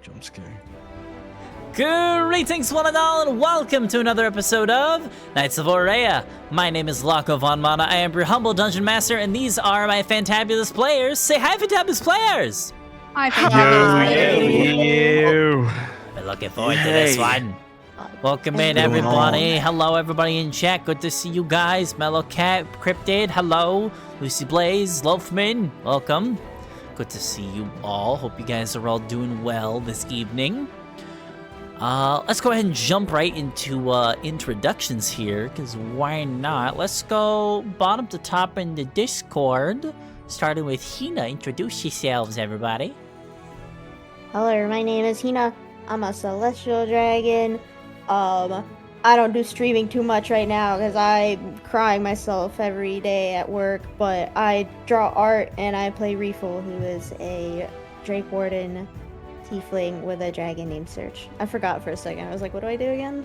jump scare. Greetings one and all, and welcome to another episode of Lands of Aurea. My name is Locko Von Mana. I am your humble dungeon master, and these are my fantabulous players. Say hi, fantabulous players! Hi, fantabulous Yo. We're looking forward to this one. Welcome in, everybody. Hello, everybody in chat. Good to see you guys. Mellow Cat, Cryptid, hello. Lucy Blaze, Loafman, welcome. Good to see you all. Hope you guys are all doing well this evening. Let's go ahead and jump right into introductions here, because why not? Let's go bottom to top in the Discord, starting with Hina. Introduce yourselves, everybody. Hello, my name is Hina. I'm a celestial dragon. I don't do streaming too much right now because I'm crying myself every day at work, but I draw art and I play Reefle, who is a Drake Warden tiefling with a dragon named Search. I forgot for a second. I was like, what do I do again?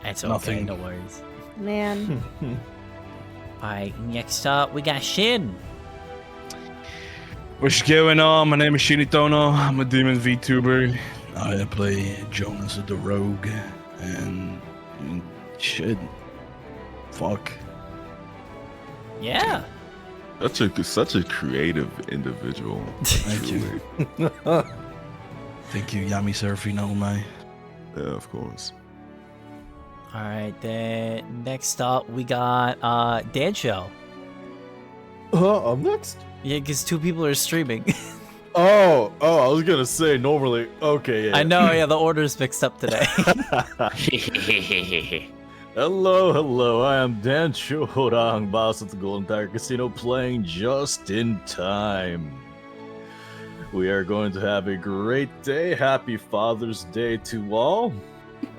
That's okay, Nothing. no worries. Man. Alright, next up, we got Shin. What's going on? My name is Shinitono. I'm a demon VTuber. I play Jonas the Rogue and shit. Fuck. Yeah. Such a creative individual. Thank you. Thank you, Yami Surfy, no my. Yeah, of course. Alright, then next up, we got Dan Show. I'm next? Yeah, because two people are streaming. Oh, I was gonna say normally. Okay, yeah. I know, yeah, the order's mixed up today. Hello, I am Dan Chodang, boss at the Golden Tiger Casino, playing just in time. We are going to have a great day. Happy Father's Day to all.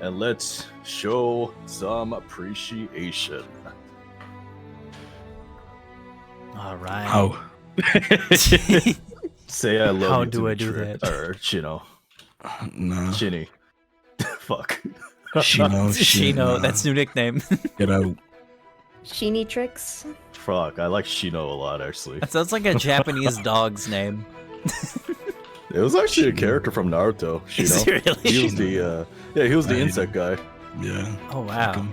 And let's show some appreciation. Alright. How? Say I love How you do to I me, do that? Or Chino. No. Chinny. Fuck. Shino, that's new nickname. Get out. Sheeny Tricks. Fuck, I like Shino a lot, actually. That sounds like a Japanese dog's name. It was actually a character from Naruto. Is Shino. it really? He was the he was the I hate insect guy. Yeah. Oh, wow.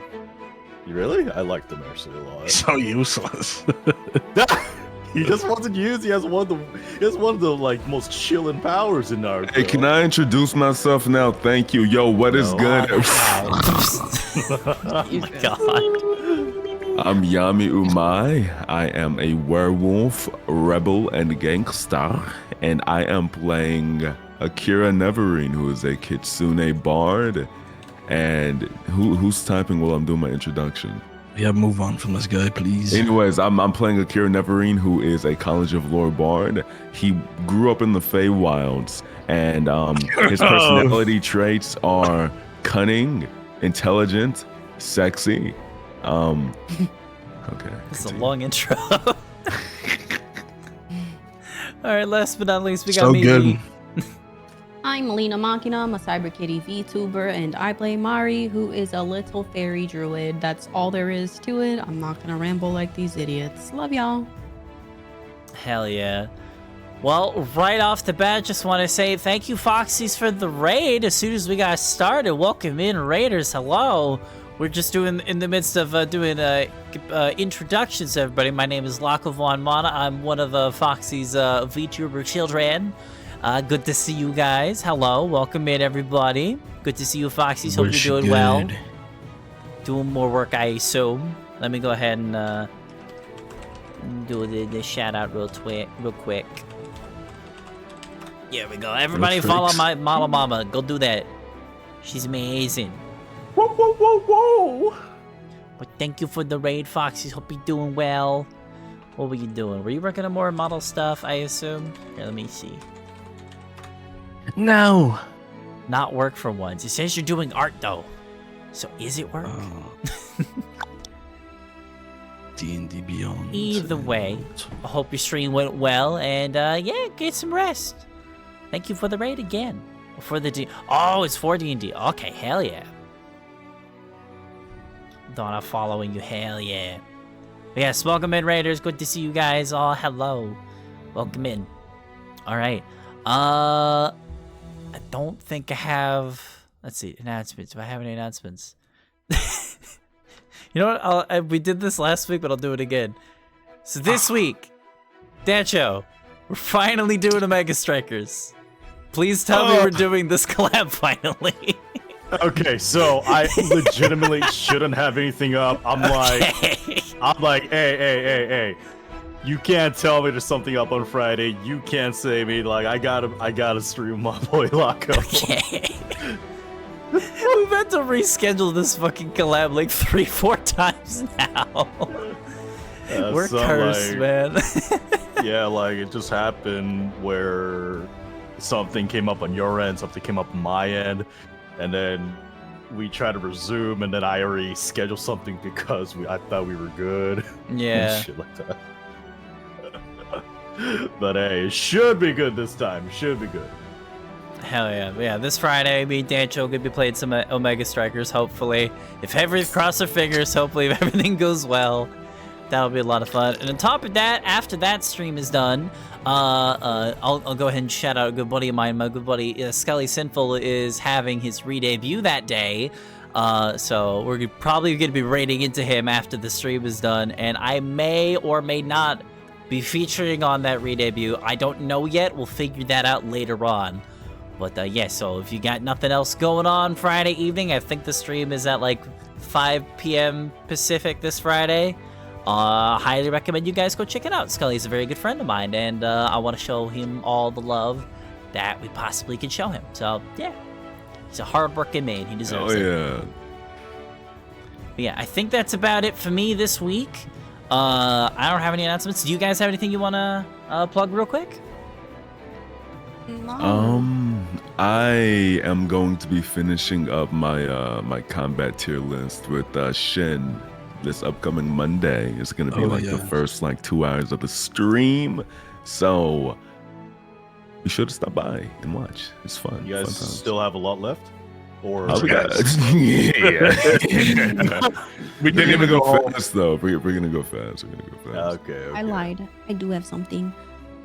You really? I liked him actually a lot. So useless. He just wasn't used. He has one of the like most chilling powers in Naruto. Hey, can I introduce myself now? Thank you. Yo, what is No. good? Oh my god. I'm Yami Umai. I am a werewolf, rebel, and gangster, and I am playing Akira Neverine, who is a Kitsune bard. And who's typing while I'm doing my introduction? Yeah, move on from this guy, please. Anyways, I'm playing Akira Neverine, who is a College of Lore bard. He grew up in the Feywilds, and his personality traits are cunning, intelligent, sexy. Okay. It's a continue. long intro. Alright, last but not least, we got So Mimi. good. I'm Lena Machina, I'm a Cyber Kitty VTuber, and I play Mari, who is a little fairy druid. That's all there is to it. I'm not gonna ramble like these idiots. Love y'all. Hell yeah. Well, right off the bat, just want to say thank you, Foxies, for the raid. As soon as we got started, welcome in, Raiders. Hello. We're just in the midst of doing introductions, everybody. My name is Locko Von Mana. I'm one of Foxy's VTuber children. Good to see you guys. Hello, welcome in, everybody. Good to see you, Foxies. Hope Wish you're doing well. good. Doing more work, I assume. Let me go ahead and do the shout out real quick. Here we go. Everybody follow tricks. my model mama. Go do that. She's amazing. Whoa! But thank you for the raid, Foxies. Hope you're doing well. What were you doing? Were you working on more model stuff, I assume? Here, let me see. No. Not work for once. It says you're doing art, though. So is it work? D&D Beyond. Either way, I hope your stream went well, and yeah, get some rest. Thank you for the raid again. For the oh, it's for D&D. Okay, hell yeah. Donna following you, hell yeah. But yes, welcome in, Raiders. Good to see you guys all. Hello. Welcome in. All right. I don't think I have. Let's see, announcements. Do I have any announcements? You know what? We did this last week, but I'll do it again. So this week, Dancho, we're finally doing Omega Strikers. Please tell me we're doing this collab finally. Okay, so I legitimately shouldn't have anything up. I'm like, hey. You can't tell me there's something up on Friday. You can't say me like I gotta stream my boy Loco. Okay. We've had to reschedule this fucking collab like 3-4 times now. We're So, cursed, man. Yeah, like it just happened where something came up on your end, something came up on my end, and then we tried to resume, and then I already scheduled something because I thought we were good. Yeah. And shit like that. But hey, it should be good this time. It should be good. Hell yeah. Yeah, this Friday, me and Dancho could be playing some Omega Strikers, hopefully. If everything, cross our fingers, hopefully if everything goes well. That'll be a lot of fun. And on top of that, after that stream is done, I'll go ahead and shout out a good buddy of mine. My good buddy, Scully Sinful, is having his re-debut that day. So we're probably going to be raiding into him after the stream is done. And I may or may not be featuring on that re-debut. I don't know yet. We'll figure that out later on. But yeah, so if you got nothing else going on Friday evening, I think the stream is at like 5 p.m. Pacific this Friday. Highly recommend you guys go check it out. Scully's a very good friend of mine, and I want to show him all the love that we possibly can show him. So yeah, he's a hard-working man. He deserves it. Yeah. But yeah, I think that's about it for me this week. I don't have any announcements. Do you guys have anything you want to plug real quick? I am going to be finishing up my my combat tier list with Shin this upcoming Monday. It's gonna be the first 2 hours of the stream, so be sure to stop by and watch. It's fun. You guys still have a lot left, or yeah. We didn't even go fast though. We're gonna go fast. Okay. I lied. I do have something.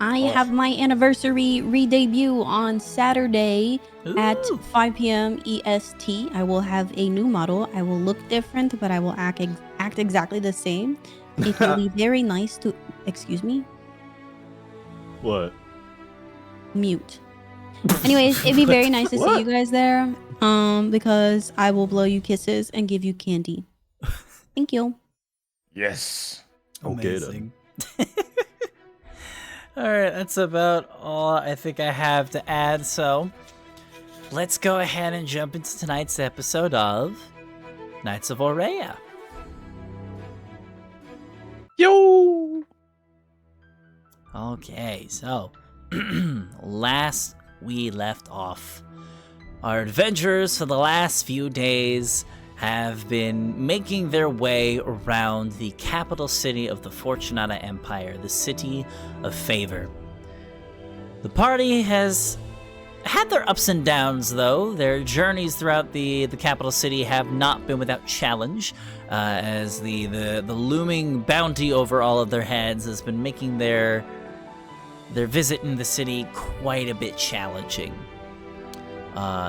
I have my anniversary re-debut on Saturday at 5 p.m. EST. I will have a new model. I will look different, but I will act exactly the same. It will be very nice to... Excuse me? What? Mute. Anyways, it'd be very nice to see you guys there. Because I will blow you kisses and give you candy. Thank you. Yes. Amazing. Okay, Alright, that's about all I think I have to add, so let's go ahead and jump into tonight's episode of Lands of Aurea. Yo! Okay, so last we left off, our adventurers for the last few days have been making their way around the capital city of the Fortunata Empire, the city of Favor. The party has had their ups and downs, though. Their journeys throughout the capital city have not been without challenge, as the looming bounty over all of their heads has been making their visit in the city quite a bit challenging.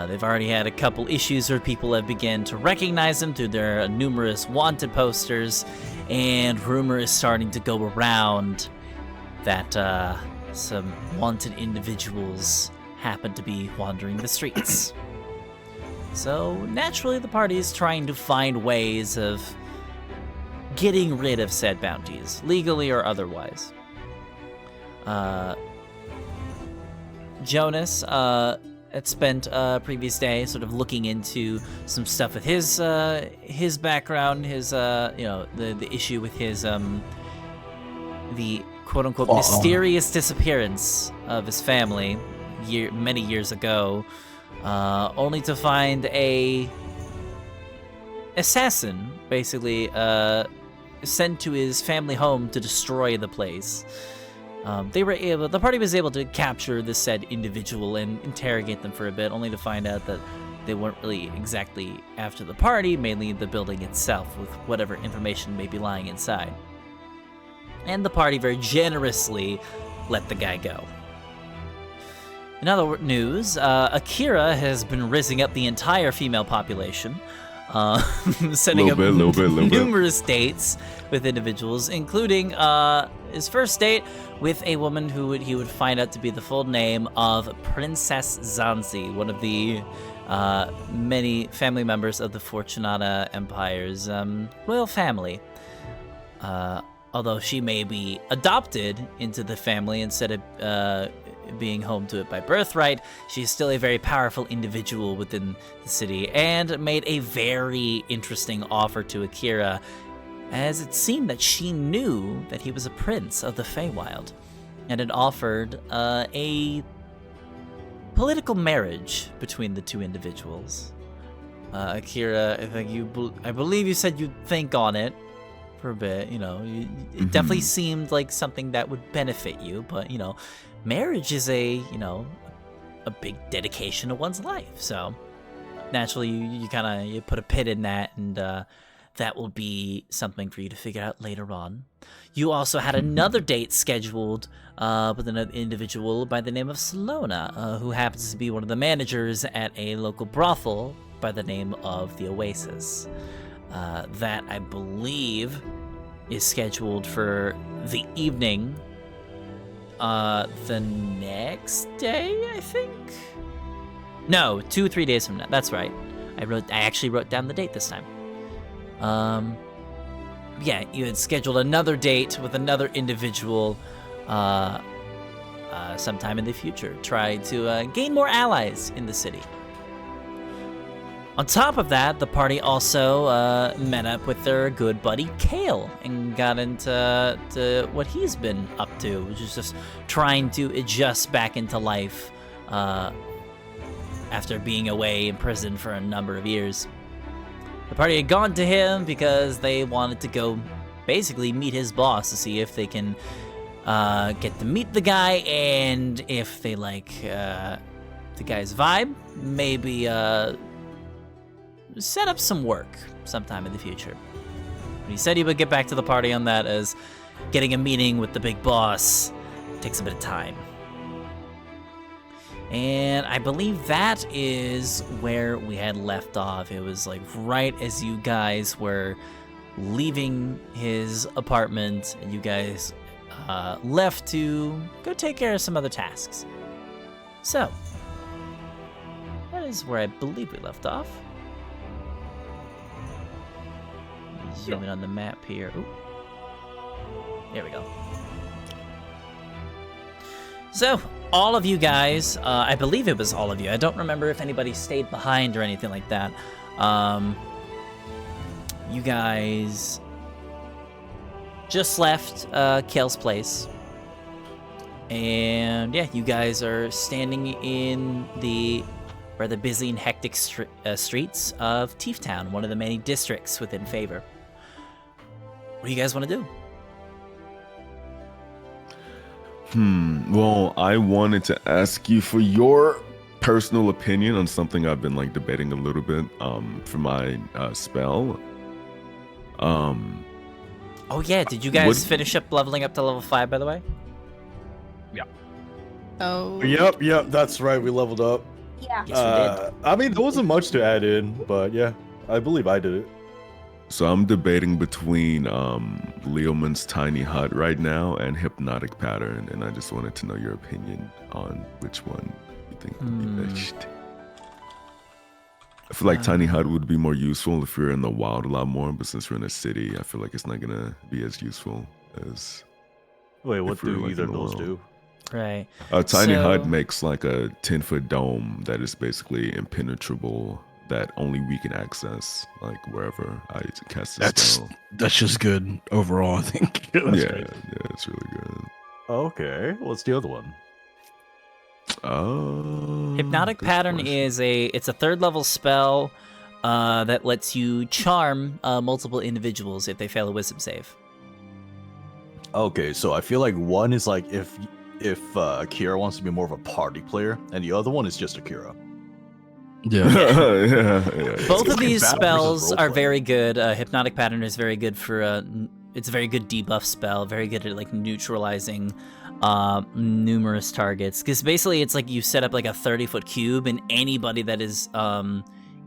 They've already had a couple issues where people have begun to recognize them through their numerous wanted posters, and rumor is starting to go around that some wanted individuals happen to be wandering the streets. So naturally the party is trying to find ways of getting rid of said bounties, legally or otherwise. Jonas had spent a previous day sort of looking into some stuff with his background, his the issue with his the quote-unquote mysterious disappearance of his family many years ago, only to find a assassin basically sent to his family home to destroy the place. The party was able to capture the said individual and interrogate them for a bit, only to find out that they weren't really exactly after the party, mainly the building itself, with whatever information may be lying inside. And the party very generously let the guy go. In other news, Akira has been raising up the entire female population, setting up Little bit. numerous dates with individuals, including his first date with a woman who he would find out to be the full name of Princess Zanzi, one of the many family members of the Fortunata Empire's royal family. Although she may be adopted into the family instead of being home to it by birthright, she is still a very powerful individual within the city and made a very interesting offer to Akira, as it seemed that she knew that he was a prince of the Feywild and had offered a political marriage between the two individuals. Akira, I believe you said you'd think on it for a bit. It definitely seemed like something that would benefit you, but marriage is a big dedication to one's life. So naturally, you put a pin in that, and that will be something for you to figure out later on. You also had another date scheduled with another individual by the name of Salona, who happens to be one of the managers at a local brothel by the name of the Oasis. That, I believe, is scheduled for the evening the next day, I think? No, 2-3 days from now. That's right. I actually wrote down the date this time. Yeah, you had scheduled another date with another individual sometime in the future. Try to gain more allies in the city. On top of that, the party also met up with their good buddy Kale and got into what he's been up to, which is just trying to adjust back into life after being away in prison for a number of years. The party had gone to him because they wanted to go basically meet his boss to see if they can get to meet the guy, and if they like the guy's vibe, maybe set up some work sometime in the future. And he said he would get back to the party on that, as getting a meeting with the big boss takes a bit of time. And I believe that is where we had left off. It was like right as you guys were leaving his apartment, and you guys left to go take care of some other tasks. So, that is where I believe we left off. Zoom in on the map here. Ooh. There we go. So, all of you guys, I believe it was all of you. I don't remember if anybody stayed behind or anything like that. You guys just left Kale's place. And yeah, you guys are standing in the rather busy and hectic streets of Teef Town, one of the many districts within Favor. What do you guys want to do? Well, I wanted to ask you for your personal opinion on something I've been like debating a little bit for my spell. Oh yeah, did you guys finish up leveling up to level 5, by the way? Oh. Yep, that's right. We leveled up. Yeah. Yes, we did. I mean, there wasn't much to add in, but yeah, I believe I did it. So I'm debating between Leoman's Tiny Hut right now and Hypnotic Pattern, and I just wanted to know your opinion on which one you think would be best. I feel like Tiny Hut would be more useful if you're in the wild a lot more, but since we're in a city, I feel like it's not gonna be as useful as. Wait, what if we were, do like, either in of the those wild. do? Right. Tiny Hut makes like a 10-foot dome that is basically impenetrable, that only we can access, like wherever I cast a spell. That's just good overall, I think. Yeah, it's really good. Okay, what's the other one? Hypnotic Pattern is it's a 3rd level spell that lets you charm multiple individuals if they fail a wisdom save. Okay, so I feel like one is like if Akira wants to be more of a party player, and the other one is just Akira. Yeah. Both of these Battle versus spells are roleplay. very good. Hypnotic Pattern is very good for it's a very good debuff spell, very good at like neutralizing numerous targets. Because basically, it's like you set up like a 30-foot cube, and anybody that is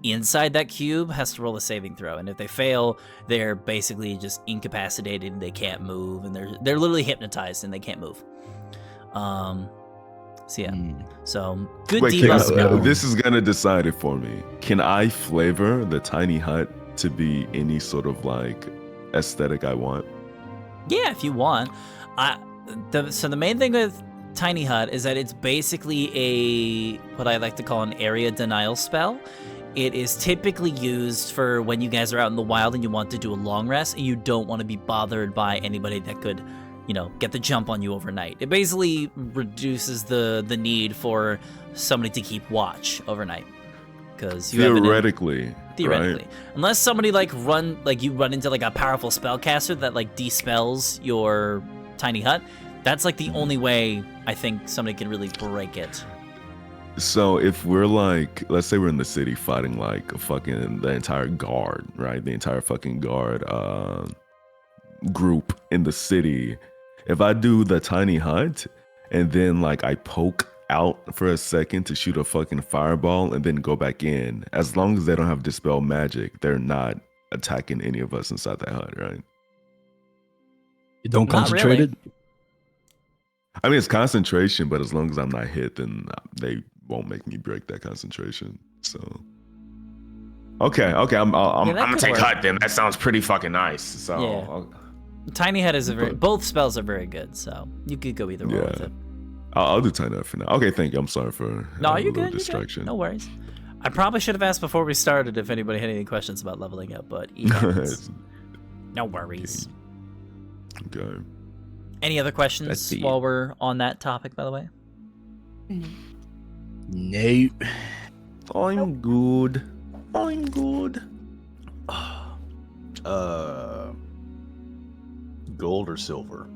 inside that cube has to roll a saving throw, and if they fail, they're basically just incapacitated and they can't move, and they're literally hypnotized and they can't move. So yeah, so good debuff spell. This is gonna decide it for me. Can I flavor the tiny hut to be any sort of like aesthetic I want? Yeah, if you want. So the main thing with tiny hut is that it's basically a what I like to call an area denial spell. It is typically used for when you guys are out in the wild and you want to do a long rest and you don't want to be bothered by anybody that could, get the jump on you overnight. It basically reduces the need for somebody to keep watch overnight. Because theoretically, right? Unless somebody you run into like a powerful spellcaster that like dispels your tiny hut, that's like the only way I think somebody can really break it. So if we're like, let's say we're in the city fighting like the entire guard, right? The entire fucking guard group in the city. If I do the tiny hut and then like I poke out for a second to shoot a fucking fireball and then go back in, as long as they don't have dispel magic, they're not attacking any of us inside that hut, right? You don't concentrate it? I mean, it's concentration, but as long as I'm not hit, then they won't make me break that concentration. So, okay, I'm gonna take hut then. That sounds pretty fucking nice. So, yeah. Tiny hut is both spells are very good, so you could go either way with it. I'll do tiny hut for now. Okay, thank you. I'm sorry for you're good. distraction. No worries. I probably should have asked before we started if anybody had any questions about leveling up, but no worries. Okay. Any other questions while we're on that topic, by the way? No. I'm good. Gold or silver?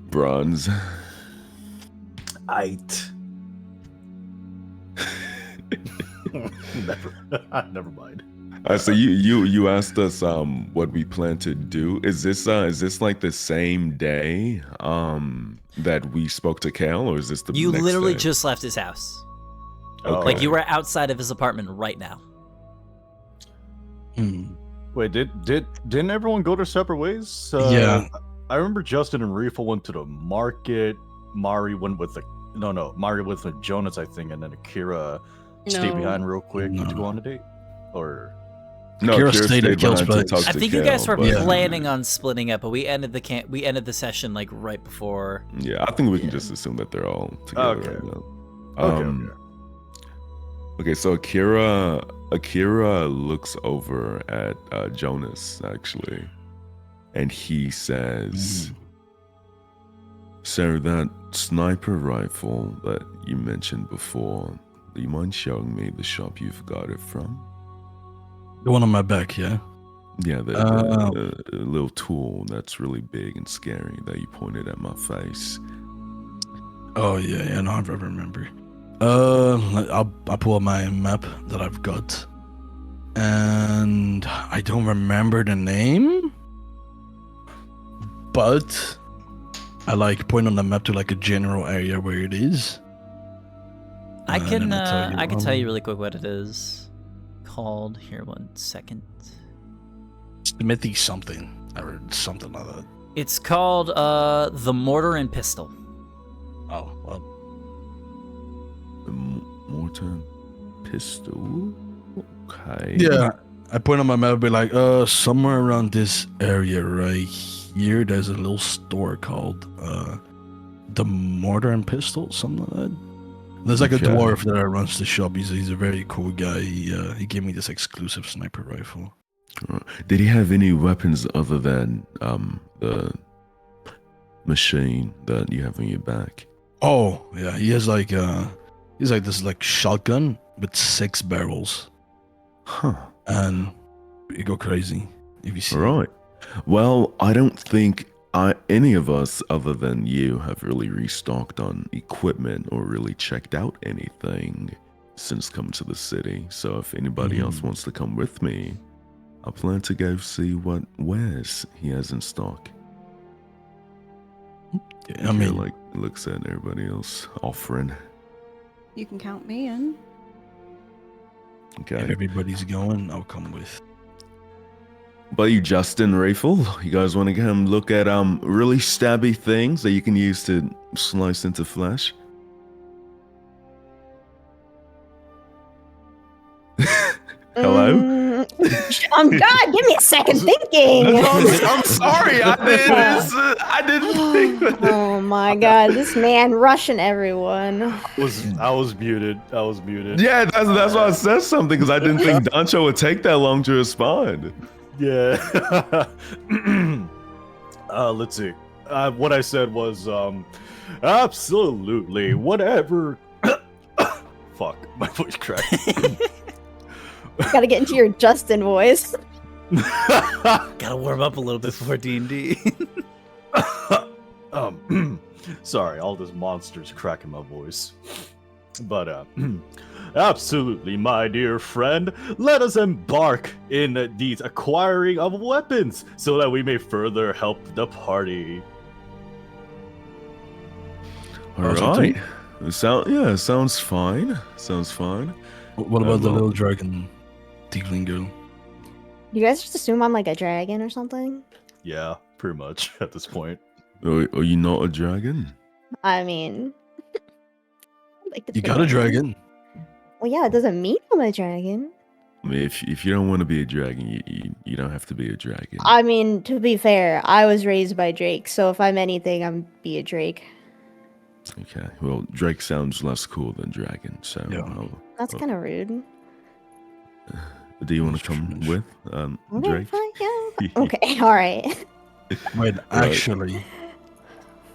Bronze. Never mind. So you asked us what we plan to do. Is this like the same day that we spoke to Cal, or is this the you next literally day? just left his house? Okay. Like you were outside of his apartment right now. Wait, didn't everyone go their separate ways? Yeah. I remember Justin and Rifa went to the market. Mari went with Mari went with Jonas, I think, and then Akira stayed behind real quick. Did you go on a date? Or no, Akira stayed at Kel's place. I think you guys were planning on splitting up, but we ended the session like right before. Yeah, I think we can just assume that they're all together right now. Okay, so Akira looks over at Jonas actually, and he says, "Sir, that sniper rifle that you mentioned before, do you mind showing me the shop you've got it from?" The one on my back, yeah? Yeah, the little tool that's really big and scary that you pointed at my face. Oh, yeah, no, I remember. I'll pull up my map that I've got. And I don't remember the name, but I point on the map to like a general area where it is. I can tell you really quick what it is called. Here, 1 second. Smithy something or something like that. It's called the Mortar and Pistol. Oh, well. The mortar and pistol? Okay. Yeah, I point on my map, be like, somewhere around this area right here, there's a little store called the Mortar and Pistol, something like that. There's like a dwarf that runs the shop. He's a very cool guy. He gave me this exclusive sniper rifle. Did he have any weapons other than the machine that you have on your back? Oh yeah, he has like this like shotgun with 6 barrels. Huh. And you go crazy if you see. Right. Well, I don't think any of us other than you have really restocked on equipment or really checked out anything since coming to the city. So if anybody else wants to come with me, I plan to go see what wares he has in stock. I mean, like looks at everybody else offering. You can count me in. Okay. if everybody's going, I'll come with. But you, Justin, Rayful, you guys want to come look at really stabby things that you can use to slice into flesh? Hello? God, give me a second thinking. I'm sorry, I didn't think that. Oh my God, this man rushing everyone. I was muted. Yeah, that's why I said something, because I didn't think Dancho would take that long to respond. Yeah. Let's see. What I said was, absolutely, whatever. Fuck, my voice cracked. Gotta get into your Justin voice. Gotta warm up a little bit before D&D. Sorry, all this monsters cracking my voice. But, absolutely, my dear friend, let us embark in these acquiring of weapons so that we may further help the party. All right. Sounds fine. Sounds fine. What about the little dragon tiefling girl? You guys just assume I'm like a dragon or something? Yeah, pretty much at this point. Are you not a dragon? I mean, like You got a dragon. Well, yeah, it doesn't mean I'm a dragon. I mean, if you don't want to be a dragon, you don't have to be a dragon. I mean, to be fair, I was raised by Drake, so if I'm anything, I'm be a Drake. Okay. Well, Drake sounds less cool than dragon, so. Yeah. That's kind of rude. Do you want to come with, Okay, Drake? fine, yeah. Okay, all right. Wait, actually,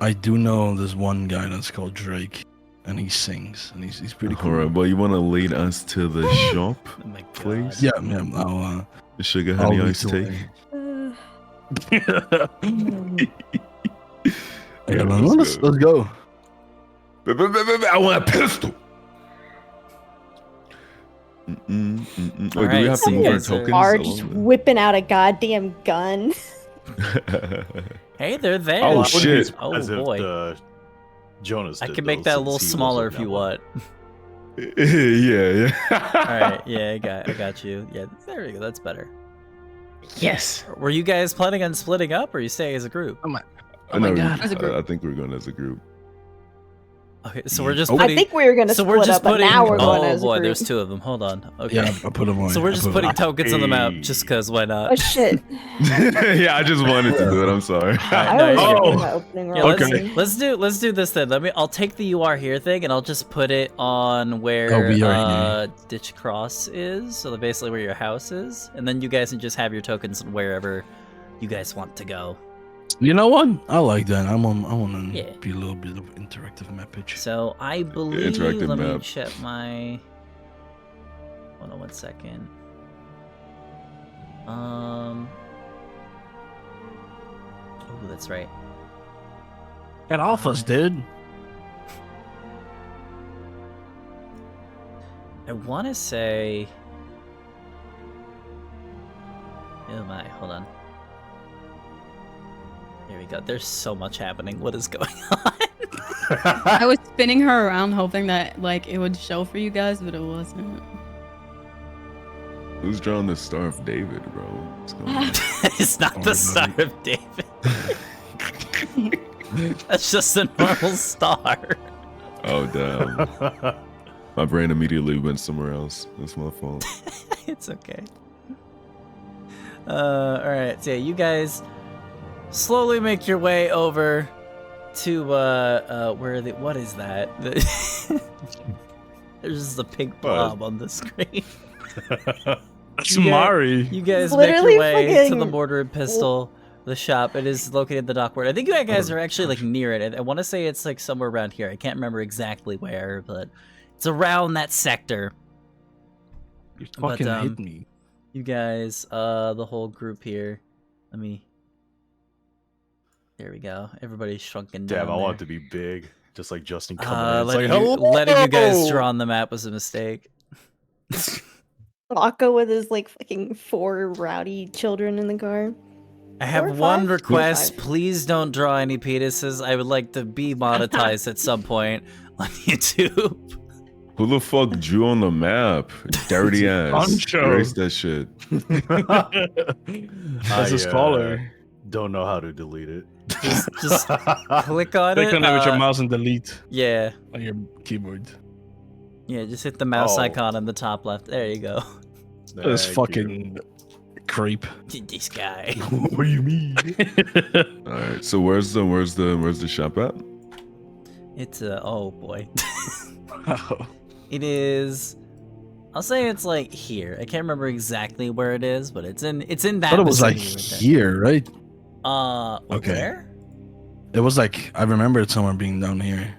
I do know this one guy that's called Drake, and he sings, and he's pretty cool. All right. Well, you want to lead us to the shop, Oh my God. please? Yeah, I'll Sugar, I'll honey, lead iced the tea. way. Yeah, let's go. I want a pistol. Wait, do we Alright, have so to you move our guys are- tokens? Are just whipping out a goddamn gun. Hey, they're there. Oh, shit. Oh As if boy. Jonas I did can make those that a little since he smaller was if you now. want. yeah. Alright, yeah, I got you. Yeah, there we go. That's better. Yes. Were you guys planning on splitting up, or are you staying as a group? Oh my No, God. As a group. I think we're going as a group. Okay, so we're just Oh. putting. I think we were gonna so split we're just up, but putting. now we're going Oh as a boy, group. there's two of them. Hold on. Okay. Yeah, I put him on. So we're just putting tokens on the map, Hey. just cause why not? Oh shit! Yeah, I just wanted to do it. I'm sorry. Alright, I no, always you're do good. my opening Yeah, roll. Okay. let's do this then. I'll take the "you are here" thing and I'll just put it on where Oh, we are Ditch Cross is, so basically where your house is, and then you guys can just have your tokens wherever you guys want to go. You know what? I like that. I want to Yeah. be a little bit of interactive mapage. So I believe. interactive Let me map. check my. Hold on 1 second. Oh, that's right. Get off us, dude. I want to say. Oh my! Hold on. Here we go. There's so much happening. What is going on? I was spinning her around hoping that like it would show for you guys, but it wasn't. Who's drawing the Star of David, bro? What's going on? It's not the Star of David. That's just a normal star. Oh, damn. My brain immediately went somewhere else. That's my fault. It's okay. All right. So yeah, you guys slowly make your way over to where are they? What is that? There's just a pink blob on the screen. That's You get- Mari. You guys It's make literally your way to the fucking- Mortar and Pistol, the shop. It is located in the Dockward. I think you guys are actually like near it. I want to say it's like somewhere around here. I can't remember exactly where, but it's around that sector. You But, fucking hit me. You guys, the whole group here. Let me. There we go. Everybody's shrunken down. Damn, I want it there. to be big, just like Justin coming in. It's Letting, like, you, hello! letting you guys draw on the map was a mistake. Rocco with his like fucking 4 rowdy children in the car. I have 4 or one 5? request. 5. Please don't draw any penises. I would like to be monetized at some point on YouTube. Who the fuck drew on the map? Dirty ass. Poncho. Erase that shit. That's a scholar. Don't know how to delete it. Just click on Click it. on it with your mouse and delete Yeah. on your keyboard. Yeah, just hit the mouse Oh. icon on the top left. There you go. This Thank fucking creep. This guy. What do you mean? All right. So where's the shop at? It's oh boy. Oh. It is. I'll say it's like here. I can't remember exactly where it is, but it's in that. I thought it was like vicinity right here, right? there. Okay. Where? It was like I remember it somewhere being down here.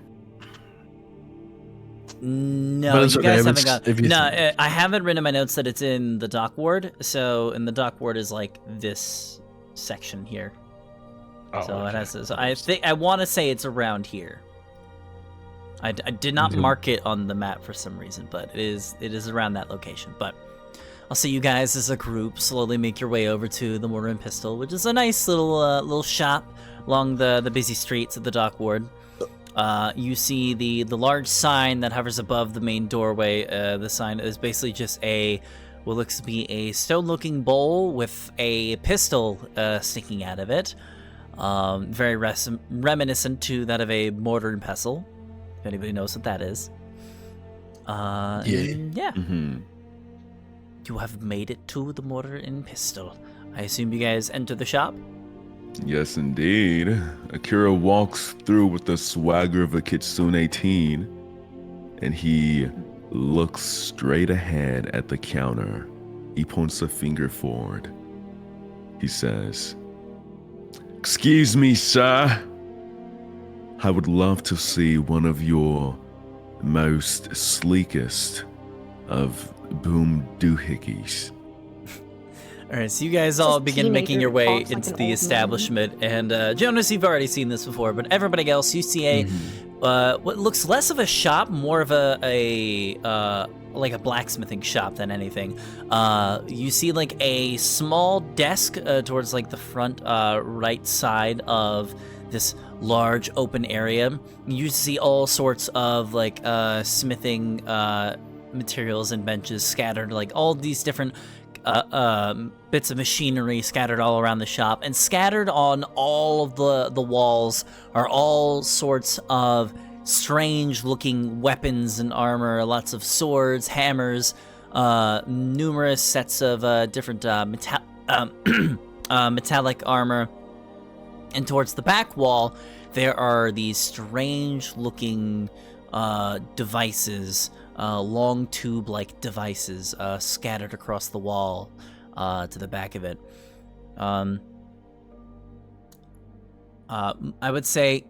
No, But it's you okay guys if haven't it's- got. if you No, think- I haven't written in my notes that it's in the dock ward. So, in the dock ward is like this section here. Oh, So it okay. has. So I want to say it's around here. I did not Mhm. mark it on the map for some reason, but it is around that location. But I'll see you guys as a group slowly make your way over to the Mortar and Pistol, which is a nice little shop along the busy streets of the dock ward. You see the large sign that hovers above the main doorway. The sign is basically just what looks to be a stone-looking bowl with a pistol sticking out of it. Very reminiscent to that of a mortar and pestle, if anybody knows what that is. Yeah. And yeah. Mm-hmm. You have made it to the mortar and pistol. I assume you guys enter the shop? Yes, indeed. Akira walks through with the swagger of a kitsune teen, and he looks straight ahead at the counter. He points a finger forward. He says, "Excuse me, sir. I would love to see one of your most sleekest of boom doohickeys." All right, so you guys all Just begin making your teenager way talks like into an the old man. establishment, and Jonas, you've already seen this before, but everybody else, you see what looks less of a shop, more of a like a blacksmithing shop than anything. You see like a small desk towards like the front right side of this large open area. You see all sorts of like smithing materials and benches scattered, like all these different bits of machinery scattered all around the shop, and scattered on all of the walls are all sorts of strange looking weapons and armor, lots of swords, hammers, numerous sets of different metallic armor. And towards the back wall there are these strange looking devices, long tube-like devices scattered across the wall to the back of it. I would say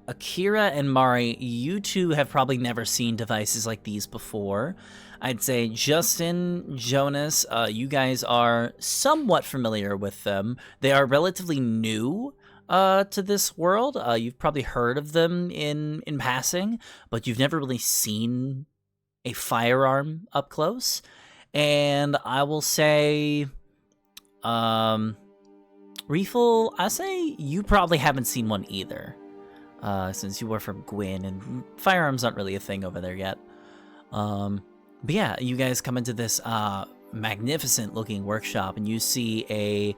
Akira and Mari, you two have probably never seen devices like these before. I'd say Justin, Jonas, you guys are somewhat familiar with them. They are relatively new to this world. You've probably heard of them in passing, but you've never really seen a firearm up close. And I will say, Reefel, I say you probably haven't seen one either, since you were from Gwyn, and firearms aren't really a thing over there yet. But yeah, you guys come into this magnificent looking workshop, and you see a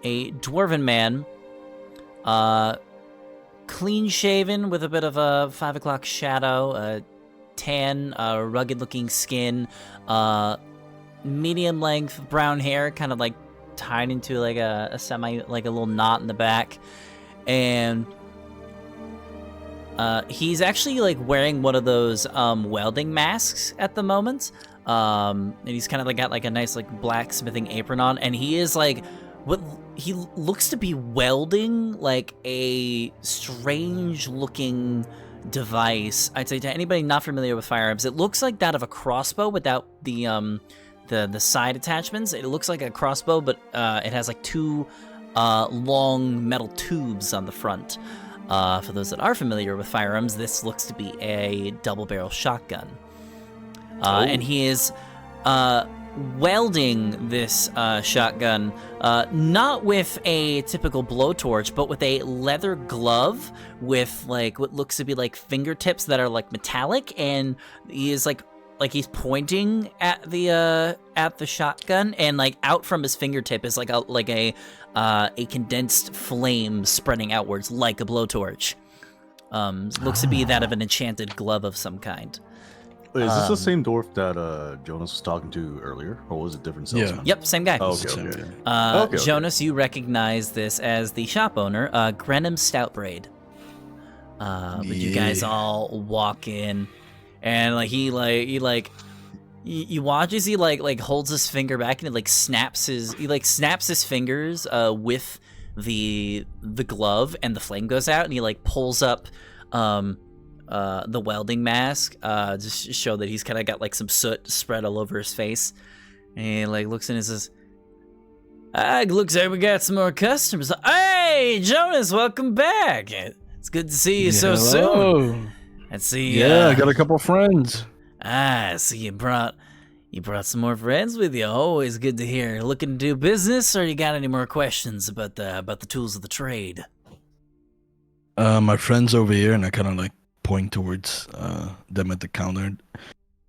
dwarven man, clean shaven with a bit of a 5 o'clock shadow, tan, rugged looking skin, medium length brown hair, kind of like tied into like a semi, like a little knot in the back, and he's actually like wearing one of those welding masks at the moment, and he's kind of like got like a nice like blacksmithing apron on, and he is like what he looks to be welding like a strange looking device. I'd say to anybody not familiar with firearms, it looks like that of a crossbow without the side attachments. It looks like a crossbow, but it has like two long metal tubes on the front. For those that are familiar with firearms, this looks to be a double-barrel shotgun. and he is welding this shotgun, not with a typical blowtorch, but with a leather glove with like what looks to be like fingertips that are like metallic, and he is like he's pointing at the shotgun, and like out from his fingertip is like a condensed flame spreading outwards like a blowtorch. Looks to be that of an enchanted glove of some kind. Wait, is this the same dwarf that Jonas was talking to earlier, or was it different salesman? Yep, same guy. Oh, okay. Jonas, you recognize this as the shop owner, Grenham Stoutbraid. But you guys all walk in, and you watch as he holds his finger back, and it snaps his fingers with the glove, and the flame goes out, and he pulls up the welding mask, just to show that he's kind of got some soot spread all over his face, and he looks in and says, looks like we got some more customers. Hey, Jonas, welcome back. It's good to see you so soon. I see. I got a couple friends. I see you brought some more friends with you. Always good to hear. Looking to do business, or you got any more questions about the tools of the trade? My friends over here, and I kind of point towards them at the counter.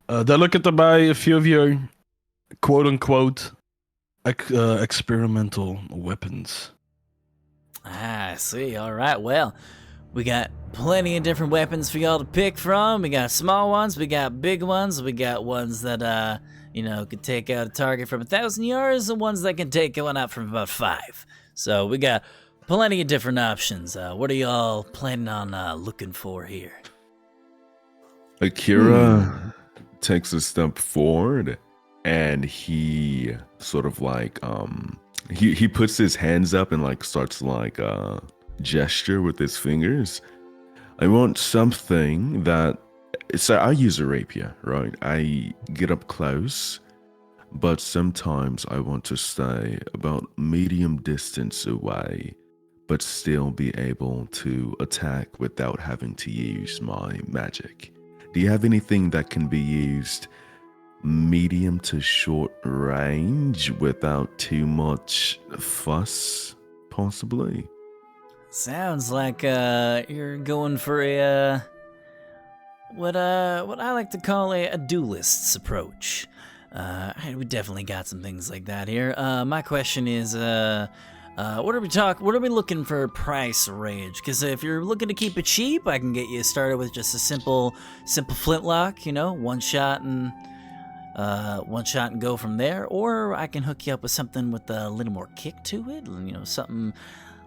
They're looking to buy a few of your quote-unquote experimental weapons. I see. All right. Well, we got plenty of different weapons for y'all to pick from. We got small ones, we got big ones, we got ones that could take out a target from 1,000 yards, and ones that can take one out from about 5. So we got plenty of different options. What are y'all planning on looking for here? Akira takes a step forward, and he sort of he puts his hands up and starts gesture with his fingers. I want something that, so I use a rapier, right? I get up close, but sometimes I want to stay about medium distance away, but still be able to attack without having to use my magic. Do you have anything that can be used medium to short range without too much fuss, possibly? Sounds like you're going for a what I like to call a duelist's approach. We definitely got some things like that here. My question is, what are we looking for price range? Because if you're looking to keep it cheap, I can get you started with just a simple flintlock, one shot and go from there. Or I can hook you up with something with a little more kick to it, something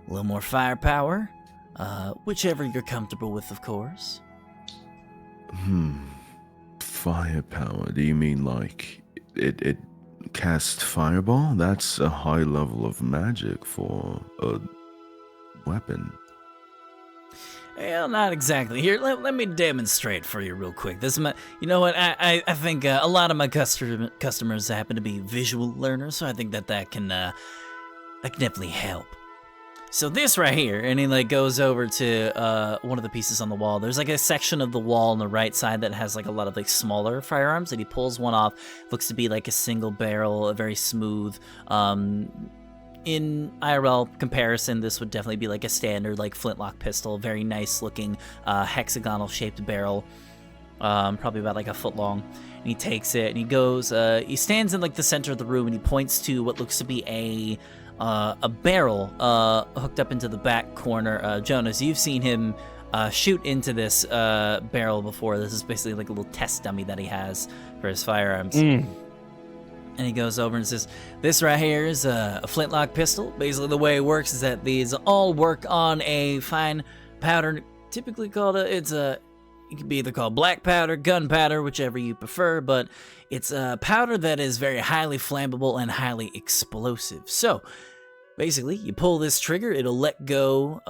a little more firepower, whichever you're comfortable with, of course. Firepower? Do you mean it casts fireball? That's a high level of magic for a weapon. Well, not exactly. Here, let me demonstrate for you real quick. This is my, I think a lot of my customers happen to be visual learners, so I think that can definitely help. So this right here, and he goes over to one of the pieces on the wall. There's a section of the wall on the right side that has a lot of smaller firearms, and he pulls one off. Looks to be a single barrel, a very smooth. In IRL comparison, this would definitely be a standard flintlock pistol. Very nice looking hexagonal shaped barrel, probably about a foot long. And he takes it and he goes. He stands in the center of the room and he points to what looks to be a barrel hooked up into the back corner. Jonas, you've seen him shoot into this barrel before. This is basically a little test dummy that he has for his firearms. And he goes over and says, this right here is a flintlock pistol. Basically the way it works is that these all work on a fine powder, typically called it can be either called black powder, gunpowder, whichever you prefer, but it's a powder that is very highly flammable and highly explosive. So basically, you pull this trigger, it'll let go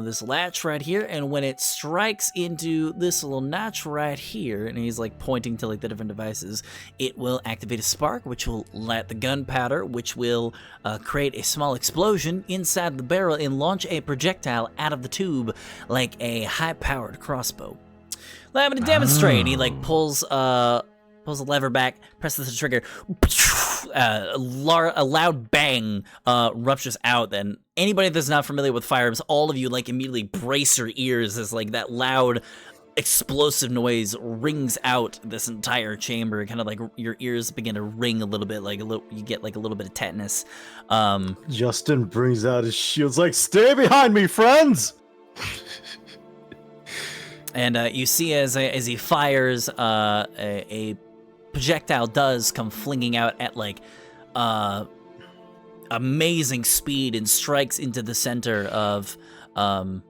this latch right here, and when it strikes into this little notch right here, and he's pointing to the different devices, it will activate a spark, which will light the gunpowder, which will create a small explosion inside the barrel and launch a projectile out of the tube like a high-powered crossbow. Allow me to demonstrate. He pulls pulls the lever back, presses the trigger. A loud bang ruptures out. Then anybody that's not familiar with firearms, all of you like immediately brace your ears as like that loud explosive noise rings out this entire chamber. Kind of like your ears begin to ring a little bit, like you get like a little bit of tetanus. Justin brings out his shields like, "Stay behind me, friends!" And you see as he fires, a projectile does come flinging out at like amazing speed and strikes into the center of the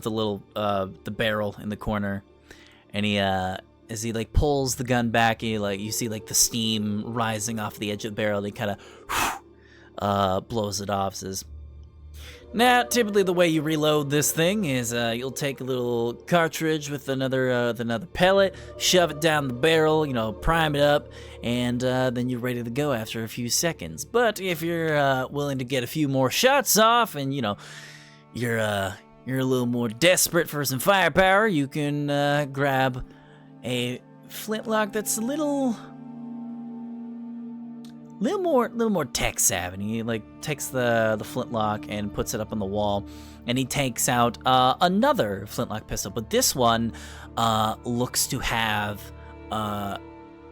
little the barrel in the corner. And he as he like pulls the gun back, you see like the steam rising off the edge of the barrel. And he kind of blows it off. Says, now, typically the way you reload this thing is you'll take a little cartridge with another pellet, shove it down the barrel, prime it up, and then you're ready to go after a few seconds. But if you're willing to get a few more shots off, and you're a little more desperate for some firepower, you can grab a flintlock that's a little more tech savvy. And he like takes the flintlock and puts it up on the wall, and he takes out another flintlock pistol, but this one looks to have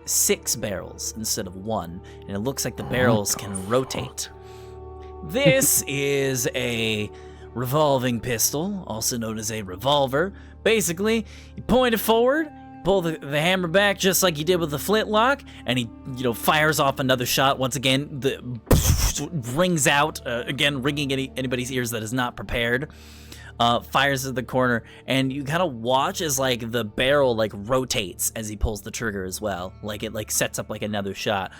6 barrels instead of 1, and it looks like the barrels can rotate. This is a revolving pistol, also known as a revolver. Basically, you point it forward, pull the hammer back just like you did with the flintlock, and he fires off another shot. Once again, the rings out, again ringing anybody's ears that is not prepared. Fires at the corner, and you kind of watch as like the barrel like rotates as he pulls the trigger as well, like it like sets up like another shot.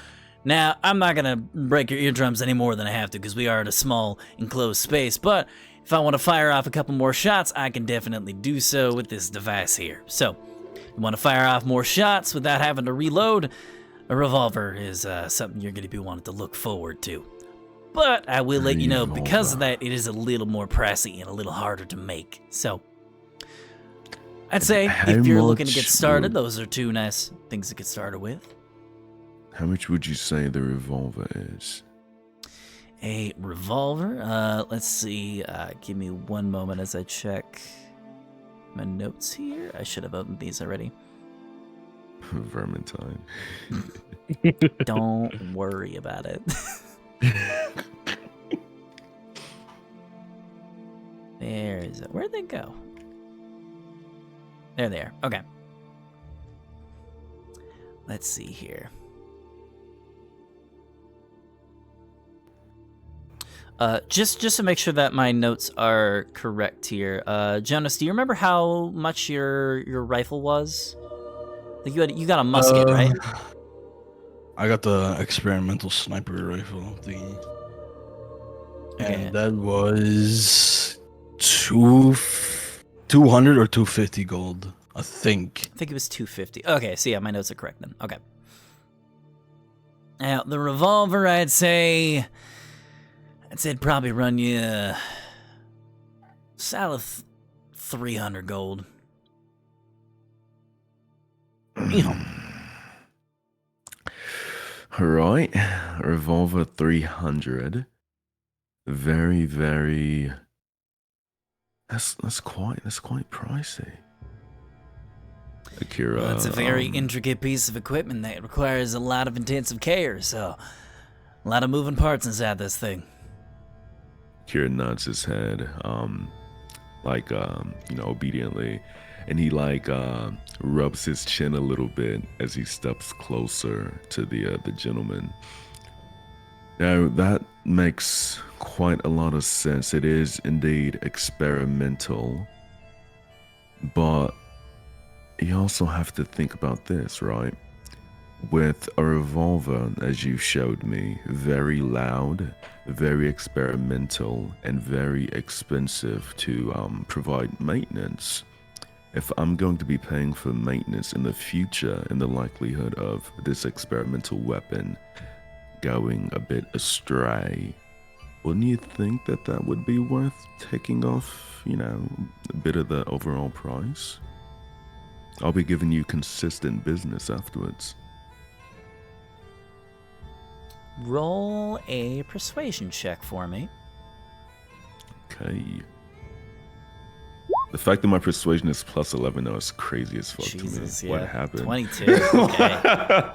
Now, I'm not gonna break your eardrums any more than I have to, because we are in a small enclosed space, but if I want to fire off a couple more shots, I can definitely do so with this device here. So you want to fire off more shots without having to reload, a revolver is something you're going to be wanting to look forward to. But I will let you know, because of that, it is a little more pricey and a little harder to make. So I'd say if you're looking to get started, those are 2 nice things to get started with. How much would you say the revolver is? A revolver? Let's see. Give me one moment as I check my notes here. I should have opened these already. Vermintide. Don't worry about it. There is it. Where'd they go? There they are. Okay. Let's see here. Just to make sure that my notes are correct here. Jonas, do you remember how much your rifle was? Like you got a musket, right? I got the experimental sniper rifle thingy. Okay. And that was 200 or 250 gold, I think. I think it was 250. Okay, so yeah, my notes are correct then. Okay. Now, the revolver, I'd say it'd probably run you solid 300 gold. Alright, revolver 300. Very, very. That's quite pricey. Akira. Well, it's a very intricate piece of equipment that requires a lot of intensive care, so a lot of moving parts inside this thing. Akira nods his head, obediently, and he rubs his chin a little bit as he steps closer to the gentleman. Now that makes quite a lot of sense. It is indeed experimental, but you also have to think about this, right? With a revolver, as you showed me, very loud, very experimental, and very expensive to provide maintenance. If I'm going to be paying for maintenance in the future, in the likelihood of this experimental weapon going a bit astray, wouldn't you think that would be worth taking off, a bit of the overall price? I'll be giving you consistent business afterwards. Roll a persuasion check for me. Okay. The fact that my persuasion is plus 11 now is crazy as fuck Jesus, to me. yeah. What happened? 22. Okay.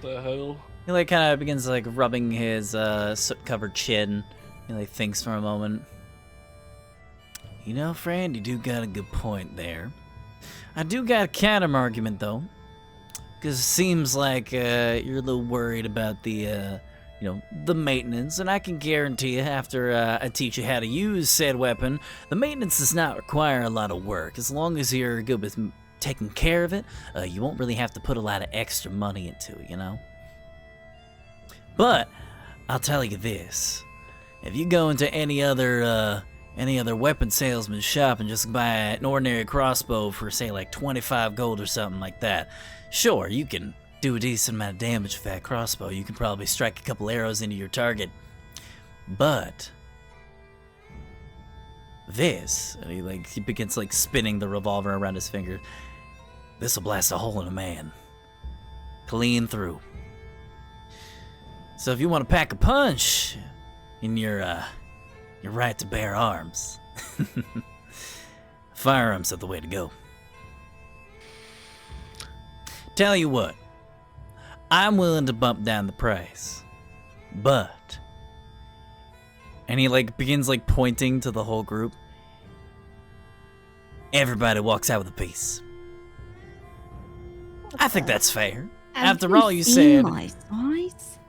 The hell? He like kind of begins like rubbing his soot-covered chin. He like thinks for a moment. You know, friend, you do got a good point there. I do got a counter argument though, because it seems like you're a little worried about the the maintenance, and I can guarantee you after I teach you how to use said weapon, the maintenance does not require a lot of work. As long as you're good with taking care of it, you won't really have to put a lot of extra money into it, you know? But I'll tell you this, if you go into any other weapon salesman's shop and just buy an ordinary crossbow for say like 25 gold or something like that, sure, you can do a decent amount of damage with that crossbow. You can probably strike a couple arrows into your target. But this, and he begins like spinning the revolver around his finger. This will blast a hole in a man, clean through. So if you want to pack a punch in your right to bear arms, firearms are the way to go. Tell you what, I'm willing to bump down the price, but, and he like begins like pointing to the whole group. Everybody walks out with a piece. I think that's fair. After all, you said my size?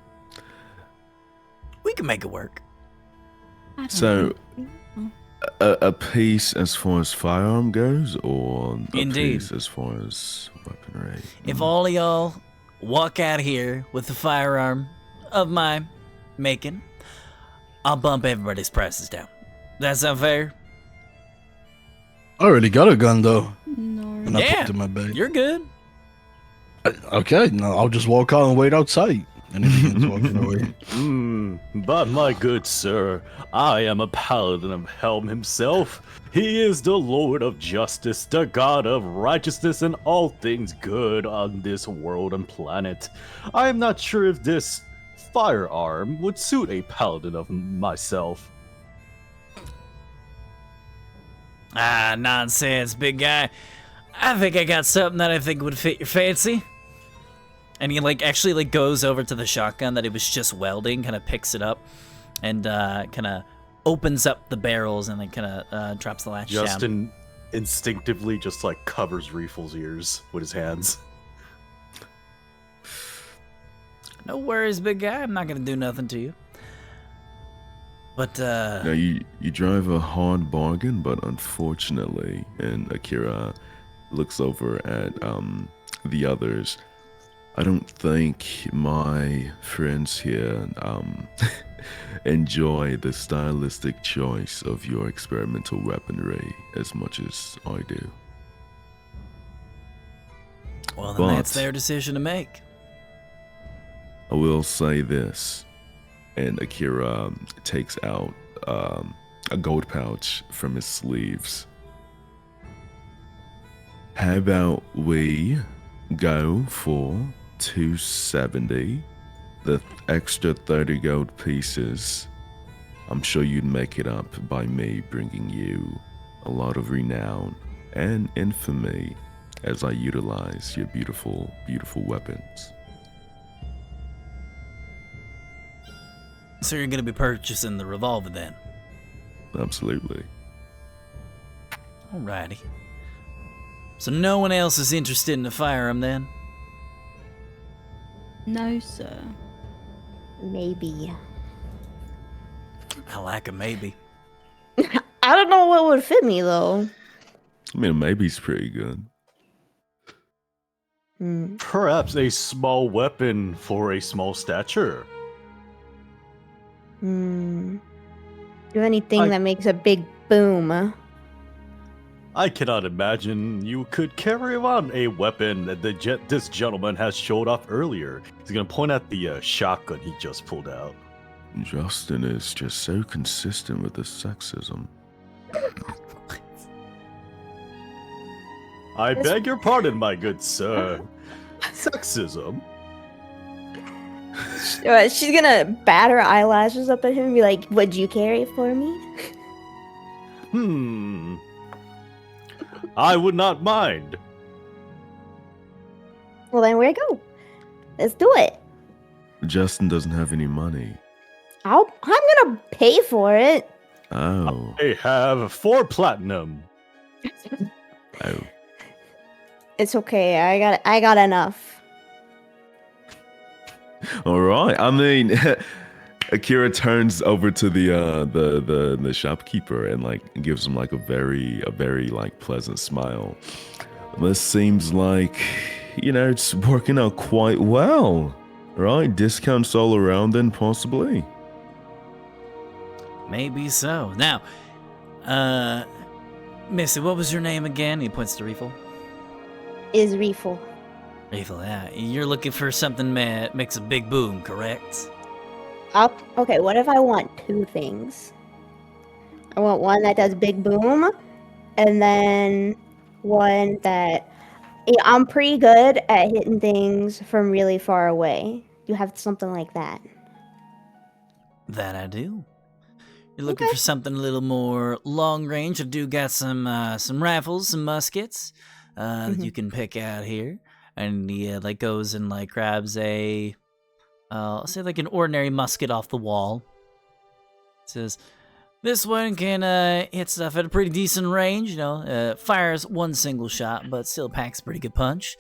we can make it work. So, a piece as far as firearm goes, or a Indeed. piece as far as weaponry? If all of y'all walk out here with a firearm of my making, I'll bump everybody's prices down. That sound fair? I already got a gun though, No. and I put it in my bag. You're good. Okay, now I'll just walk out and wait outside. And he begins walking away. But my good sir, I am a paladin of Helm himself. He is the Lord of Justice, the God of righteousness and all things good on this world and planet. I am not sure if this firearm would suit a paladin of myself. Ah, nonsense, big guy. I think I got something that I think would fit your fancy. And he like actually like goes over to the shotgun that he was just welding, kind of picks it up, and kind of opens up the barrels and then kind of drops the latch down. Justin instinctively just like covers Reefle's ears with his hands. No worries, big guy. I'm not gonna do nothing to you. But Now you drive a hard bargain, but unfortunately, and Akira looks over at the others. I don't think my friends here enjoy the stylistic choice of your experimental weaponry as much as I do. well, then that's but- their decision to make. I will say this, and Akira takes out a gold pouch from his sleeves. How about we go for 270, the extra 30 gold pieces? I'm sure you'd make it up by me bringing you a lot of renown and infamy as I utilize your beautiful, beautiful weapons. So you're gonna be purchasing the revolver then? Absolutely. Alrighty. So no one else is interested in the firearm then? No, sir. Maybe. I like a maybe. I don't know what would fit me though. I mean, maybe's pretty good. Perhaps a small weapon for a small stature. Do anything that makes a big boom. I cannot imagine you could carry around a weapon that this gentleman has showed off earlier. He's gonna point at the shotgun he just pulled out. Justin is just so consistent with the sexism. I beg your pardon, my good sir. Sexism? She's gonna bat her eyelashes up at him and be like, would you carry it for me? I would not mind. Well, then where go? Let's do it. Justin doesn't have any money. I'm gonna pay for it. Oh. I have 4 platinum. Oh. It's okay. I got enough. All right. I mean, Akira turns over to the shopkeeper and like gives him like a very like pleasant smile. This seems like, you know, it's working out quite well, right? Discounts all around then, possibly. Maybe so. Now, Missy, what was your name again? He points to Reefle. Is Reefle. Reefle, yeah. You're looking for something that makes a big boom, correct? Okay, what if I want 2 things? I want one that does big boom, and then one that... Yeah, I'm pretty good at hitting things from really far away. You have something like that? That I do. You're looking for something a little more long range. I do got some rifles, some muskets that you can pick out here. And he like goes and like grabs a, I'll say like an ordinary musket off the wall. Says, this one can hit stuff at a pretty decent range. You know, fires 1 single shot, but still packs a pretty good punch.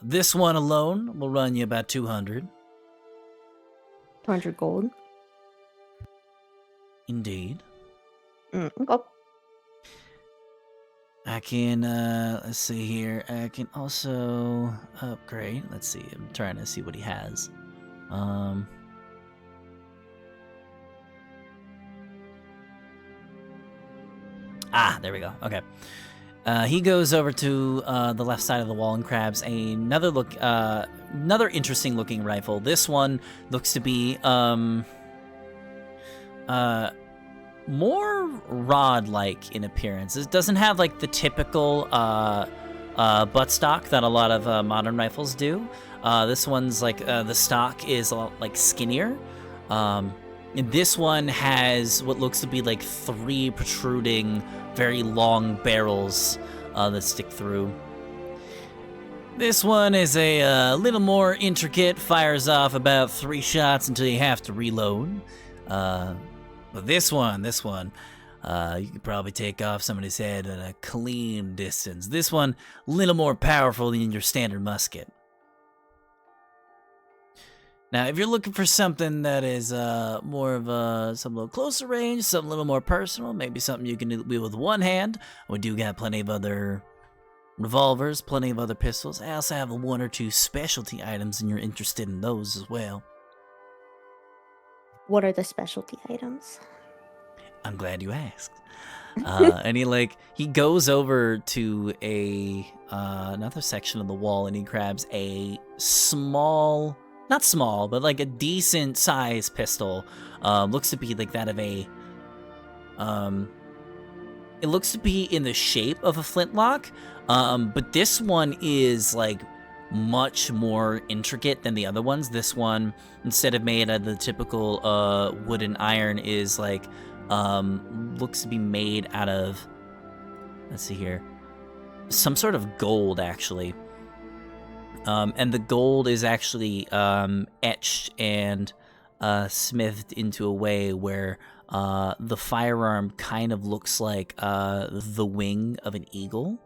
This one alone will run you about 200. 200 gold. Indeed. Okay. I can, let's see here. I can also upgrade. Let's see. I'm trying to see what he has. There we go. Okay. He goes over to the left side of the wall and grabs another interesting looking rifle. This one looks to be more rod-like in appearance. It doesn't have like the typical buttstock that a lot of modern rifles do. This one's like the stock is a lot like skinnier. And this one has what looks to be like 3 protruding, very long barrels that stick through. This one is a little more intricate, fires off about 3 shots until you have to reload. But this one, you could probably take off somebody's head at a clean distance. This one, a little more powerful than your standard musket. Now, if you're looking for something that is more of some little closer range, something a little more personal, maybe something you can do with one hand, we do got plenty of other revolvers, plenty of other pistols. I also have 1 or 2 specialty items, and you're interested in those as well. What are the specialty items? I'm glad you asked. And he goes over to another section of the wall, and he grabs a small, not small, but like a decent size pistol. Looks to be like that of a, it looks to be in the shape of a flintlock. But this one is like much more intricate than the other ones. This one, instead of made out of the typical wooden iron, is like looks to be made out of, let's see here, some sort of gold actually. And the gold is actually etched and smithed into a way where the firearm kind of looks like the wing of an eagle.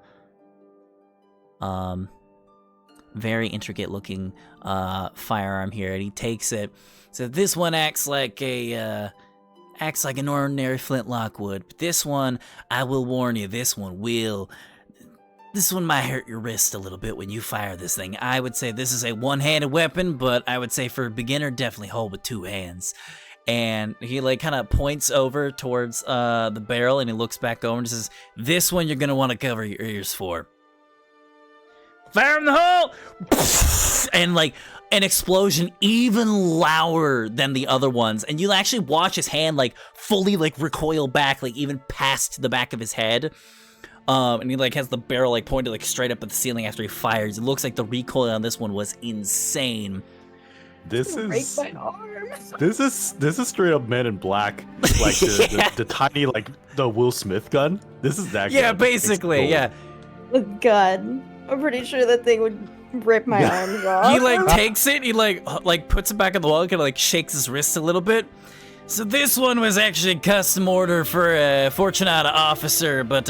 Very intricate looking firearm here, and he takes it. So this one acts like an ordinary flintlock would, but this one, I will warn you, this one might hurt your wrist a little bit when you fire this thing. I would say this is a one-handed weapon, but I would say for a beginner, definitely hold with 2 hands. And he like kind of points over towards the barrel, and he looks back over and says, this one you're gonna want to cover your ears for. Fire in the hole! And like an explosion even louder than the other ones. And you'll actually watch his hand like fully like recoil back, like even past the back of his head. And he like has the barrel like pointed like straight up at the ceiling after he fires. It looks like the recoil on this one was insane. This Break is my arms. this is straight up Men in Black, like the tiny like the Will Smith gun. This is that. Yeah, gun. basically, yeah. With gun. I'm pretty sure that thing would rip my arms off. He like takes it, he like puts it back on the wall, kind of like shakes his wrist a little bit. So this one was actually a custom order for a Fortunata officer, but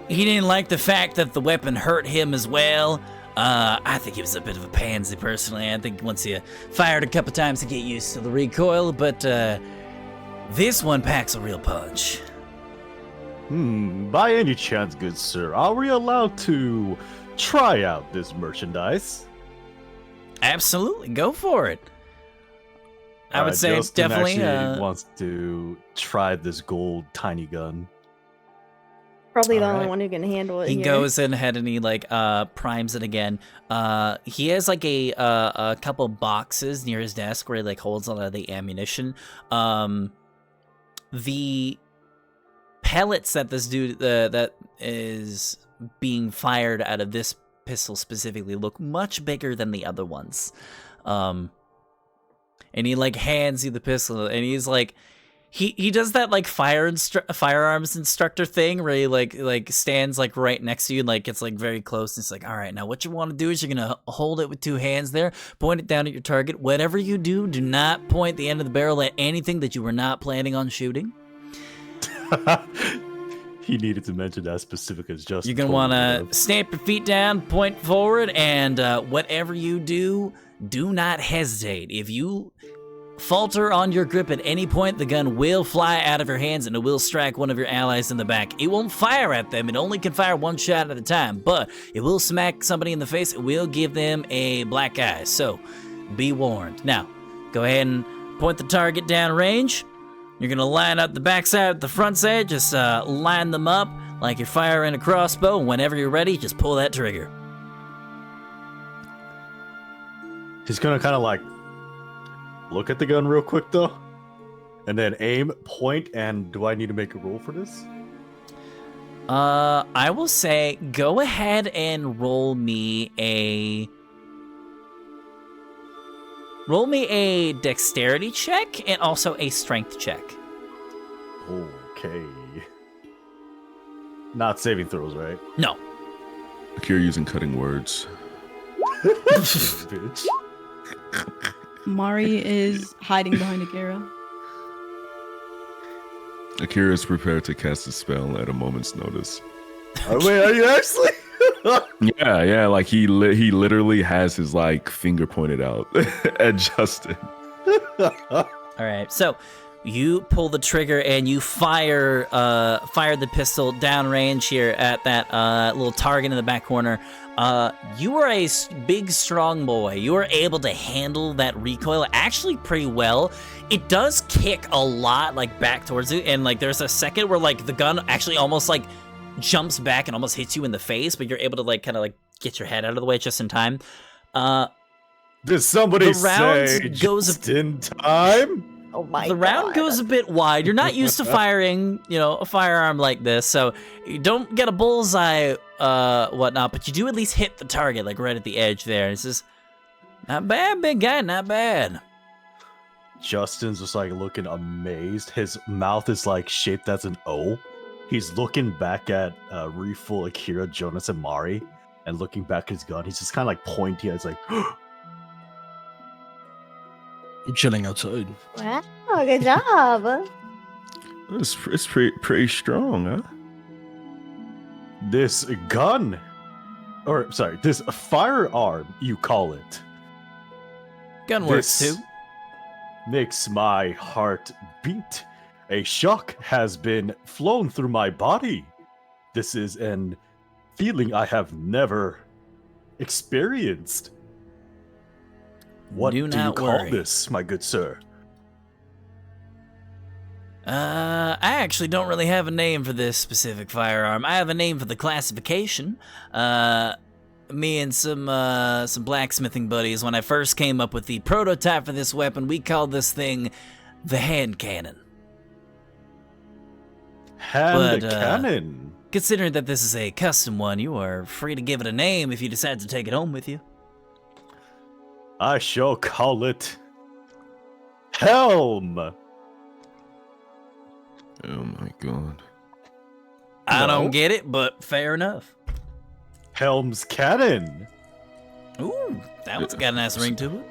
he didn't like the fact that the weapon hurt him as well. I think he was a bit of a pansy, personally. I think once you fired a couple times to get used to the recoil, but this one packs a real punch. By any chance, good sir, are we allowed to try out this merchandise? Absolutely, go for it. I would say Justin definitely actually wants to try this gold tiny gun. Probably the All only right. one who can handle it. He here. goes in ahead and he like primes it again. He has like a couple boxes near his desk where he like holds a lot of the ammunition. The pellets that this dude that is being fired out of this pistol specifically look much bigger than the other ones. And he like hands you the pistol, and he's like, he does that like firearms instructor thing where he like stands like right next to you and like gets like very close, and it's like, all right, now what you want to do is you're gonna hold it with two hands there, point it down at your target. Whatever you do not point the end of the barrel at anything that you were not planning on shooting. He needed to mention that specific as just. You're gonna want to stamp your feet down, point forward, and whatever you do not hesitate. If you falter on your grip at any point, the gun will fly out of your hands and it will strike one of your allies in the back. It won't fire at them. It only can fire one shot at a time, but it will smack somebody in the face. It will give them a black eye, so be warned. Now, go ahead and point the target down range. You're gonna line up the backside with the front side. Just line them up like you're firing a crossbow. Whenever you're ready, just pull that trigger. He's gonna kind of like look at the gun real quick though, and then aim, point, and do I need to make a roll for this? I will say go ahead and roll me a dexterity check and also a strength check. Okay. Not saving throws, right? No. Like you're using cutting words. Bitch. Mari is hiding behind Akira. Akira is prepared to cast a spell at a moment's notice. Oh, wait, are you actually? Yeah, like he literally has his like finger pointed out at Justin. All right, so you pull the trigger and you fire the pistol downrange here at that little target in the back corner. You are a big, strong boy. You are able to handle that recoil actually pretty well. It does kick a lot, like back towards you, and like there's a second where like the gun actually almost like jumps back and almost hits you in the face, but you're able to like kind of like get your head out of the way just in time. Did somebody the round say goes just in time? Oh my The round goes a bit wide. You're not used to firing, a firearm like this, so you don't get a bullseye, whatnot, but you do at least hit the target, like right at the edge there. It's just, not bad, big guy, not bad. Justin's just like looking amazed. His mouth is like shaped as an O. He's looking back at Reeful, Akira, Jonas, and Mari, and looking back at his gun. He's just kind of like pointing. It's like, Chilling outside. Wow, good job. It's pretty strong, huh? this gun, or sorry, this firearm, you call it. Gun works This too. makes my heart beat. A shock has been flown through my body. This is an feeling I have never experienced. What do Do you not call worry. this, my good sir? I actually don't really have a name for this specific firearm. I have a name for the classification. Me and some blacksmithing buddies, when I first came up with the prototype for this weapon, we called this thing the hand cannon. Hand But, cannon. Considering that this is a custom one, you are free to give it a name if you decide to take it home with you. I shall call it Helm. Oh my god. I don't get it, but fair enough. Helm's Cannon. Ooh, that one's got a nice ring to it.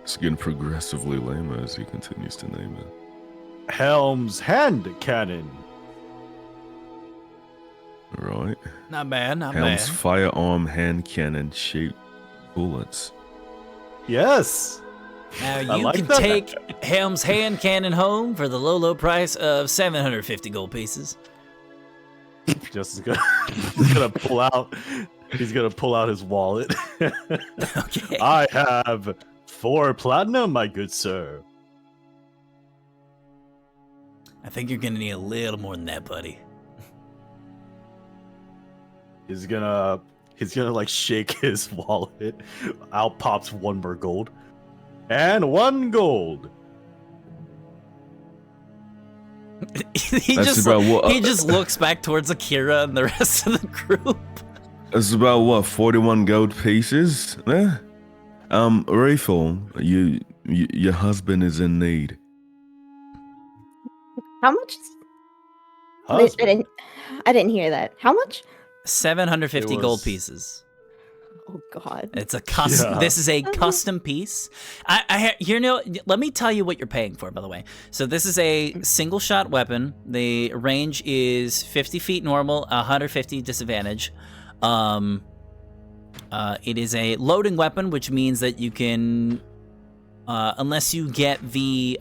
It's getting progressively lame as he continues to name it. Helm's Hand Cannon. Right. Not bad, not Helm's bad. firearm hand cannon shaped bullets. Yes. Now I you like can that. take Helm's hand cannon home for the low price of 750 gold pieces. Just he's gonna pull out. He's gonna pull out his wallet. Okay. I have 4 platinum, my good sir. I think you're gonna need a little more than that, buddy. He's gonna like shake his wallet. Out pops 1 more gold. And 1 gold. he That's just about what- he just looks back towards Akira and the rest of the group. It's about what, 41 gold pieces? Eh? Rayful, your husband is in need. How much? Husband. I didn't hear that. How much? 750 It gold was- pieces. Oh God. It's a custom. Yeah. This is a custom piece. Let me tell you what you're paying for, by the way. So this is a single shot weapon. The range is 50 feet normal, 150 disadvantage. It is a loading weapon, which means that you can, unless you get the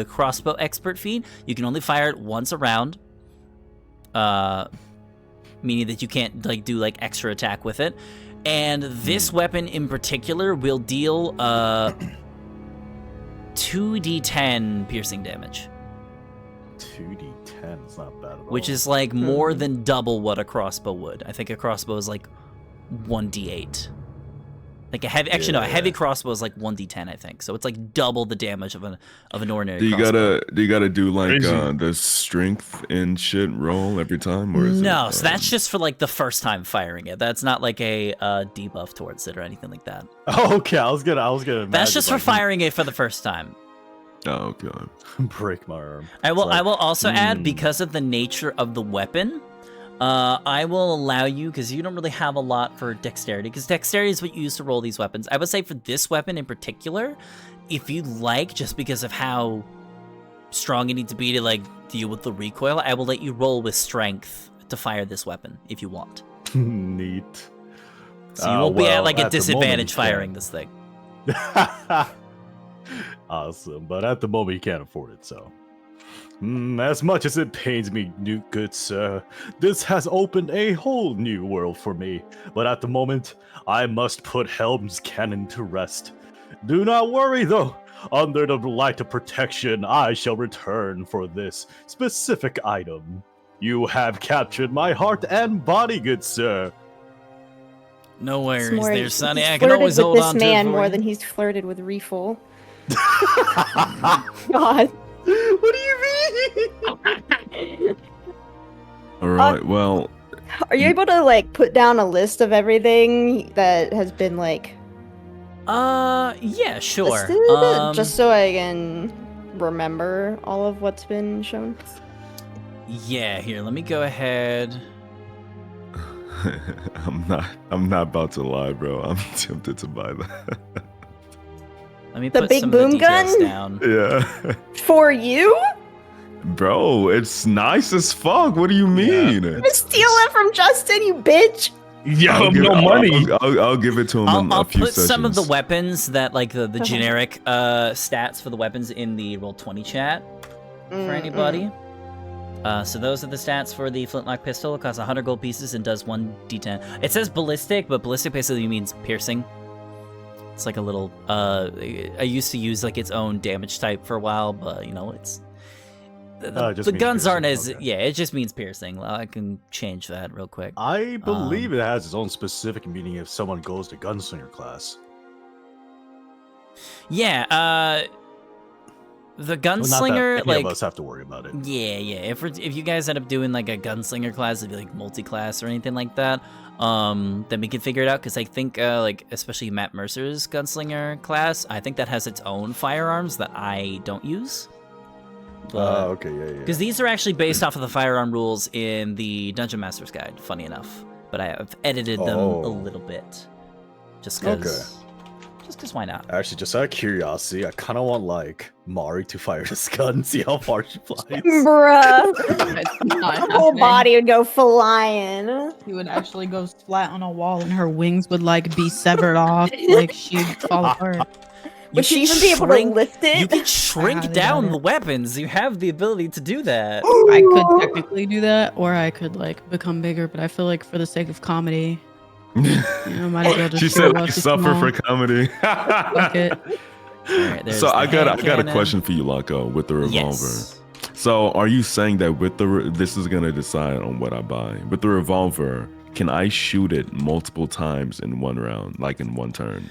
crossbow expert feat, you can only fire it once a round. Meaning that you can't do extra attack with it. And this weapon in particular will deal 2d10 piercing damage. 2d10 is not bad at all. Which is more than double what a crossbow would. I think a crossbow is 1d8. A heavy crossbow is 1d10, I think. So it's double the damage of an ordinary crossbow. Do you gotta do the strength and shit roll every time, or is No, it, so that's just for the first time firing it. That's not a debuff towards it or anything like that. Oh, okay, I was gonna. That's just for firing it for the first time. Oh god. Break my arm. I will also add, because of the nature of the weapon, I will allow you, because you don't really have a lot for dexterity, because dexterity is what you use to roll these weapons. I would say for this weapon in particular, if you'd like, just because of how strong you need to be to deal with the recoil, I will let you roll with strength to fire this weapon if you want. Neat. So you won't be at a at the disadvantage moment, firing this thing. Awesome, but at the moment you can't afford it, so. As much as it pains me, good sir, this has opened a whole new world for me. But at the moment, I must put Helm's Cannon to rest. Do not worry, though. Under the light of protection, I shall return for this specific item. You have captured my heart and body, good sir. No worries It's more- there, Sonny. he's I can flirted always with hold this on to man it for more you. than he's flirted with Reeful. God. What do you mean? All right. Well, Are you able to put down a list of everything that has been Yeah, sure. listed? Just so I can remember all of what's been shown. Yeah, here, let me go ahead. I'm not about to lie, bro. I'm tempted to buy that. Let me The put big some of the boom details gun? down. Yeah. For you? Bro, it's nice as fuck. What do you mean? Steal it from Justin, you bitch! Yeah, I'll no money. I'll give it to him in I'll a few put sessions. some of the weapons that, the generic stats for the weapons in the Roll20 chat for anybody. So those are the stats for the flintlock pistol. It costs 100 gold pieces and does 1d10. It says ballistic, but ballistic basically means piercing. It's a little, I used to use its own damage type for a while, but it's, It just the means guns piercing, aren't as, okay. yeah, it just means piercing. I can change that real quick. I believe it has its own specific meaning if someone goes to gunslinger class. Yeah, The Well, not that gunslinger, any like, of us have to worry about it. yeah. If you guys end up doing like a gunslinger class, it'd be like multi-class or anything like that. Then we can figure it out because I think like especially Matt Mercer's gunslinger class, I think that has its own firearms that I don't use. Okay, yeah. Because these are actually based off of the firearm rules in the Dungeon Master's Guide. Funny enough, but I have edited them a little bit, just because. Okay. Just because, why not? Actually, just out of curiosity, I kind of want like Mari to fire this gun and see how far she flies. Bruh. It's not Her whole happening. body would go flying. She would actually go flat on a wall, and her wings would like be severed off, like she'd fall apart. Would she can even be able to lift it? You can shrink highly down doubt the it. weapons. You have the ability to do that. I could technically do that, or I could like become bigger. But I feel like for the sake of comedy, you know, might as well just She show said, up "I to suffer small. for comedy." Fuck it. Alright, there's So the I got hand a cannon. question for you, Loco, with the revolver. Yes. So are you saying that with the this is gonna decide on what I buy? With the revolver, can I shoot it multiple times in one round, like in one turn?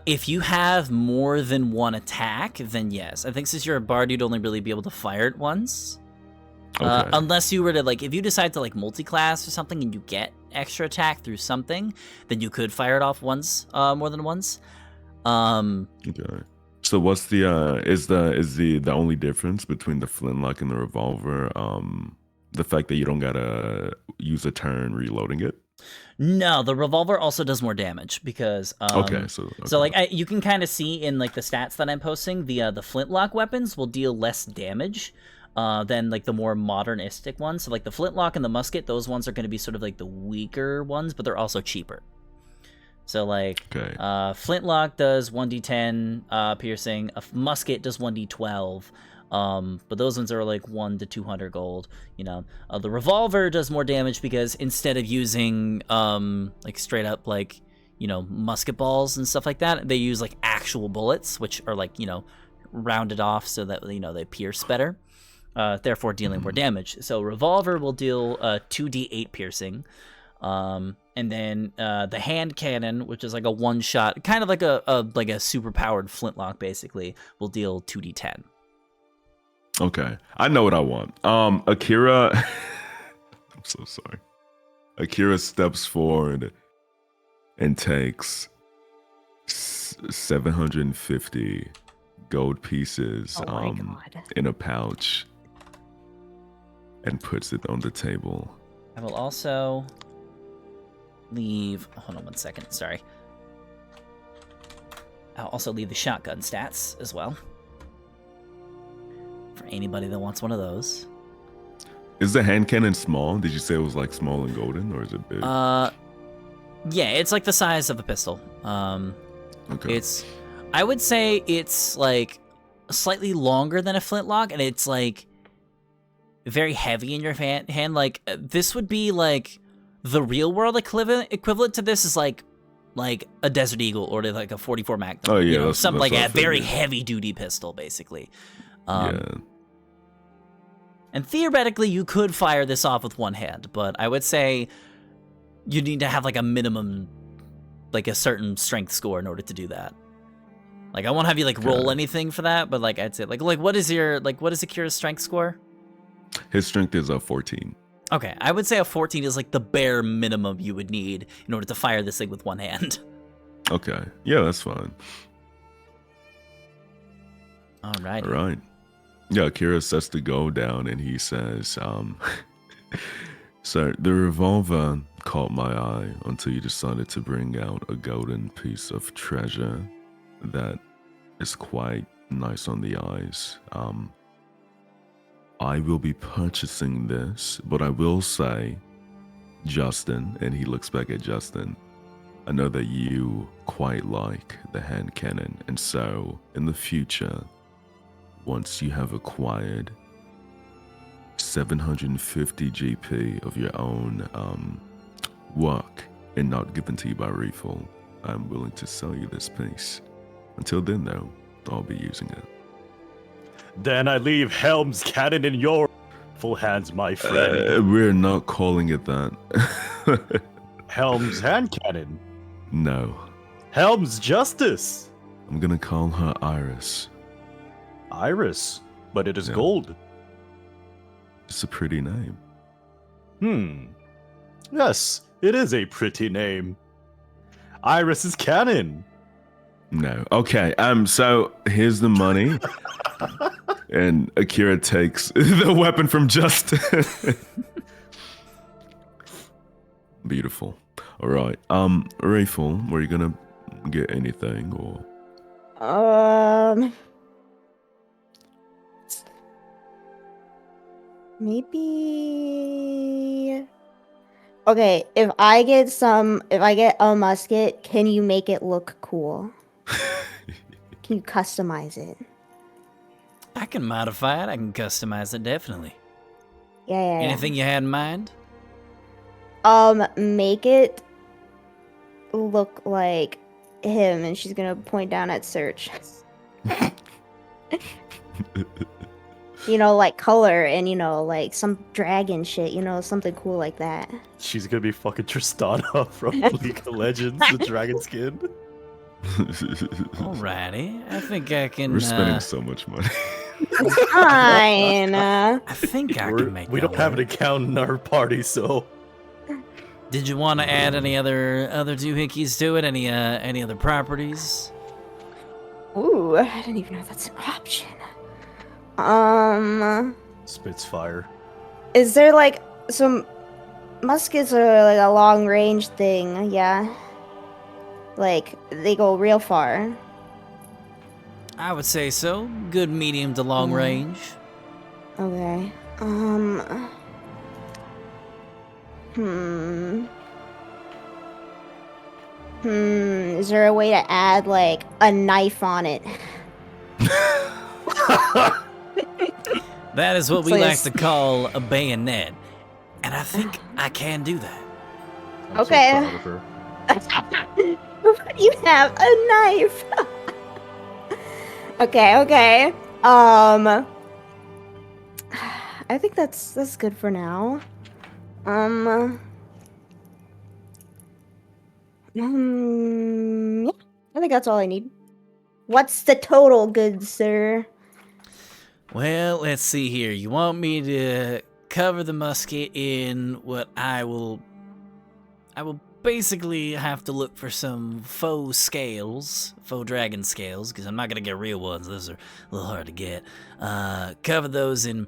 If you have more than one attack, then yes. I think since you're a bard, you'd only really be able to fire it once. Okay. Unless you were to like, if you decide to like multi-class or something and you get extra attack through something, then you could fire it off once, more than once. Okay. So what's the is the only difference between the flintlock and the revolver the fact that you don't gotta use a turn reloading it? No, the revolver also does more damage because Okay, so like you can kind of see in like the stats that I'm posting, the flintlock weapons will deal less damage than like the more modernistic ones. So like the flintlock and the musket, those ones are going to be sort of like the weaker ones, but they're also cheaper. So like flintlock does 1d10 piercing, a musket does 1d12. But those ones are like 1 to 200 gold, you know. The revolver does more damage because instead of using like straight up like, you know, musket balls and stuff like that, they use like actual bullets, which are like, you know, rounded off so that, you know, they pierce better, therefore dealing more damage. So revolver will deal 2d8 piercing, and then the hand cannon, which is like a one shot, kind of like a super powered flintlock, basically, will deal 2d10. Okay, I know what I want. Akira, I'm so sorry. Akira steps forward and takes 750 gold pieces in a pouch and puts it on the table. I will also leave. Hold on 1 second. Sorry. I'll also leave the shotgun stats as well. For anybody that wants one of those. Is the hand cannon small? Did you say it was like small and golden, or is it big? Yeah, it's like the size of a pistol. Okay. I would say it's like slightly longer than a flintlock, and it's like very heavy in your hand. Like this would be like the real world equivalent to this is like a Desert Eagle or like a 44 Magnum. Oh yeah, you know, something like what a very figured. heavy duty pistol, basically. Yeah. And theoretically, you could fire this off with one hand, but I would say you need to have like a minimum, like a certain strength score in order to do that. Like I won't have you like roll anything for that, but like I'd say like what is Akira's strength score? His strength is 14. Okay, I would say a 14 is like the bare minimum you would need in order to fire this thing with one hand. Okay. Yeah, that's fine. Alright. All right. Yeah, Akira sets the gold down and he says, Sir, the revolver caught my eye until you decided to bring out a golden piece of treasure that is quite nice on the eyes. I will be purchasing this, but I will say, Justin, and he looks back at Justin, I know that you quite like the hand cannon, and so in the future, once you have acquired 750 GP of your own work and not given to you by refill, I'm willing to sell you this piece. Until then, though, I'll be using it. Then I leave Helm's cannon in your full hands, my friend. We're not calling it that. Helm's hand cannon. No. Helm's justice. I'm gonna call her Iris. Iris, but it is Yeah. gold. It's a pretty name. Yes, it is a pretty name. Iris is canon. No. Okay. So here's the money. And Akira takes the weapon from Justin. Beautiful. All right. Rayful, were you gonna get anything or? Maybe. Okay, if I get a musket, can you make it look cool? Can you customize it? I can modify it. I can customize it, definitely. Yeah. Anything you had in mind? Make it look like him, and she's gonna point down at Search. Like color and, like some dragon shit, something cool like that. She's gonna be fucking Tristana from League of Legends, the dragon skin. Alrighty. I think I can... We're spending so much money. Fine. I think I can make We that don't have an work. account in our party, so... Did you want to add any other doohickeys to it? Any other properties? Ooh, I didn't even know that's an option. Spits fire. Is there like some muskets are like a long range thing, yeah? Like they go real far. I would say so. Good medium to long range. Okay. Is there a way to add like a knife on it? That is what we So like it's- to call a bayonet. And I think I can do that. I'm Okay. so proud of her. You have a knife. Okay. I think that's good for now. Yeah, I think that's all I need. What's the total, good sir? Well, let's see here. You want me to cover the musket in what I will basically have to look for some faux scales, faux dragon scales, because I'm not going to get real ones. Those are a little hard to get. Cover those in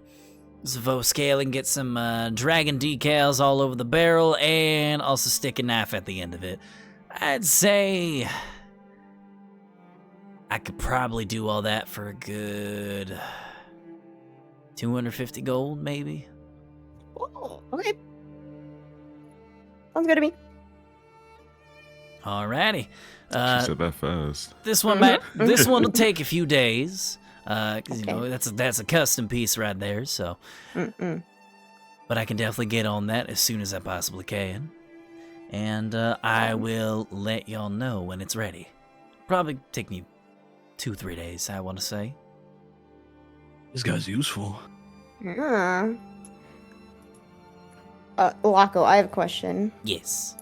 some faux scaling, get some dragon decals all over the barrel, and also stick a knife at the end of it. I'd say I could probably do all that for a good 250 gold, maybe. Oh, okay. Sounds good to me. Alrighty. She said that fast. This one will take a few days. 'Cause, you know, that's a custom piece right there. So, but I can definitely get on that as soon as I possibly can, and I will let y'all know when it's ready. Probably take me 2-3 days, I want to say. This guy's useful. Laco, I have a question. Yes.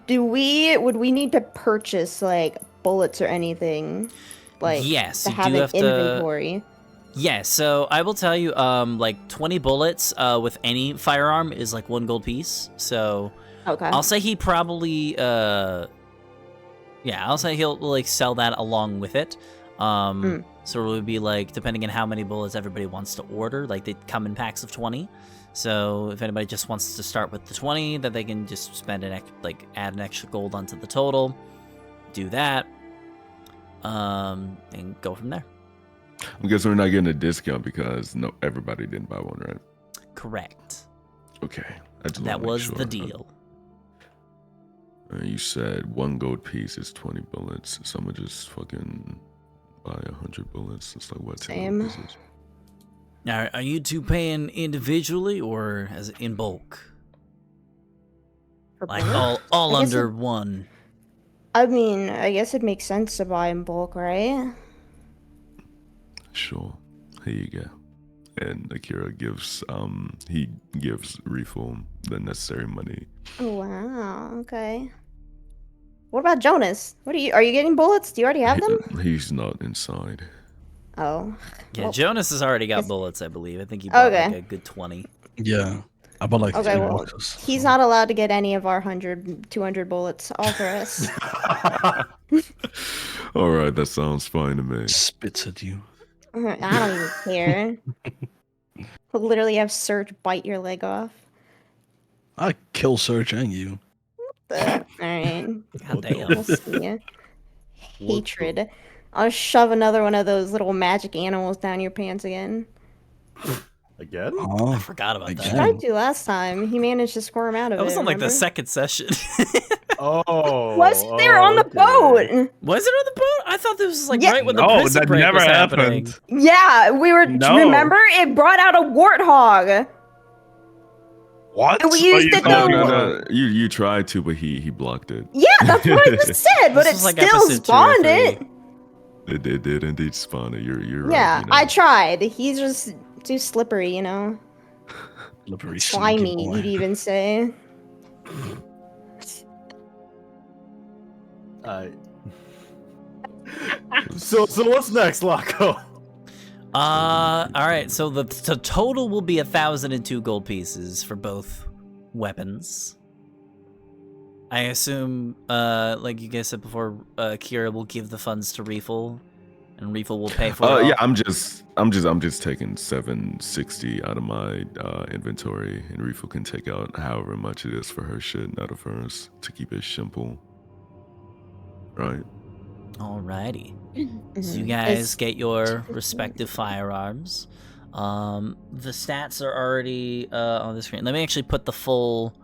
Would we need to purchase like bullets or anything? Like Yes, to you have do an have to. inventory. Yeah, so I will tell you, like 20 bullets with any firearm is like 1 gold piece. So Okay. I'll say he probably, I'll say he'll like sell that along with it. So it would be like, depending on how many bullets everybody wants to order, like they come in packs of 20. So if anybody just wants to start with the 20, then they can just spend add an extra gold onto the total, do that, and go from there. I guess we're not getting a discount because everybody didn't buy one, right? Correct. Okay. I just That wanna make was sure. the deal. You said 1 gold piece is 20 bullets. So I'm gonna just fucking buy 100 bullets. It's like what? 10 Same. gold pieces? Now, are you two paying individually or as in bulk? For Like bullet? all I guess under one? I mean, I guess it makes sense to buy in bulk, right? Sure. Here you go. And Akira gives Refill the necessary money. Oh wow. Okay. What about Jonas? Are you getting bullets? Do you already have them? He's not inside. Oh. Yeah, Well, Jonas has already got it's- bullets, I believe. I think he bought Okay. like a good 20. Yeah. I bought like Okay, 3 well, boxes. he's so- not allowed to get any of our 100, 200 bullets off for us. All right, that sounds fine to me. Spits at you. I don't even care. He'll literally have Serge bite your leg off. I kill Serge and you. Alright. God damn. We'll see. Hatred. I'll shove another one of those little magic animals down your pants again. Again? I Oh, forgot about again. that. Tried to last time. He managed to squirm out of That was it. on like the remember? second session. Oh. Was they were on the okay. boat? Was it on the boat? I thought this was like Yeah. right when the No, prison that break never was happening. happened. Yeah, we were. No. Remember, it brought out a warthog. What? And we are used you it No, talking though- no, about? no. You tried to, but he blocked it. Yeah, that's what I just said. But This it was like still episode 2 or spawned 3. it. It did indeed spawn it. You're right. Yeah, you know. I tried. He's just too slippery, you know. Slippery, Slimy, sneaky boy. you'd even say. So what's next, Laco? All right. So the total will be 1,002 gold pieces for both weapons. I assume, like you guys said before, Kira will give the funds to Reefel, and Reefel will pay for it. all. Yeah, I'm just taking 760 out of my inventory, and Reefel can take out however much it is for her shit out of hers to keep it simple. Right? Alrighty. So you Mhm. guys It's- get your respective firearms. The stats are already on the screen. Let me actually put the full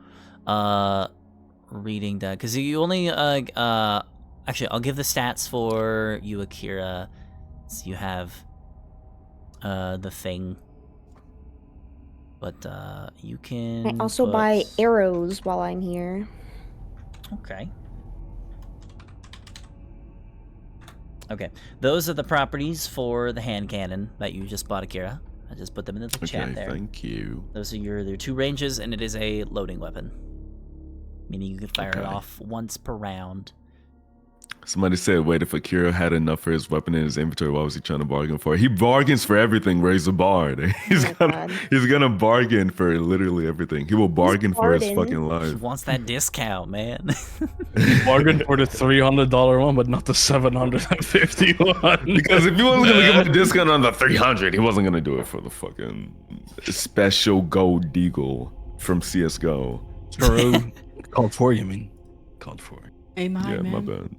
reading down, because you only actually I'll give the stats for you, Akira. So you have the thing, but you can I also buy put- arrows while I'm here. Okay. Okay, those are the properties for the hand cannon that you just bought, Akira. I just put them into the chat Okay, there. thank you. Those are your 2 ranges, and it is a loading weapon, meaning you can fire it Okay. off once per round. Somebody said, wait, if Akira had enough for his weapon in his inventory, what was he trying to bargain for? He bargains for everything where he's a bard. He's my gonna God. he's gonna bargain for literally everything. He will bargain for his barding. fucking He life. wants that discount, man. Bargain for the $300 one, but not the $750 one. Because if he wasn't gonna give him a discount on the 300, he wasn't gonna do it for the fucking special gold deagle from CS:GO. True. Called for you mean? Called for. Hey, my Yeah, man. my bad.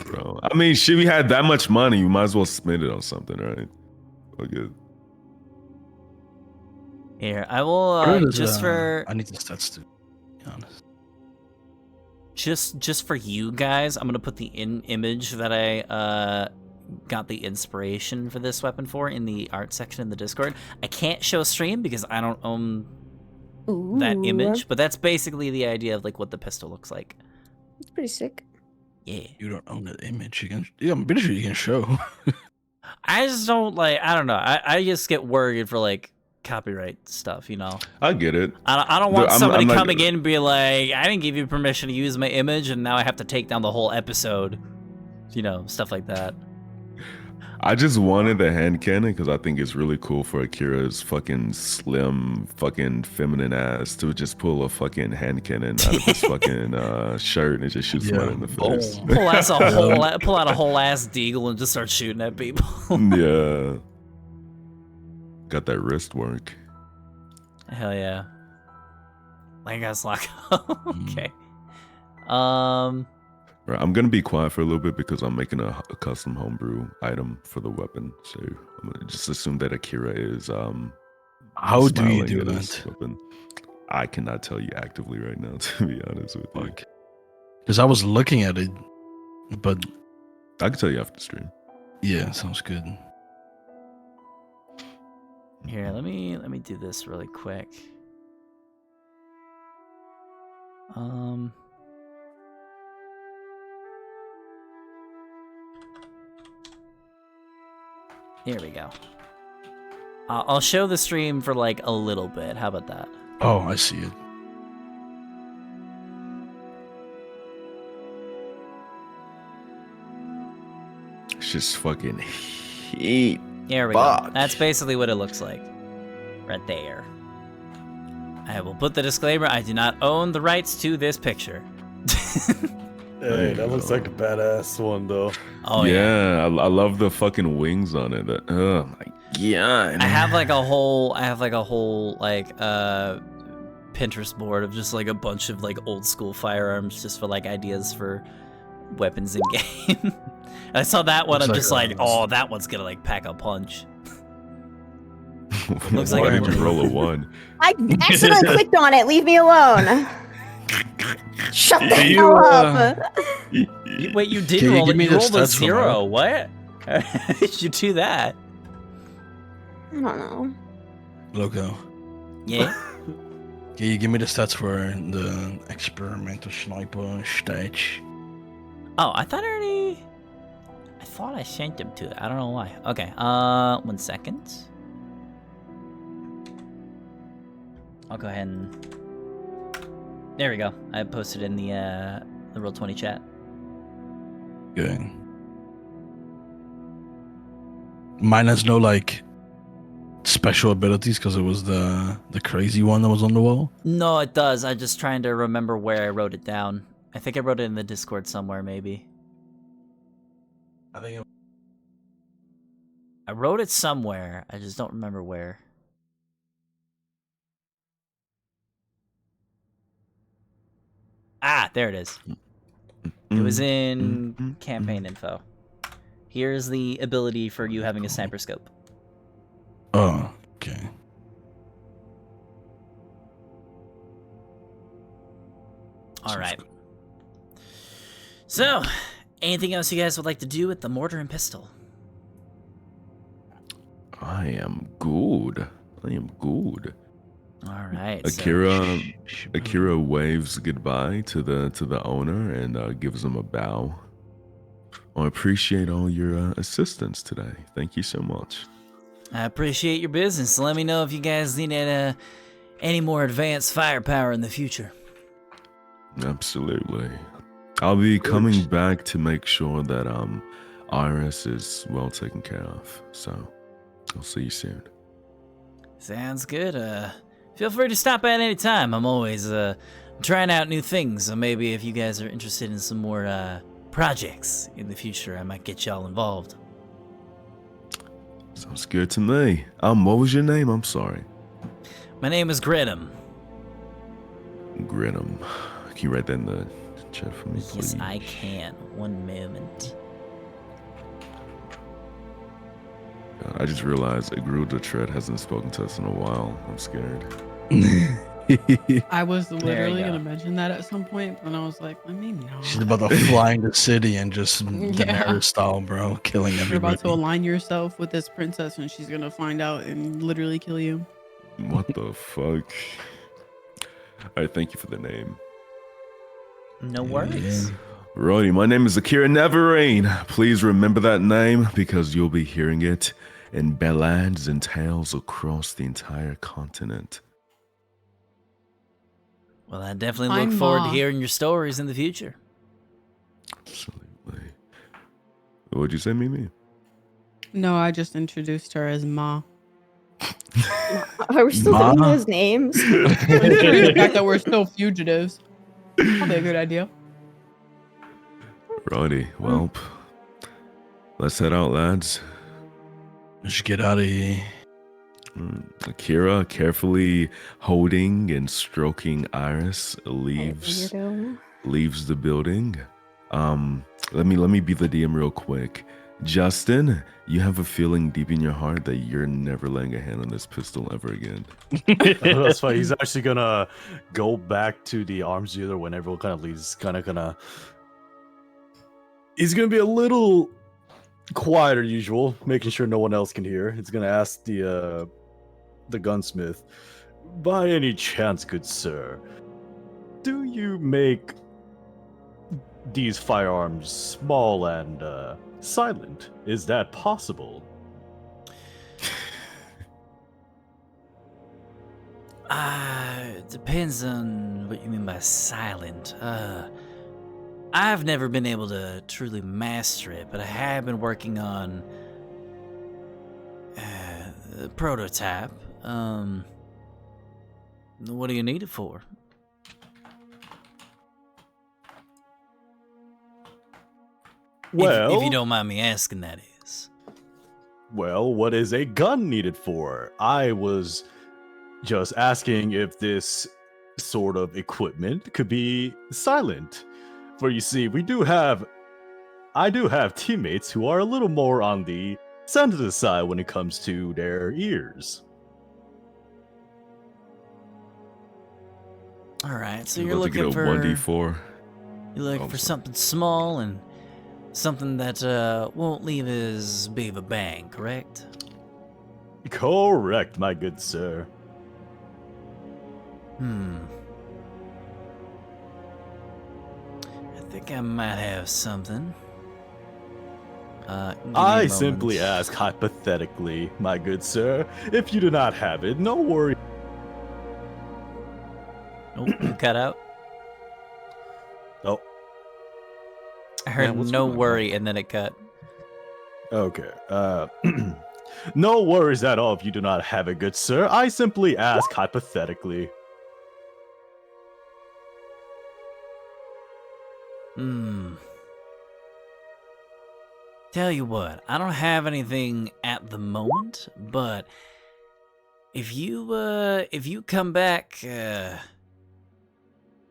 Bro, I mean, shit, we had that much money, you might as well spend it on something, right? Look good. Here, I will What is, just for I need the stats to be honest. just for you guys, I'm gonna put the image that I got the inspiration for this weapon for in the art section in the Discord. I can't show stream because I don't own that Ooh, image, but that's basically the idea of like what the pistol looks like. It's pretty sick. Yeah. You don't own that image. You can. Yeah, I'm pretty sure you can show. I just don't like. I don't know. I just get worried for like copyright stuff. You know. I get it. I don't want I'm somebody not- coming in and be like, I didn't give you permission to use my image, and now I have to take down the whole episode. You know, stuff like that. I just wanted the hand cannon because I think it's really cool for Akira's fucking slim, fucking feminine ass to just pull a fucking hand cannon out of his fucking shirt and just shoot somebody in the face. Boom. Pull out a whole ass deagle and just start shooting at people. Yeah. Got that wrist work. Hell yeah. Like guys lock. Mm. Okay. Right, I'm gonna be quiet for a little bit because I'm making a custom homebrew item for the weapon. So I'm gonna just assume that Akira is How do you smiling do at his that? weapon. I cannot tell you actively right now, to be honest with you. Because I was looking at it, but I can tell you after the stream. yeah, sounds good. Here, let me do this really quick. Here we go. I'll show the stream for like a little bit. How about that? Oh, I see it. It's just fucking Pete. There we Fuck. go. That's basically what it looks like. Right there. I will put the disclaimer, I do not own the rights to this picture. Hey, that looks like a badass one, though. Oh yeah. I love the fucking wings on it. Oh my god. I have like a whole Pinterest board of just like a bunch of like old school firearms just for like ideas for weapons in game. I saw that one, Looks I'm like just like, oh, that one's gonna like pack a punch. Looks Why like a- did you roll a 1? I accidentally clicked on it. Leave me alone. Shut the You, hell up. Wait, you did Can you roll give it. me You the rolled a stats for 0. What? How did you do that? I don't know. Loco. Yeah. Can you give me the stats for the experimental sniper stage? Oh, I thought I sent them to it. I don't know why. Okay. 1 second. I'll go ahead and. There we go. I posted in the Roll20 chat. Good. Mine has no like special abilities because it was the crazy one that was on the wall. No, it does. I'm just trying to remember where I wrote it down. I think I wrote it in the Discord somewhere, maybe. I think I wrote it somewhere. I just don't remember where. Ah, there it is. It was in campaign info. Here's the ability for you having a sniper scope. Oh, okay. All right. So, anything else you guys would like to do with the mortar and pistol? I am good. All right. Akira waves goodbye to the owner and gives him a bow. I appreciate all your assistance today. Thank you so much. I appreciate your business. Let me know if you guys need any more advanced firepower in the future. Absolutely. I'll be coming back to make sure that Iris is well taken care of. So I'll see you soon. Sounds good. Feel free to stop at any time. I'm always trying out new things. So maybe if you guys are interested in some more projects in the future, I might get y'all involved. Sounds good to me. What was your name? I'm sorry. My name is Grinham. Grinham. Can you write that in the chat for me, please? Yes, I can. One moment. God, I just realized Agruda Tread hasn't spoken to us in a while. I'm scared. I was literally go. gonna mention that at some point, and I was like, let me know. She's about to fly in the city and just Daenerys style, bro, killing You're everybody. about to align yourself with this princess, and she's gonna find out and literally kill you. What the fuck? Alright, thank you for the name. No worries. Righty, my name is Akira Neverrain. Please remember that name because you'll be hearing it in ballads and tales across the entire continent. Well, I definitely look I'm forward to Ma. hearing your stories in the future. Absolutely. What'd you say, Mimi? No, I just introduced her as Ma. Are we still Ma? doing those names? The fact that we're still fugitives. Probably a good idea. Righty, well, let's head out, lads. Let's get out of here. Akira, carefully holding and stroking Iris, leaves the building. Let me be the DM real quick. Justin, you have a feeling deep in your heart that you're never laying a hand on this pistol ever again. That's fine. He's actually gonna go back to the arms dealer when everyone kind of leaves. He's gonna be a little quieter than usual, making sure no one else can hear. He's gonna ask the gunsmith, by any chance, good sir, do you make these firearms small and silent? Is that possible? It depends on what you mean by silent. I've never been able to truly master it, but I have been working on prototype. What do you need it for? Well, if you don't mind me asking, that is. Well, what is a gun needed for? I was just asking if this sort of equipment could be silent. For you see, I do have teammates who are a little more on the sensitive side when it comes to their ears. All right, so you're about to looking get a for 1d4. You're looking for something small and something that won't leave as big of a bang, correct? Correct, my good sir. I think I might have something. Give me a I moment. simply ask hypothetically, my good sir. If you do not have it, no worry. Oh, you cut out. Oh, I heard what's no going on? worry, and then it cut. okay. No worries at all if you do not have it, good sir. I simply ask hypothetically. Tell you what, I don't have anything at the moment, but if you come back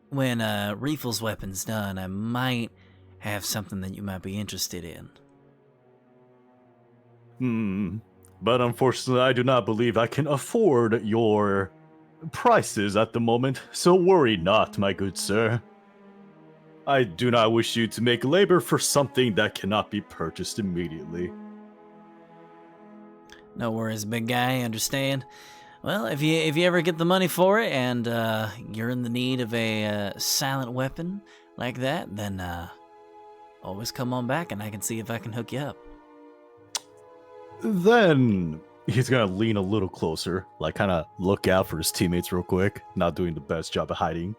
when Reefle's weapon's done, I might have something that you might be interested in. But unfortunately, I do not believe I can afford your prices at the moment, so worry not, my good sir. I do not wish you to make labor for something that cannot be purchased immediately. No worries, big guy, I understand. Well, if you ever get the money for it and you're in the need of a silent weapon like that, then always come on back and I can see if I can hook you up. Then he's gonna lean a little closer, like kind of look out for his teammates real quick, not doing the best job of hiding.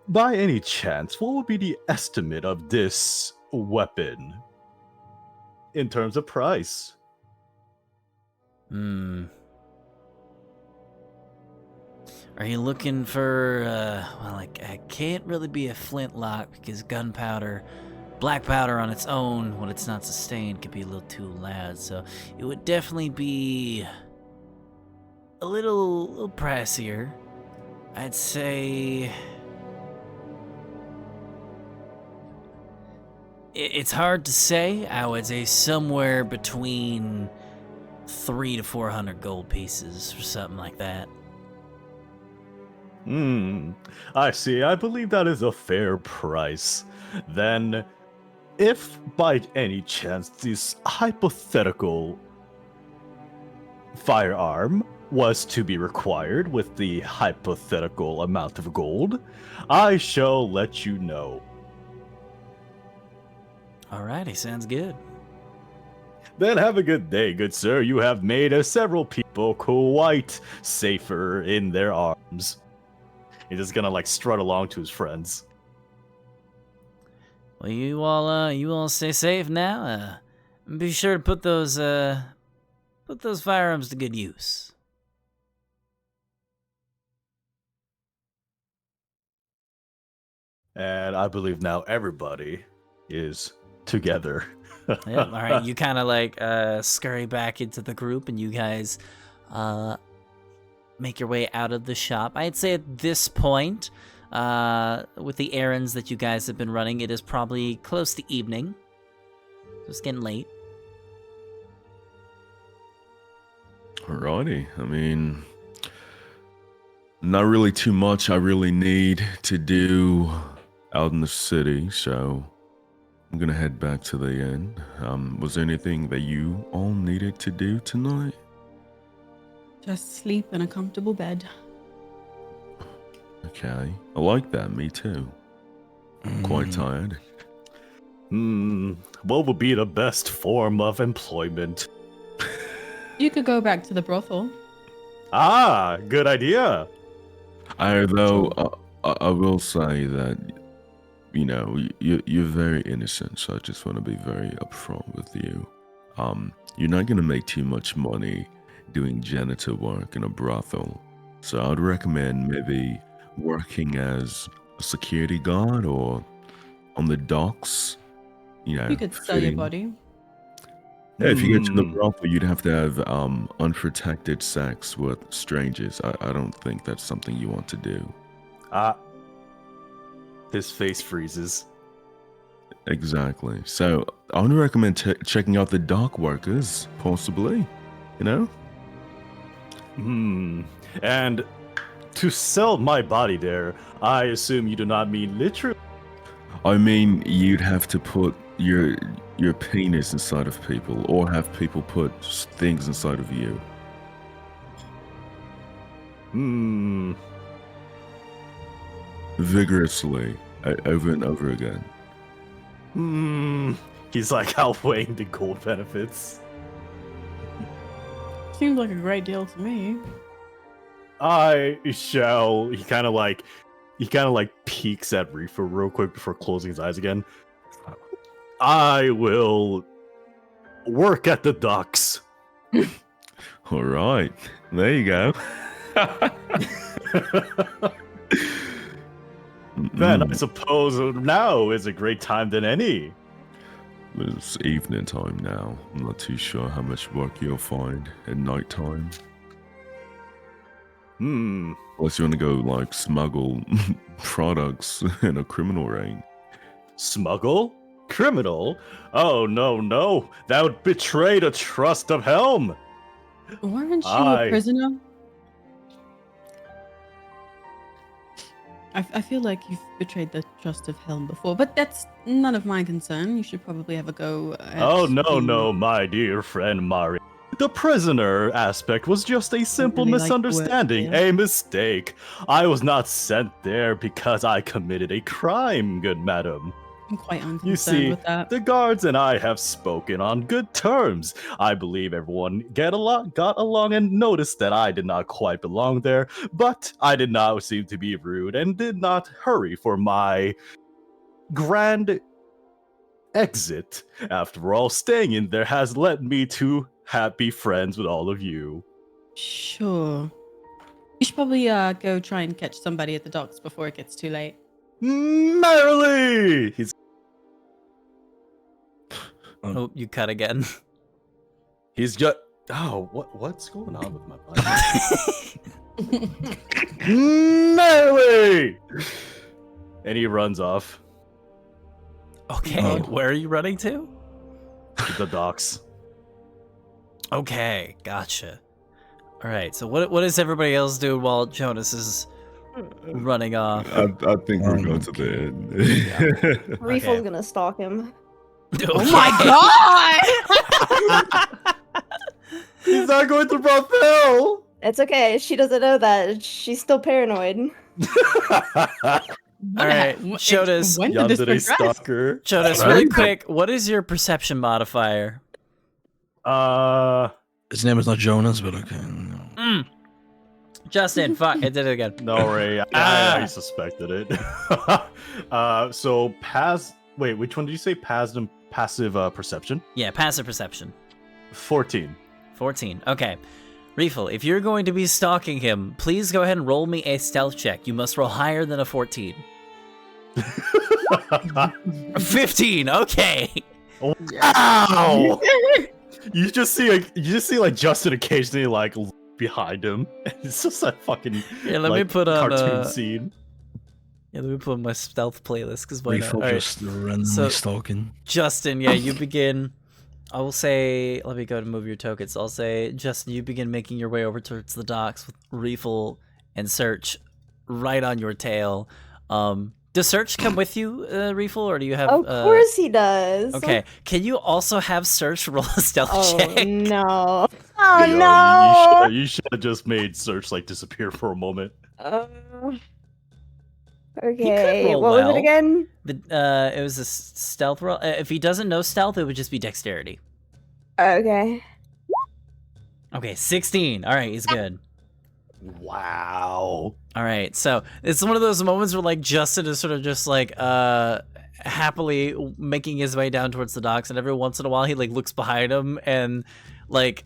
By any chance, what would be the estimate of this weapon in terms of price? Are you looking for, well, like, I can't really be a flintlock because gunpowder, black powder on its own, when it's not sustained, can be a little too loud. So it would definitely be a little pricier. I'd say it's hard to say. I would say somewhere between 300 to 400 gold pieces or something like that. I see. I believe that is a fair price. Then, if by any chance this hypothetical firearm was to be required with the hypothetical amount of gold, I shall let you know. Alrighty, sounds good. Then have a good day, good sir. You have made several people quite safer in their arms. He's just gonna like strut along to his friends. Well, you all stay safe now. Be sure to put those firearms to good use. And I believe now everybody is together. Yep, all right, you kind of like scurry back into the group, and you guys make your way out of the shop. I'd say at this point, with the errands that you guys have been running, it is probably close to evening. So it's getting late. Alrighty. I mean, not really too much I really need to do out in the city, so I'm gonna head back to the inn. Was there anything that you all needed to do tonight? Just sleep in a comfortable bed. Okay, I like that. Me too. I'm quite tired. What would be the best form of employment? You could go back to the brothel. Ah, good idea. I will say that, you know, you're very innocent, so I just want to be very upfront with you. You're not gonna make too much money doing janitor work in a brothel. So I'd recommend maybe working as a security guard or on the docks. You could sell your fitting. body. Yeah, if you get to the brothel, you'd have to have unprotected sex with strangers. I don't think that's something you want to do. His face freezes. Exactly. So I would recommend checking out the dock workers, possibly. And to sell my body there, I assume you do not mean literally. I mean, you'd have to put your penis inside of people, or have people put things inside of you. Vigorously, over and over again. He's like outweighing the gold benefits. Seems like a great deal to me. I shall. He kind of like peeks at Reefer real quick before closing his eyes again. I will work at the docks. All right, there you go. Then I suppose now is a great time than any. It's evening time now. I'm not too sure how much work you'll find at night time. Unless you want to go like smuggle products in a criminal ring. Smuggle? Criminal? Oh no, that would betray the trust of Helm. Weren't you a prisoner? I feel like you've betrayed the trust of Helm before, but that's none of my concern. You should probably have a go at... Oh no, my dear friend Mari. The prisoner aspect was just a simple misunderstanding, a mistake. I was not sent there because I committed a crime, good madam. I'm quite unconcerned with that. The guards and I have spoken on good terms. I believe everyone got along and noticed that I did not quite belong there, but I did not seem to be rude and did not hurry for my grand exit. After all, staying in there has led me to happy friends with all of you. Sure. You should probably go try and catch somebody at the docks before it gets too late. Merrily! Oh, you cut again. He's just... Oh, what's going on with my body? Merrily! And he runs off. Okay, where are you running to? The docks. Okay, gotcha. All right, so what is everybody else doing while Jonas is running off? I think we're going to the end. Reefle's gonna stalk him. Oh my god! He's not going to Brothel! It's okay. She doesn't know that. She's still paranoid. All right, Jonas. When did this progress? Stalker. Jonas, really quick, what is your perception modifier? His name is not Jonas, but okay. Justin, fuck, I did it again. No, Ray, I suspected it. So wait, which one did you say? Passive perception? Yeah, passive perception. 14. 14, okay. Reefle, if you're going to be stalking him, please go ahead and roll me a stealth check. You must roll higher than a 14. 15, okay. Wow! You just see like Justin occasionally like behind him. It's just that fucking let me put on cartoon scene. Yeah, let me put on my stealth playlist because why not? Reefle just randomly stalking. Justin, yeah, you begin. I will say, let me go to move your tokens. I'll say, Justin, you begin making your way over towards the docks with Reefle and Search right on your tail. Does Search come with you, Reefle, or do you have... Of course he does. Okay, can you also have Search roll a stealth check? Oh, no. Oh, no! You should have just made Search like disappear for a moment. Okay, what was it again? It was a stealth roll. If he doesn't know stealth, it would just be dexterity. Okay. Okay, 16. All right, he's good. Wow. All right, so it's one of those moments where like Justin is sort of just like happily making his way down towards the docks, and every once in a while he like looks behind him and like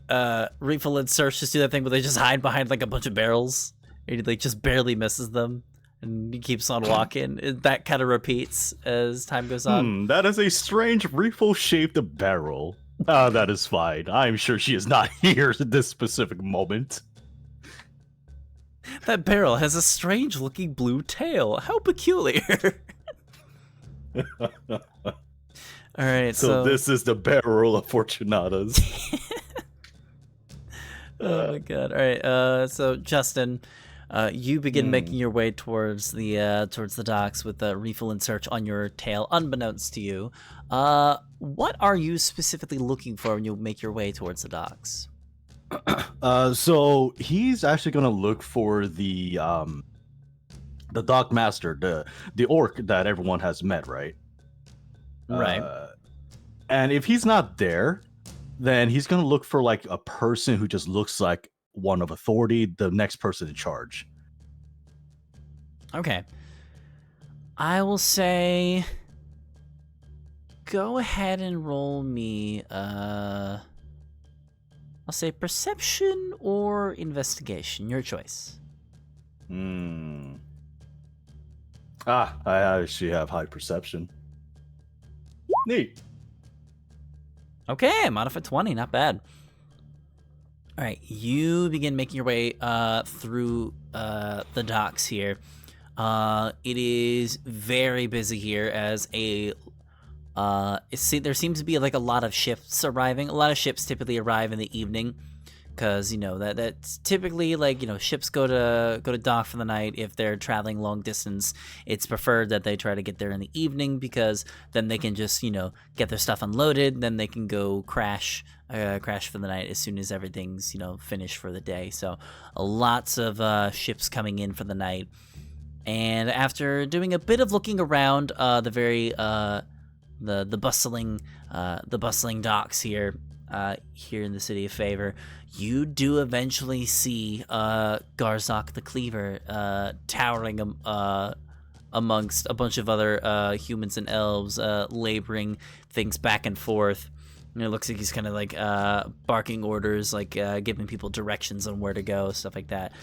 Refill and Search just do that thing where they just hide behind like a bunch of barrels, and he like just barely misses them, and he keeps on walking. That kind of repeats as time goes on. That is a strange Refill-shaped barrel. That is fine. I'm sure she is not here at this specific moment. That barrel has a strange-looking blue tail. How peculiar. All right, so this is the barrel of Fortunatas. Oh my god! All right, so Justin, you begin making your way towards the docks with the Refill and Search on your tail, unbeknownst to you. What are you specifically looking for when you make your way towards the docks? So he's actually gonna look for the dock master, the orc that everyone has met, right? Right. And if he's not there, then he's gonna look for like a person who just looks like one of authority, the next person in charge. Okay. I will say, go ahead and roll me. I'll say perception or investigation. Your choice. I actually have high perception. Neat. Okay, modified 20, not bad. All right, you begin making your way through the docks here. It is very busy here as there seems to be like a lot of ships arriving. A lot of ships typically arrive in the evening because that's typically like ships go to dock for the night. If they're traveling long distance, it's preferred that they try to get there in the evening because then they can just get their stuff unloaded. Then they can go crash for the night as soon as everything's finished for the day. So lots of ships coming in for the night. And after doing a bit of looking around the bustling docks here in the city of Favor, you do eventually see Garzok the Cleaver towering amongst a bunch of other humans and elves, laboring things back and forth. And it looks like he's kind of like barking orders, like giving people directions on where to go, stuff like that.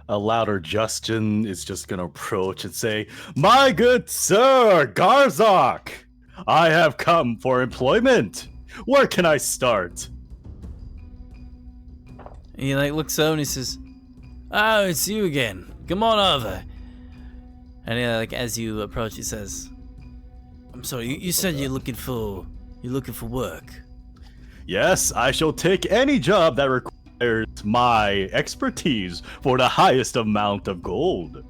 A louder Justin is just gonna approach and say, "My good sir, Garzok, I have come for employment. Where can I start?" And he looks over and he says, "Oh, it's you again. Come on over." And as you approach, he says, "I'm sorry, you said you're looking for work." "Yes, I shall take any job that requires my expertise for the highest amount of gold."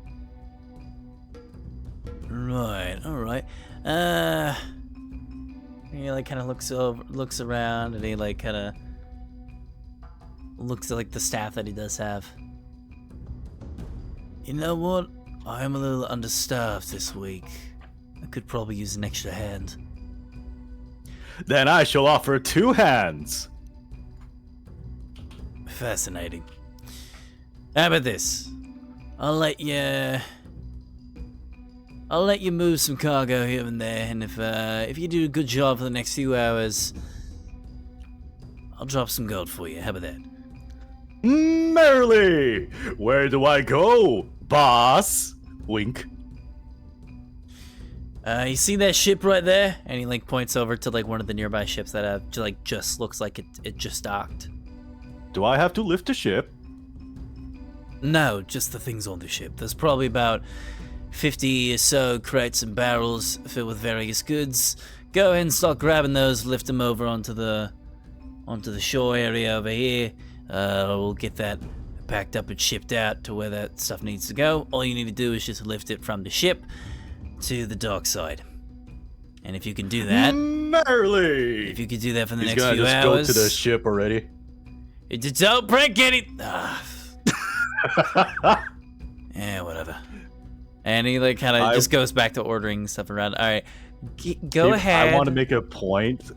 Right, all right. He kind of looks around, and he kind of looks at the staff that he does have. You know what? I am a little understaffed this week. I could probably use an extra hand. "Then I shall offer 2 hands." Fascinating. How about this? I'll let you move some cargo here and there, and if you do a good job for the next few hours, I'll drop some gold for you. How about that? "Merrily! Where do I go, boss?" Wink. You see that ship right there? And he points over to one of the nearby ships that have just looks like it just docked. "Do I have to lift a ship?" No, just the things on the ship. There's probably about 50 or so crates and barrels filled with various goods. Go ahead and start grabbing those, lift them over onto the shore area over here. We'll get that packed up and shipped out to where that stuff needs to go. All you need to do is just lift it from the ship to the dock side. And if you can do that, Merrily! if you can do that for the He's next gonna few just hours, go to the ship already. Don't break any. Yeah, whatever. And he kind of just goes back to ordering stuff around. All right, go ahead. I want to make a point,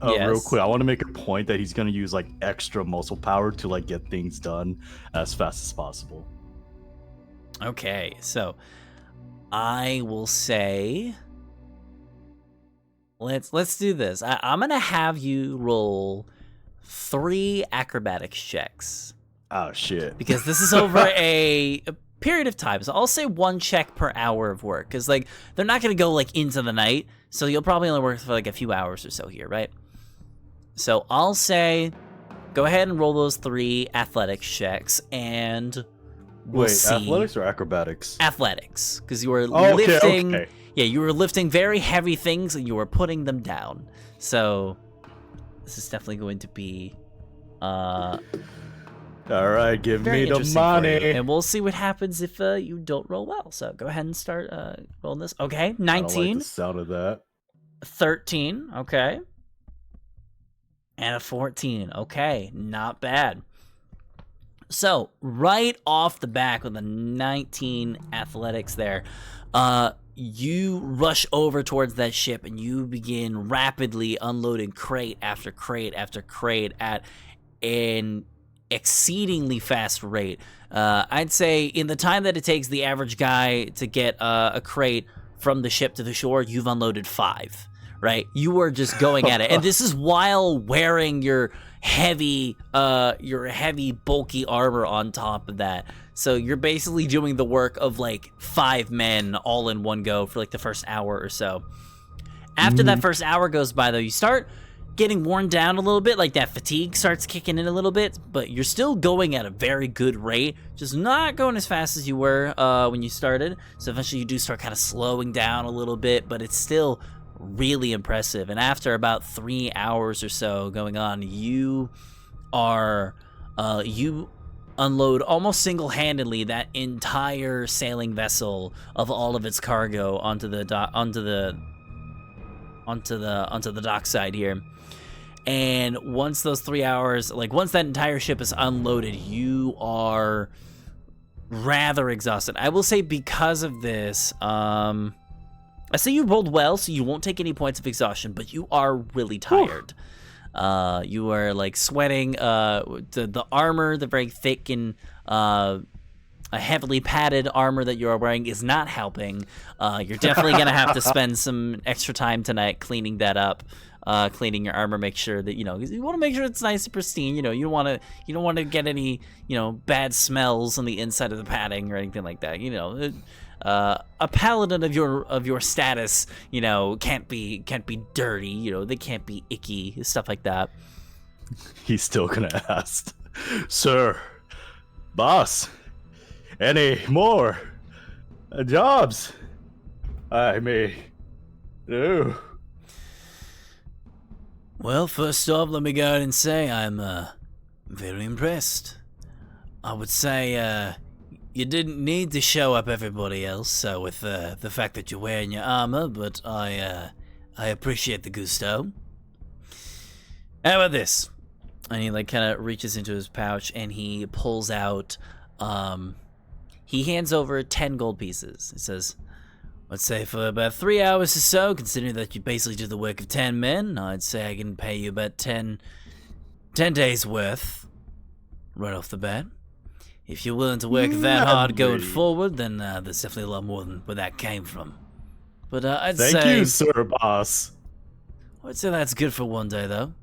Yes. real quick. I want to make a point that he's gonna use extra muscle power to get things done as fast as possible. Okay, so I will say, let's do this. I'm gonna have you roll 3 acrobatics checks. Oh shit! Because this is over a period of time, so I'll say 1 check per hour of work. Because like they're not gonna go like into the night, so you'll probably only work for like a few hours or so here, right? So I'll say, go ahead and roll those 3 athletics checks, and we'll see. Athletics or acrobatics? Athletics, because you were lifting. Okay. Yeah, you were lifting very heavy things and you were putting them down. So this is definitely going to be all right, give very me the interesting for money. you. And we'll see what happens if you don't roll well. So go ahead and start rolling this. Okay, 19. I don't like the sound of that. 13. Okay. And a 14. Okay, not bad. So right off the back with a 19 athletics there, you rush over towards that ship and you begin rapidly unloading crate after crate after crate at an exceedingly fast rate. I'd say in the time that it takes the average guy to get a crate from the ship to the shore, you've unloaded 5, right? You are just going at it. And this is while wearing your heavy, bulky armor on top of that. So you're basically doing the work of like 5 men all in one go for like the first hour or so. After that first hour goes by though, you start getting worn down a little bit, like that fatigue starts kicking in a little bit, but you're still going at a very good rate, just not going as fast as you were when you started. So eventually you do start kind of slowing down a little bit, but it's still really impressive. And after about 3 hours or so going on, you unload almost single-handedly that entire sailing vessel of all of its cargo onto the dockside here. And once those 3 hours, like once that entire ship is unloaded, you are rather exhausted. I will say because of this, I say you rolled well, so you won't take any points of exhaustion, but you are really tired. You are like sweating. The armor, the very thick and a heavily padded armor that you are wearing is not helping. You're definitely gonna have to spend some extra time tonight cleaning that up, cleaning your armor. Make sure that you want to make sure it's nice and pristine. You don't want to get any bad smells on the inside of the padding or anything like that. A paladin of your status, can't be dirty. They can't be icky, stuff like that. He's still gonna ask, sir, boss, any more jobs I may do? Well, first off, let me go ahead and say I'm very impressed. I would say you didn't need to show up everybody else with the fact that you're wearing your armor, but I appreciate the gusto. How about this? And he kind of reaches into his pouch and he pulls out, he hands over 10 gold pieces. He says, let's say for about 3 hours or so, considering that you basically do the work of 10 men, I'd say I can pay you about 10 days worth right off the bat. If you're willing to work that hard going forward, then there's definitely a lot more than where that came from. But I'd say... Thank you, sir, boss. I'd say that's good for one day, though.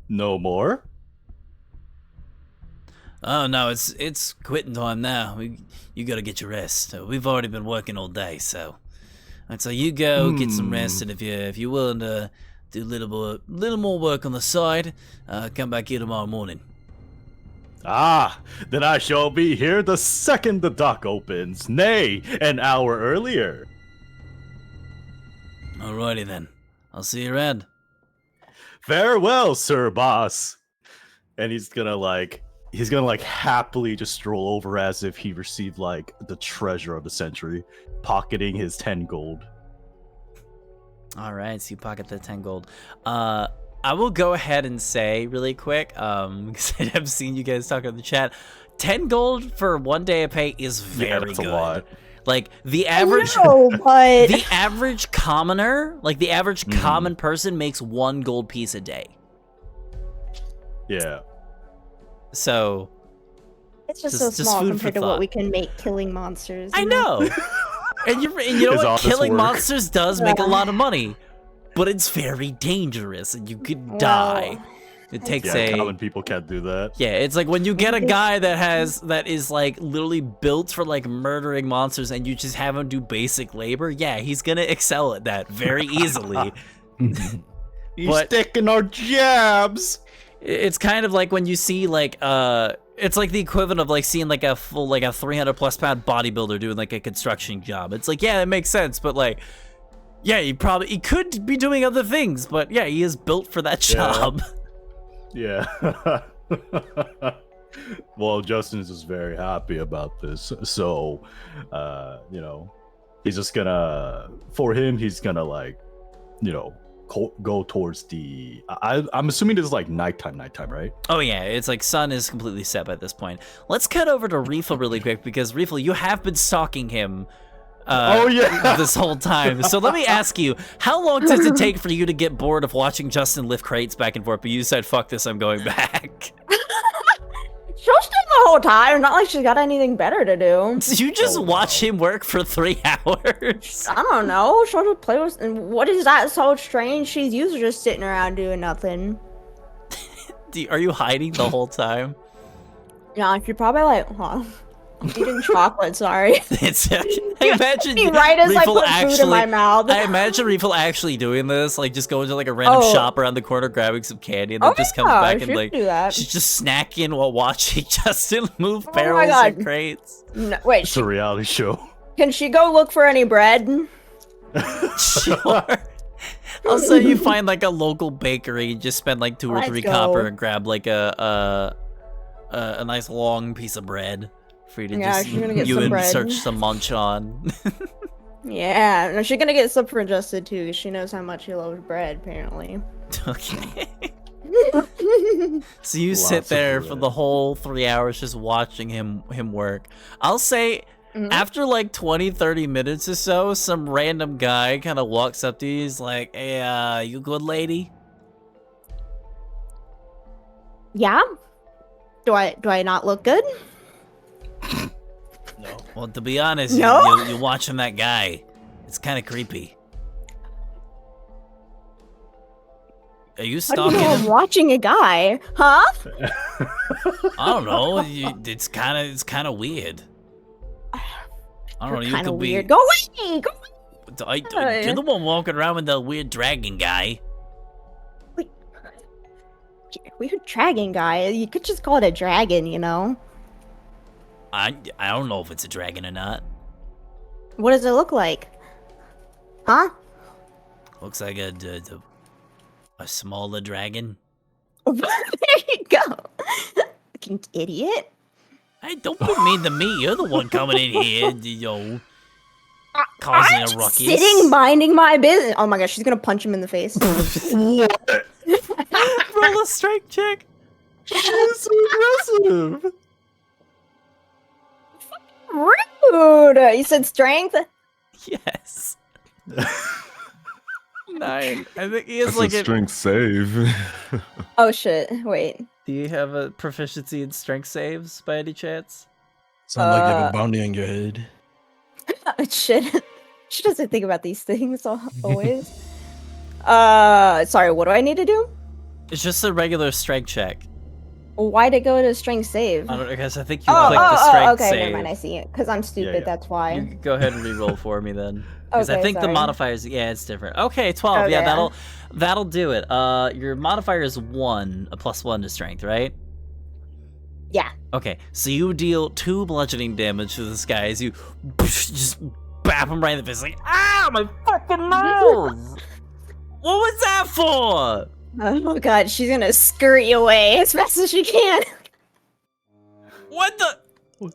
No more? Oh, no, it's quitting time now. You gotta get your rest. We've already been working all day, so... I'd say you go, get some rest, and if you're willing to do a little more work on the side, come back here tomorrow morning. Then I shall be here the second the dock opens, nay, an hour earlier. Alrighty then. I'll see you around. Farewell, sir boss. And he's gonna happily just stroll over as if he received the treasure of the century, pocketing his 10 gold. Alright, so you pocket the 10 gold. I will go ahead and say really quick, because I have seen you guys talking in the chat, 10 gold for 1 day of pay is very good. A lot. Like the average, but the average commoner, the average common person makes 1 gold piece a day. Yeah. So it's just so small compared to what we can make killing monsters. I know. and you know what? Killing monsters does make a lot of money. But it's very dangerous, and you could die. It takes common people can't do that. Yeah, it's like when you get a guy that is like literally built for like murdering monsters and you just have him do basic labor, yeah, he's gonna excel at that very easily. He's taking our jabs. It's kind of like when you see like it's like the equivalent of like seeing like a full like a 300+ pound bodybuilder doing like a construction job. It's like, yeah, it makes sense, but like, yeah, he could be doing other things, but yeah, he is built for that job. Yeah. Well, Justin's just very happy about this, so you know, he's just gonna, for him, he's gonna like, you know, go towards the. I'm assuming this is like nighttime, right? Oh yeah, it's like sun is completely set by this point. Let's cut over to Riefel really quick because Riefel, you have been stalking him. This whole time. So let me ask you, how long does it take for you to get bored of watching Justin lift crates back and forth? But you said, "Fuck this, I'm going back." She'll stay the whole time. Not like she's got anything better to do. So you just watch him work for 3 hours. I don't know. She'll just play with. And what is that so strange? She's usually just sitting around doing nothing. Are you hiding the whole time? Yeah, she's probably like, huh. Eating chocolate, sorry. I imagine right as I put actually, food in my mouth. I imagine Riefel actually doing this, like just going to like a random shop around the corner, grabbing some candy, and then just comes back and like she's just snacking while watching Justin move barrels and crates. No, wait, it's a reality show. Can she go look for any bread? Sure. Also, you find like a local bakery, and just spend like 2 or 3 copper and grab like a nice long piece of bread. For you to just she's gonna get you some and bread. search to munch on. Yeah, no, she's gonna get some for adjusted too, because she knows how much he loves bread, apparently. Okay. So you sit there for the whole 3 hours just watching him work. I'll say after like 20-30 minutes or so, some random guy kind of walks up to you. He's like, "Hey, you good, lady?" Yeah. Do I not look good? No. Well, to be honest, No? you're watching that guy. It's kind of creepy. Are you How do stalking you know I'm him? watching a guy? Huh? I don't know. It's kind of weird. I don't know. You Kind could of be. weird. Go away! Go away! You're the one walking around with the weird dragon guy. Weird dragon guy. You could just call it a dragon, you know? I don't know if it's a dragon or not. What does it look like? Huh? Looks like a smaller dragon. There you go. Fucking idiot. Hey, don't be mean to me. You're the one coming in here, causing a ruckus. Sitting, minding my business. Oh my gosh, she's gonna punch him in the face. What? Roll a strength check. She's so aggressive. Rude. You said strength? Yes. 9. I think he has That's like a strength save. Oh shit. Wait. Do you have a proficiency in strength saves by any chance? Sound like you have a bounty on your head. Shit. She doesn't think about these things always. Sorry, what do I need to do? It's just a regular strength check. Why'd it go to strength save? I don't know, guys. I think you clicked the strength okay, save. never mind. I see it. Because I'm stupid, yeah. that's why. You can go ahead and re-roll for me then. Because I Okay, think the sorry. modifiers, yeah, it's different. Okay, 12. Okay. Yeah, that'll do it. Your modifier is 1, a +1 to strength, right? Yeah. Okay, so you deal 2 bludgeoning damage to this guy as you just bap him right in the face, like, ah, my fucking nose! What was that for? Oh god, she's gonna scurry away as fast as she can. What the?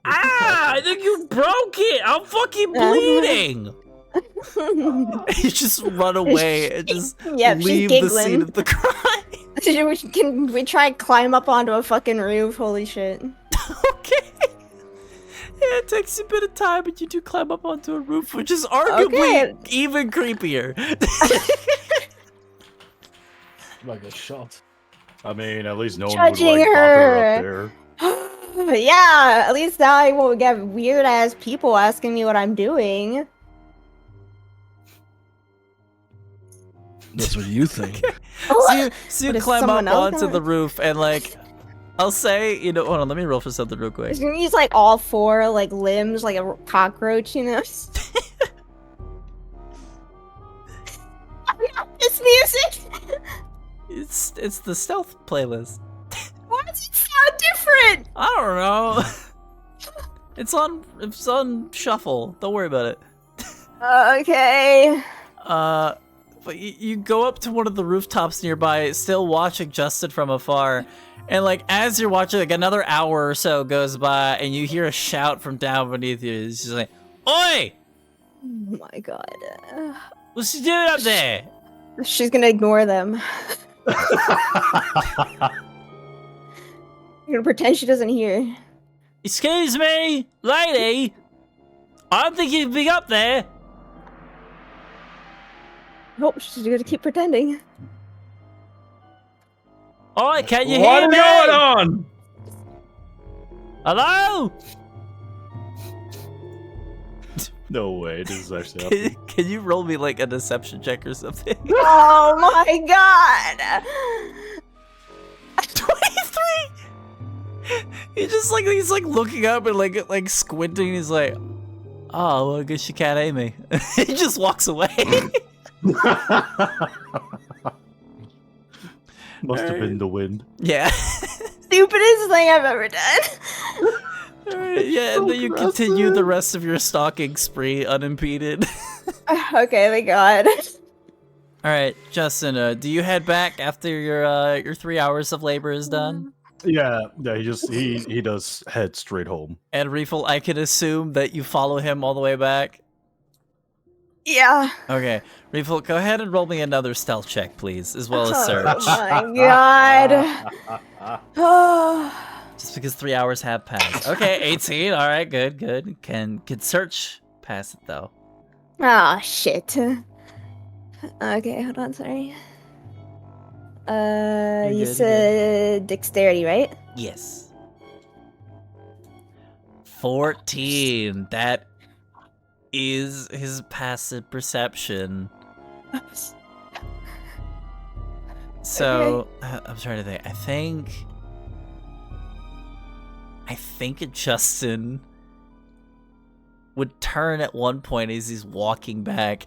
Ah, I think you broke it. I'm fucking bleeding. You just run away and just Yep, she's leave the giggling. scene of the crime. Can we try and climb up onto a fucking roof? Holy shit. Okay. Yeah, it takes a bit of time, but you do climb up onto a roof, which is arguably even creepier. Like a shot. I mean, at least no one would Judging like bother her. up there. Yeah, at least now I won't get weird ass people asking me what I'm doing. That's what you think. So you What, is climb someone up else onto gonna- the roof and like, I'll say, hold on, let me roll for something real quick. He's gonna use like all four like limbs like a cockroach, you know? It's music! It's the stealth playlist. Why does it sound different? I don't know. It's on shuffle. Don't worry about it. Okay. But you go up to one of the rooftops nearby, still watching Justin from afar, and like as you're watching, like another hour or so goes by, and you hear a shout from down beneath you. It's just like, "Oi! Oh my god. What's she doing up there?" She's gonna ignore them. You're gonna pretend she doesn't hear. Excuse me, lady. I don't think you'd be up there. Nope, she's gonna keep pretending. Oi, can you What hear is me? going on? Hello? No way, this is actually happening. Can you roll me like a deception check or something? Oh my god! 23. He's like looking up and like squinting. He's like, "Oh, well, I guess you can't aim me." He just walks away. Must have been the wind. Yeah. Stupidest thing I've ever done. Alright, yeah, and then you continue the rest of your stalking spree unimpeded. Okay, thank god. Alright, Justin, do you head back after your 3 hours of labor is done? Yeah, he does head straight home. And Reefel, I can assume that you follow him all the way back? Yeah. Okay, Reefel, go ahead and roll me another stealth check, please, as well as search. Oh my god. Oh. Just because 3 hours have passed. Okay, 18. All right, good. Can search pass it though? Ah, shit. Okay, hold on, sorry. You're You good, said dexterity, right? Yes. 14. That is his passive perception. So I'm trying to think. I think Justin would turn at one point as he's walking back,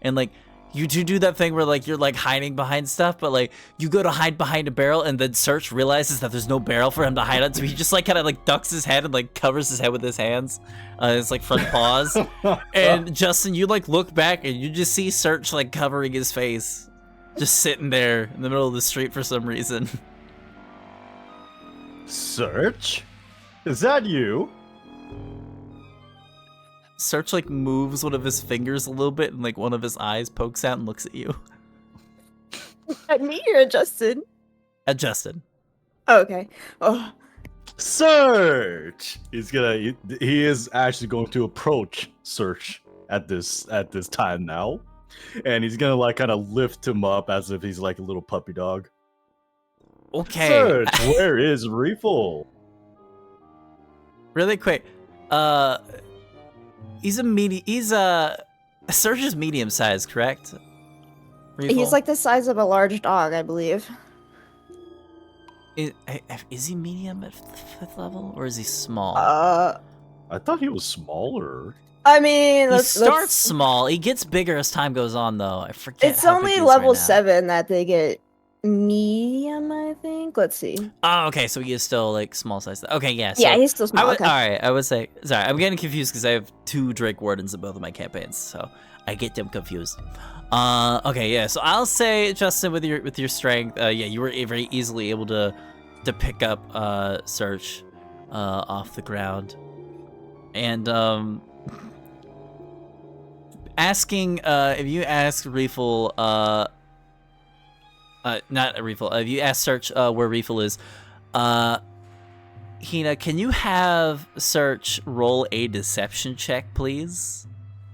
and like you do that thing where like you're like hiding behind stuff, but like you go to hide behind a barrel, and then Search realizes that there's no barrel for him to hide on, so he just like kind of like ducks his head and like covers his head with his hands, his like front paws. And Justin, you like look back and you just see Search like covering his face, just sitting there in the middle of the street for some reason. Search? Is that you? Search like moves one of his fingers a little bit, and like one of his eyes pokes out and looks at you. At me or Justin? At Justin. Oh, okay. Oh. Search! He is actually going to approach Search at this time now. And he's gonna like kind of lift him up as if he's like a little puppy dog. Okay. Search, where is Reefel? Really quick. Search is medium sized, correct? He's Reefel? like the size of a large dog, I believe. Is he medium at 5th level, or is he small? I thought he was smaller. I mean, he starts small. He gets bigger as time goes on, though. I forget. It's how big only he is level right now. 7 that they get medium, I think. Let's see. Oh, okay. So he is still like small size. Okay, yeah. So Yeah, he's still small. Okay. All right, I would say. Sorry, I'm getting confused because I have 2 Drake Wardens in both of my campaigns, so I get them confused. Okay, yeah. So I'll say, Justin, with your strength, yeah, you were very easily able to pick up Search off the ground, and asking if you ask Reefel, not Reefel, if you ask Search where Reefel is, Hina, can you have Search roll a deception check, please?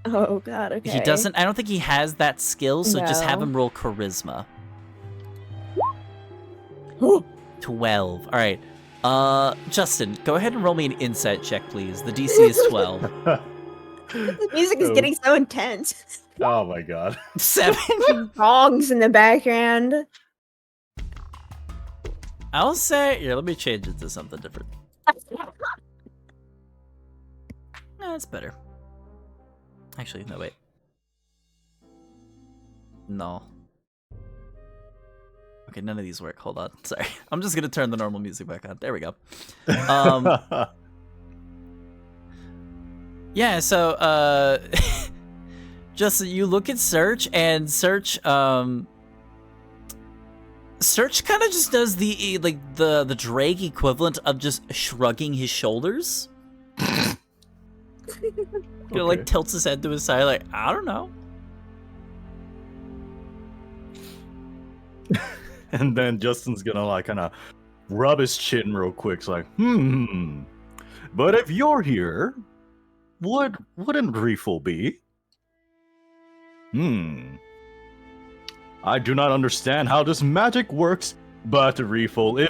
Oh god, okay. He doesn't. I don't think he has that skill, so just have No. him roll charisma. 12. All right. Justin, go ahead and roll me an insight check, please. The DC is 12. The music is getting so intense. Oh my god. 7. Gongs in the background. I'll say, here, let me change it to something different. That's better. Actually, no, wait. No. Okay, none of these work. Hold on. Sorry. I'm just gonna turn the normal music back on. There we go. Yeah, so, just you look at Search, and Search, Search kind of just does the Drake equivalent of just shrugging his shoulders. You know, like tilts his head to his side, like, I don't know. And then Justin's gonna like kind of rub his chin real quick. It's like, but if you're here, wouldn't Reefle be? I do not understand how this magic works, but Reefle,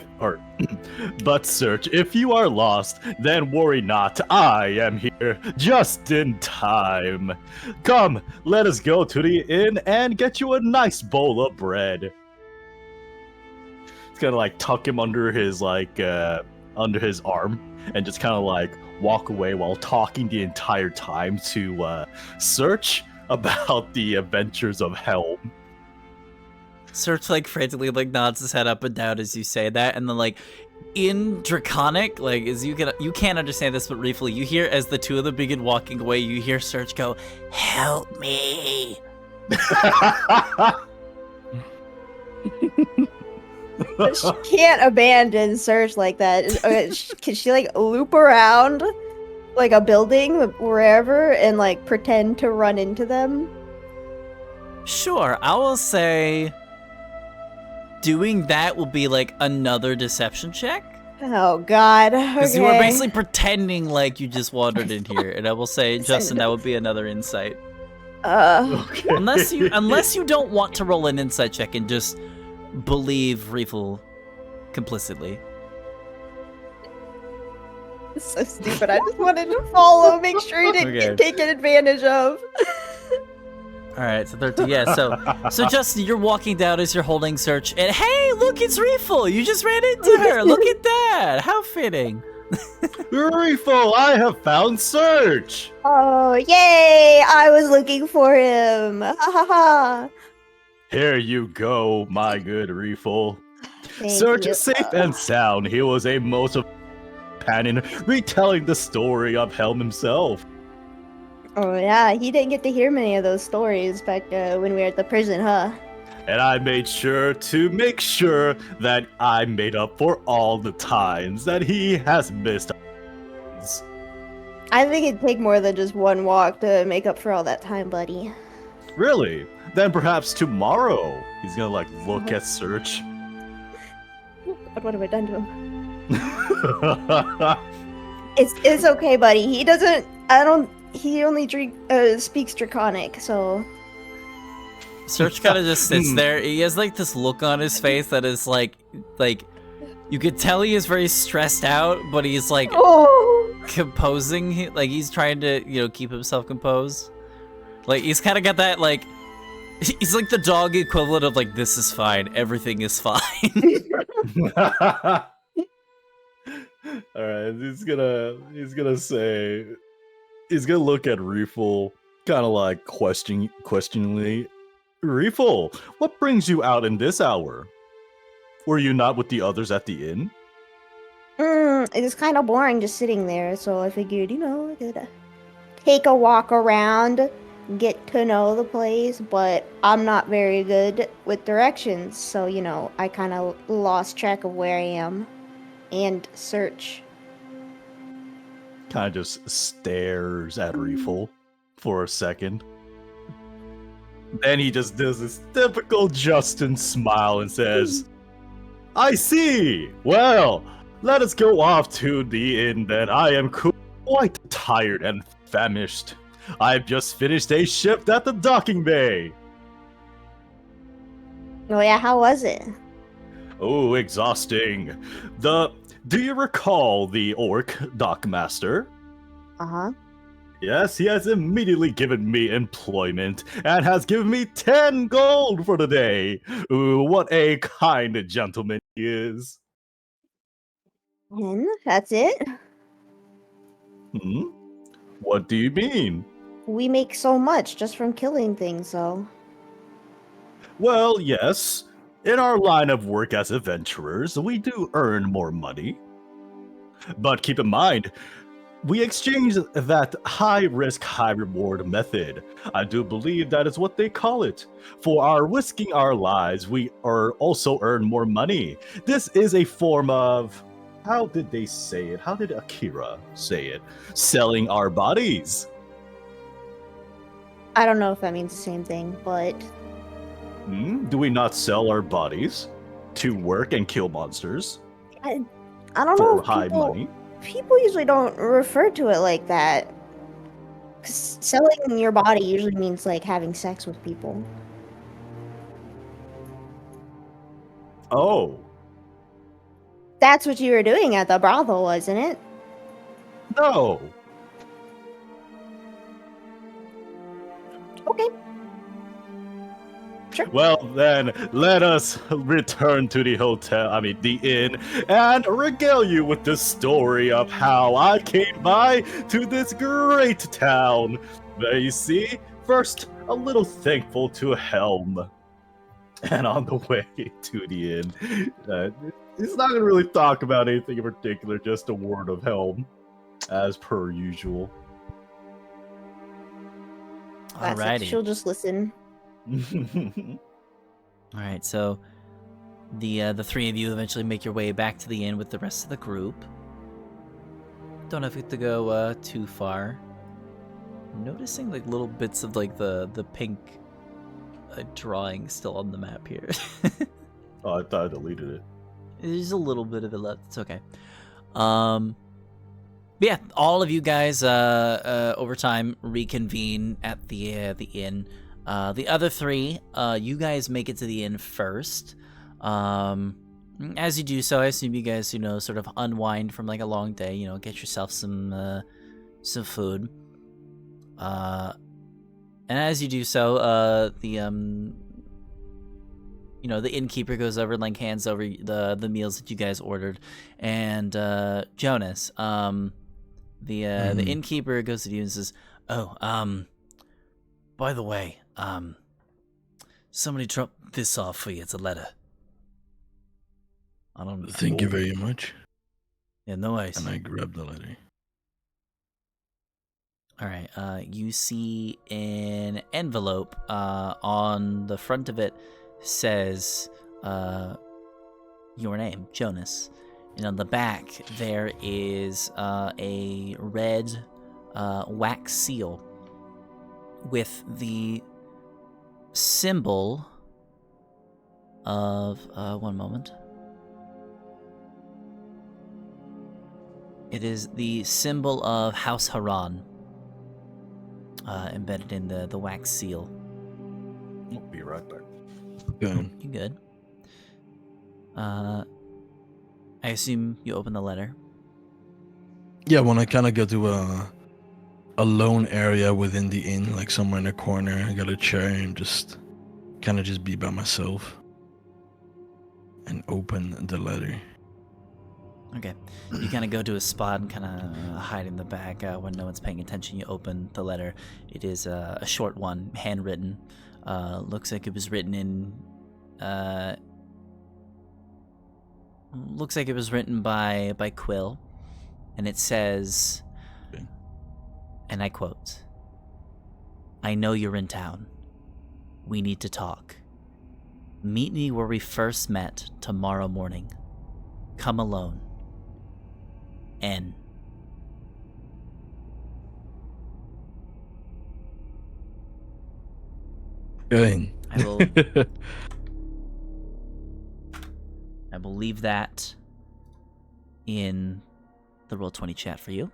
but Search, if you are lost, then worry not. I am here, just in time. Come, let us go to the inn and get you a nice bowl of bread. It's gonna like tuck him under his under his arm and just kind of like walk away while talking the entire time to Search about the adventures of Helm. Search like frantically like nods his head up and down as you say that, and then like in Draconic, like as you can't understand this, but briefly you hear as the two of them begin walking away, you hear Search go, "Help me." She can't abandon Search like that. Can she like loop around like a building wherever and like pretend to run into them? Sure, I will say doing that will be like another deception check. Oh god. Because Okay. you were basically pretending like you just wandered in here, and I will say, Justin, that would be another insight. Okay. Unless you don't want to roll an insight check and just believe Reefle complicitly. It's so stupid. I just wanted to follow, make sure he didn't get taken advantage of. Alright, so 13, yeah, so Justin, you're walking down as you're holding Search, and hey, look, it's Reefle! You just ran into her! Look at that! How fitting! Reefle, I have found Search! Oh, yay! I was looking for him! Ha ha ha! Here you go, my good Reefle. Thank Search you. is safe and sound. He was a most of companion retelling the story of Helm himself. Oh yeah, he didn't get to hear many of those stories back when we were at the prison, huh? And I made sure to make sure that I made up for all the times that he has missed. I think it'd take more than just one walk to make up for all that time, buddy. Really? Then perhaps tomorrow he's gonna like look at Search. What have I done to him? It's okay, buddy. He doesn't. He only speaks Draconic, so. Search kind of just sits there. He has like this look on his face that is like you could tell he is very stressed out, but he's like composing. Like he's trying to keep himself composed. Like he's kind of got that like he's like the dog equivalent of like this is fine, everything is fine. All right, he's gonna look at Reefle, kind of like questioningly. Reefle, what brings you out in this hour? Were you not with the others at the inn? It's kind of boring just sitting there, so I figured, I could take a walk around, get to know the place, but I'm not very good with directions, so, I kind of lost track of where I am and Search. Kind of just stares at Reefle for a second. Then he just does this typical Justin smile and says, I see! Well, let us go off to the inn then. I am quite tired and famished. I've just finished a shift at the docking bay. Oh yeah, how was it? Oh, exhausting. Do you recall the orc dockmaster? Uh-huh. Yes, he has immediately given me employment and has given me 10 gold for the day. Ooh, what a kind gentleman he is. And that's it. Hmm? What do you mean? We make so much just from killing things, so. Well, yes. In our line of work as adventurers, we do earn more money. But keep in mind, we exchange that high risk, high reward method. I do believe that is what they call it. For our risking our lives, we also earn more money. This is a form of, how did they say it? How did Akira say it? Selling our bodies. I don't know if that means the same thing, but. Do we not sell our bodies to work and kill monsters I don't know. for high money? People usually don't refer to it like that. 'Cause selling your body usually means like having sex with people. Oh, That's what you were doing at the brothel, wasn't it? no. Okay. Sure. Well, then, let us return to the inn, and regale you with the story of how I came by to this great town. There you see, first, a little thankful to Helm. And on the way to the inn, he's not going to really talk about anything in particular, just a word of Helm, as per usual. Classic. Alrighty. She'll just listen. All right, so the three of you eventually make your way back to the inn with the rest of the group. Don't have to go too far. Noticing like little bits of like the pink drawing still on the map here. Oh, I thought I deleted it. There's a little bit of it left. It's okay. But yeah, all of you guys over time reconvene at the inn. The other three, you guys make it to the inn first. As you do so, I assume you guys, sort of unwind from like a long day. Get yourself some food. And as you do so, the innkeeper goes over and like hands over the meals that you guys ordered. And Jonas, the innkeeper goes to you and says, "Oh, by the way, somebody dropped this off for you. It's a letter." I don't. Thank you very much. Yeah, no worries. And I grabbed the letter. All right. You see an envelope. On the front of it says your name, Jonas, and on the back there is a red wax seal with the symbol of one moment. It is the symbol of House Haran embedded in the wax seal. I'll be right back. Okay. You good? I assume you open the letter. Yeah, when I kind of go to a lone area within the inn, like somewhere in a corner, I got a chair and just kind of just be by myself and open the letter. Okay. You kind of go to a spot and kind of hide in the back when no one's paying attention. You open the letter. It is a short one, handwritten. Looks like it was written in... looks like it was written by Quill. And it says, Okay. and I quote, "I know you're in town. We need to talk. Meet me where we first met tomorrow morning. Come alone. N." Okay. I will leave that in the Roll20 chat for you.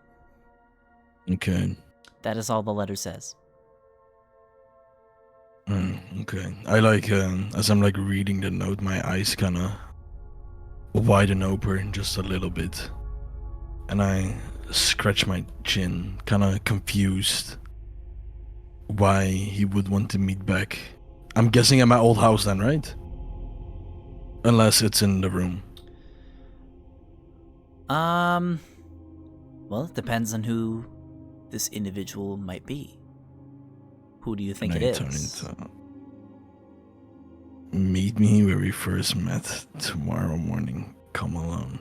Okay. That is all the letter says. Okay. I like, as I'm like reading the note, my eyes kind of widen open just a little bit. And I scratch my chin, kind of confused why he would want to meet back. I'm guessing at my old house then, right? Unless it's in the room. Well, it depends on who this individual might be. Who do you think it is? Meet me where we first met tomorrow morning. Come alone.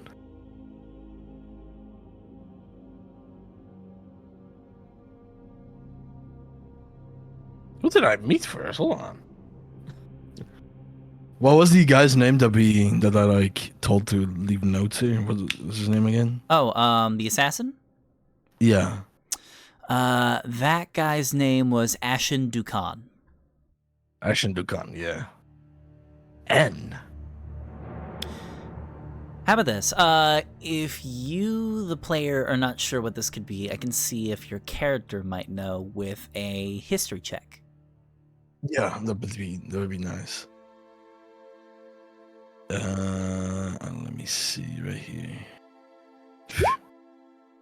Who did I meet first? Hold on. What was the guy's name that I like told to leave notes here? What was his name again? Oh, the assassin? Yeah. That guy's name was Ashen Dukan. Ashen Dukan, yeah. N. How about this? If you, the player, are not sure what this could be, I can see if your character might know with a history check. Yeah, that would be nice. Let me see right here.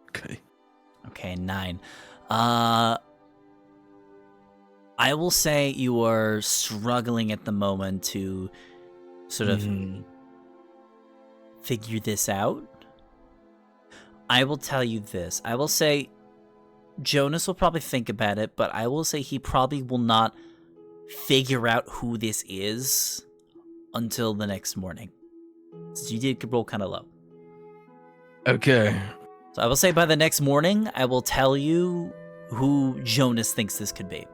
Okay. Okay, 9. I will say you are struggling at the moment to sort of figure this out. I will tell you this. I will say Jonas will probably think about it, but I will say he probably will not figure out who this is until the next morning. So you did roll kind of low. Okay. So I will say by the next morning, I will tell you who Jonas thinks this could be.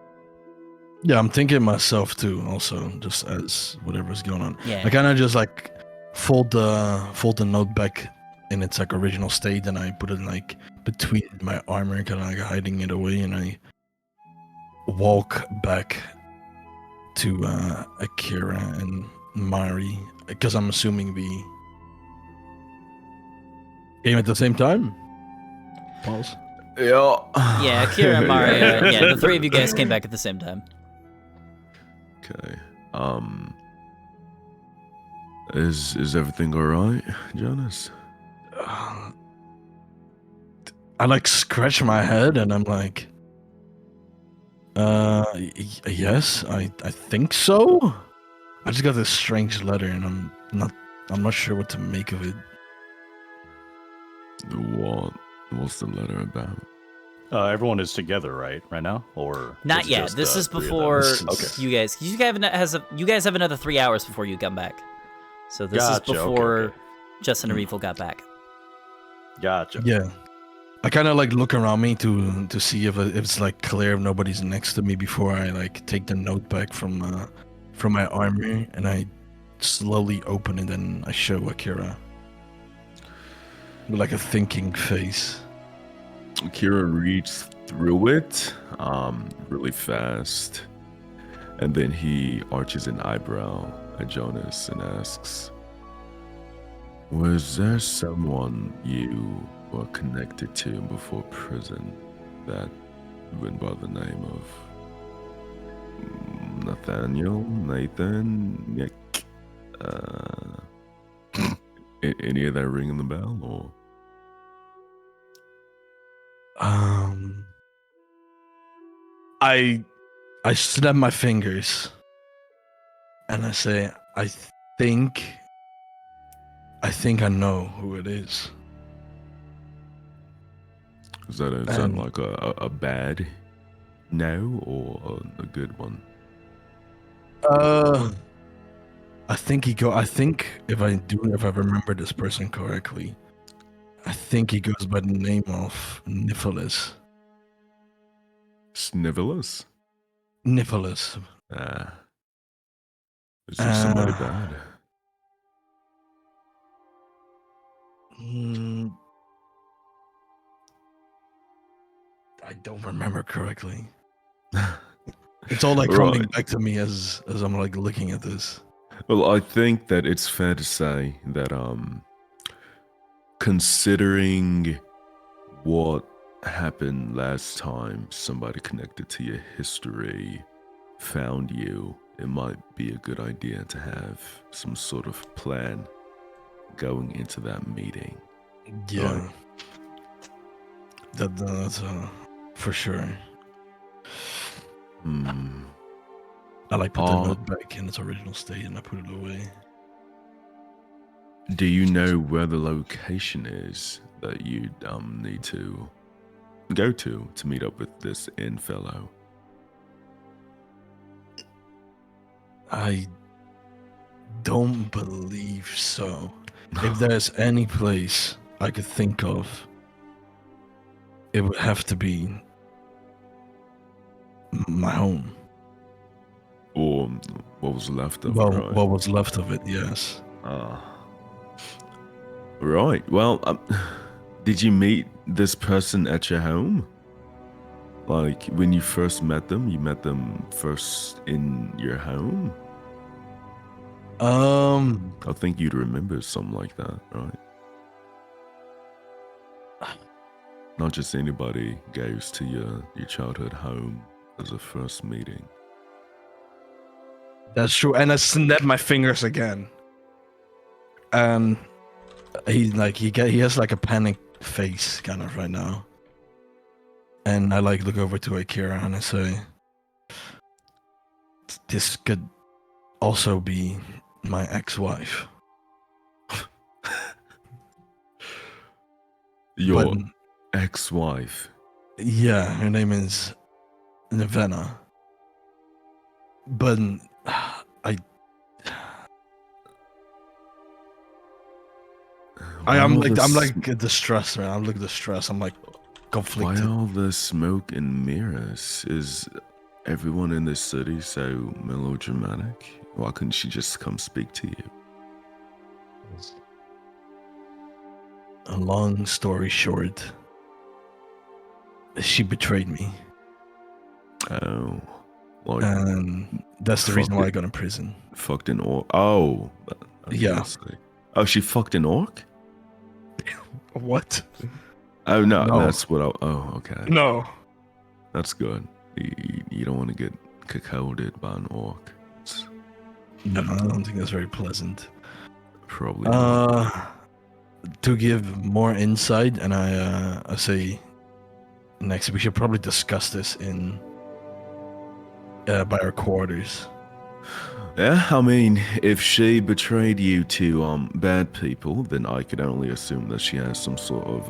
Yeah, I'm thinking myself too, also, just as whatever's going on. Yeah. I kind of just like fold the note back in its like original state, and I put it like between my armor, kind of like hiding it away, and I walk back to Akira and Mari, because I'm assuming we came at the same time. Pause. Yeah. Yeah, Akira and Mari. Yeah, the three of you guys came back at the same time. Okay. Is everything all right, Jonas? I like scratch my head and I'm like, yes, I think so. I just got this strange letter and I'm not sure what to make of it. What's the letter about? Everyone is together, right now, or Not yet. just, this is three of before them? Okay. you guys. You guys have another 3 hours before you come back. So this Gotcha, is before okay. Justin and Reefel got back. Gotcha. Yeah. I kind of like look around me to see if it's like clear, if nobody's next to me before I like take the note back from my armor, and I slowly open it and I show Akira with like a thinking face. Akira reads through it really fast, and then he arches an eyebrow at Jonas and asks, was there someone you were connected to before prison that went by the name of Nathaniel, Nathan, Nick? Any of that ringing the bell, or? I snap my fingers and I say, I think I know who it is. Is that like a bad no or a good one? I think if I remember this person correctly, I think he goes by the name of Nicholas. Snivelous? Nicholas. Is there somebody bad? I don't remember correctly. It's all like coming back to me as I'm like looking at this. Well, I think that it's fair to say that considering what happened last time somebody connected to your history found you, it might be a good idea to have some sort of plan going into that meeting. Yeah. Right. That's for sure. Hmm. I like put the note back in its original state and I put it away. Do you know where the location is that you need to go to meet up with this inn fellow? I don't believe so. If there's any place I could think of, it would have to be my home. Or what was left of Well, it, right? what was left of it, yes. Right. Well, did you meet this person at your home? Like, when you first met them, you met them first in your home? I think you'd remember something like that, right? Not just anybody goes to your childhood home as a first meeting. That's true. And I snapped my fingers again. And he has like a panic face kind of right now. And I like look over to Akira and I say, this could also be my ex-wife. Your ex-wife? Yeah, her name is Nevena. But I'm like distressed, man. I'm like distressed. I'm like conflicted. Why all the smoke and mirrors? Is everyone in this city so melodramatic? Why couldn't she just come speak to you? A long story short, she betrayed me. Oh. Like, and that's the reason why I got in prison. Fucked an orc? Oh. Yeah. Oh, she fucked an orc? What? Oh, no. That's what oh, okay. No. That's good. You don't want to get cacoed by an orc. No, I don't think that's very pleasant. Probably not. To give more insight, and I say next we should probably discuss this in by our quarters. Yeah, I mean, if she betrayed you to bad people, then I could only assume that she has some sort of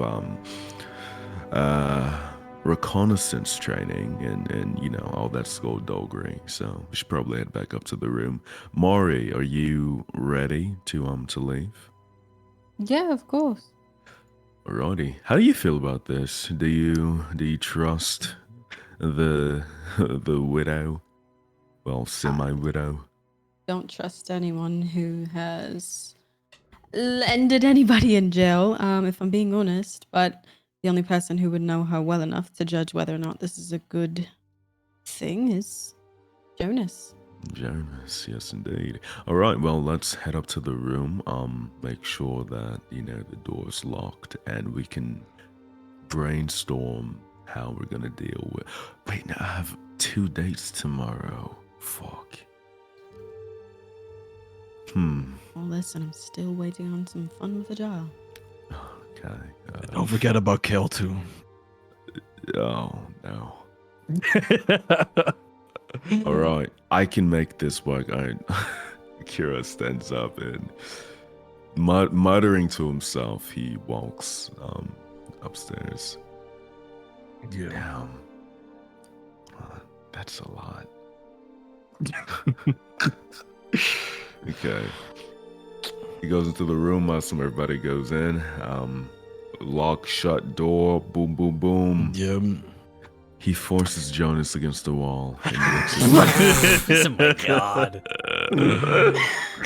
reconnaissance training and you know, all that skullduggery. So we should probably head back up to the room. Maury, are you ready to leave? Yeah, of course. Alrighty. How do you feel about this? Do you trust the widow? Well, semi-widow. Don't trust anyone who has landed anybody in jail, if I'm being honest. But the only person who would know her well enough to judge whether or not this is a good thing is Jonas. Jonas, yes indeed. All right, well, let's head up to the room. Make sure that, you know, the door is locked and we can brainstorm how we're gonna deal with. Wait, now I have 2 dates tomorrow. Fuck. Well, listen, I'm still waiting on some fun with a jar. Okay. Don't forget about Kale too. Oh no. All right, I can make this work. Kira stands up and muttering to himself, he walks upstairs. Yeah. Damn. That's a lot. Okay. He goes into the room. Everybody goes in. Lock, shut door. Boom, boom, boom. Yep. He forces Jonas against the wall. Oh my god.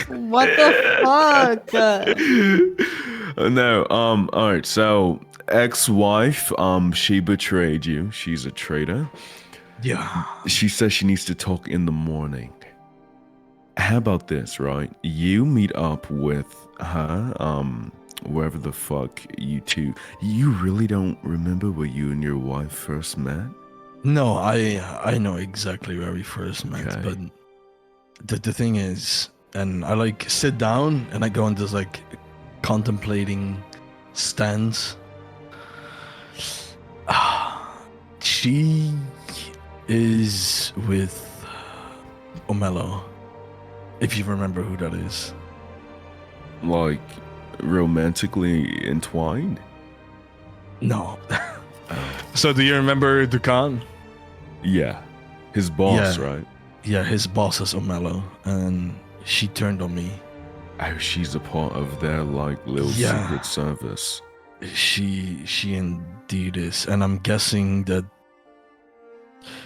What the fuck? No, all right, so ex-wife, she betrayed you. She's a traitor. Yeah. She says she needs to talk in the morning. How about this, right? You meet up with her, wherever the fuck you two. You really don't remember where you and your wife first met? No, I know exactly where we first met, Okay. but the thing is, and I like sit down and I go into this like contemplating stance. She is with Omelo, if you remember who that is. Like romantically entwined? No. So do you remember Dukan? Yeah. His boss, Yeah. right? Yeah, his boss is Omelo, and she turned on me. Oh, she's a part of their like little Yeah. secret service. She indeed is, and I'm guessing that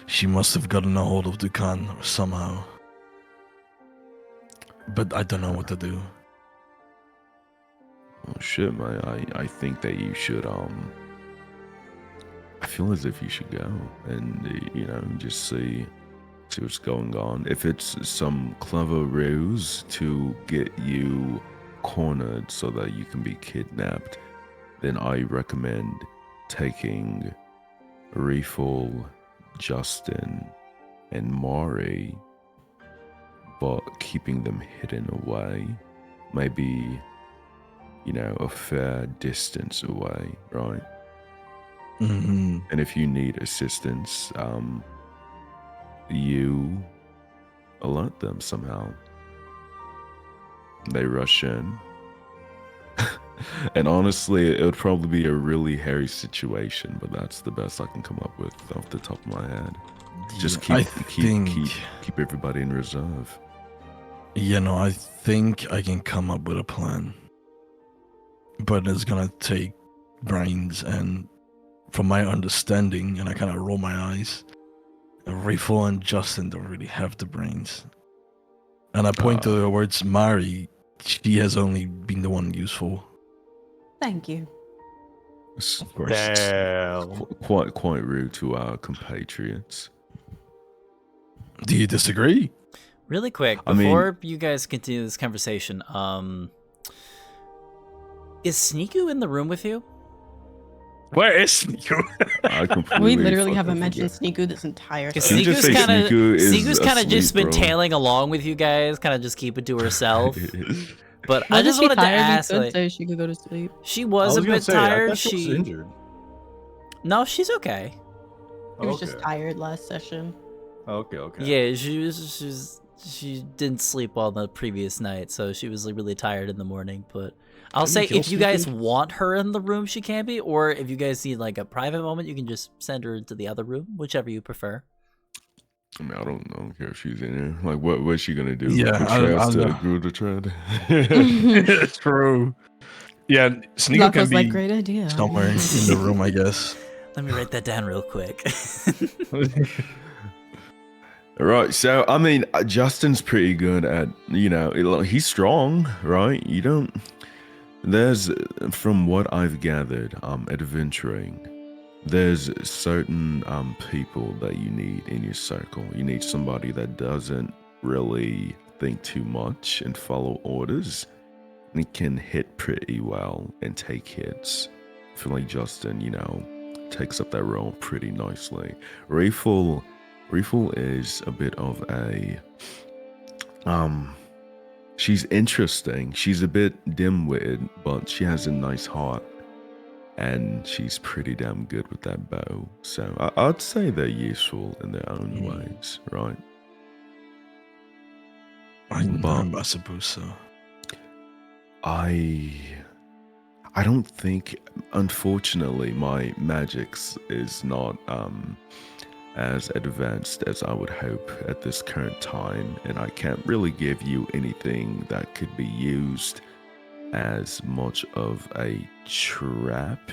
she must have gotten a hold of Dukan somehow. But I don't know what to do. Oh shit, man. I think that you should I feel as if you should go and just see what's going on. If it's some clever ruse to get you cornered so that you can be kidnapped, then I recommend taking Reeful, Justin, and Mari, but keeping them hidden away. Maybe, a fair distance away, right? Mm-hmm. And if you need assistance, you alert them somehow. They rush in. And honestly, it would probably be a really hairy situation, but that's the best I can come up with off the top of my head. Just keep everybody in reserve. I think I can come up with a plan. But it's gonna take brains, and from my understanding, and I kind of roll my eyes, Rifle and Justin don't really have the brains. And I point to the words Mari. She has only been the one useful. Thank you. Of course. Damn. Quite rude to our compatriots. Do you disagree? Really quick, before you guys continue this conversation, is Sneaku in the room with you? Where is Sneaku? I completely We literally fucking haven't mentioned forgot. Sneaku this entire Because time. You just say Sneaku's kind of asleep, just been bro. tailing along with you guys, kind of just keeping to herself. But I Wasn't just she wanted to tired? We ask, could like, say she could go to sleep. she was a gonna bit say, I tired. thought she was injured. No, she's okay. She was just tired last session. Okay. Yeah, she didn't sleep well the previous night, so she was like, really tired in the morning. But I'll say, if you guys want her in the room, she can be, or if you guys need like a private moment, you can just send her into the other room, whichever you prefer. I mean, I don't care if she's in here. Like, what's she gonna do? Yeah, Put I traps to know. glue the tread. It's true. Yeah, Sneaku Locke can was be like, great idea. somewhere in the room, I guess. Let me write that down real quick. Right, so I mean, Justin's pretty good at, he's strong, right? There's, from what I've gathered, adventuring, there's certain people that you need in your circle. You need somebody that doesn't really think too much and follow orders, and can hit pretty well and take hits. I feel like Justin, takes up that role pretty nicely. Rifle is a bit of a she's interesting. She's a bit dim-witted, but she has a nice heart, and she's pretty damn good with that bow. So I'd say they're useful in their own ways, right? I suppose so. I don't think, unfortunately, my magics is not as advanced as I would hope at this current time, and I can't really give you anything that could be used as much of a trap.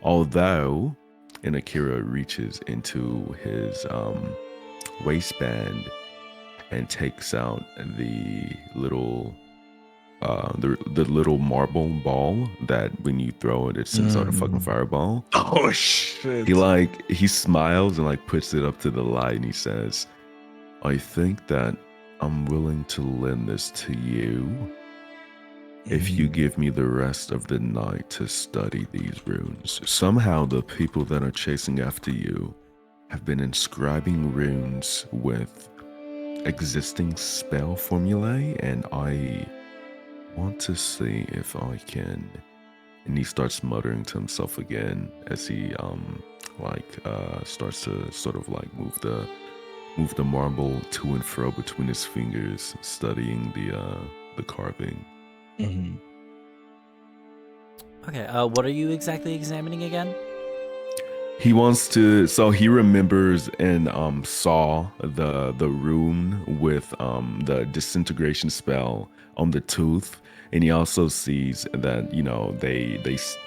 Although, and Akira reaches into his waistband and takes out the little marble ball that when you throw it, it sends out a fucking fireball. Oh shit! He smiles and puts it up to the light, and he says, "I think that I'm willing to lend this to you if you give me the rest of the night to study these runes. Somehow the people that are chasing after you have been inscribing runes with existing spell formulae, and I want to see if I can." And he starts muttering to himself again as he starts to sort of move the marble to and fro between his fingers, studying the carving. Okay. What are you exactly examining again? He wants to. So he remembers and saw the rune with the disintegration spell on the tooth, and he also sees that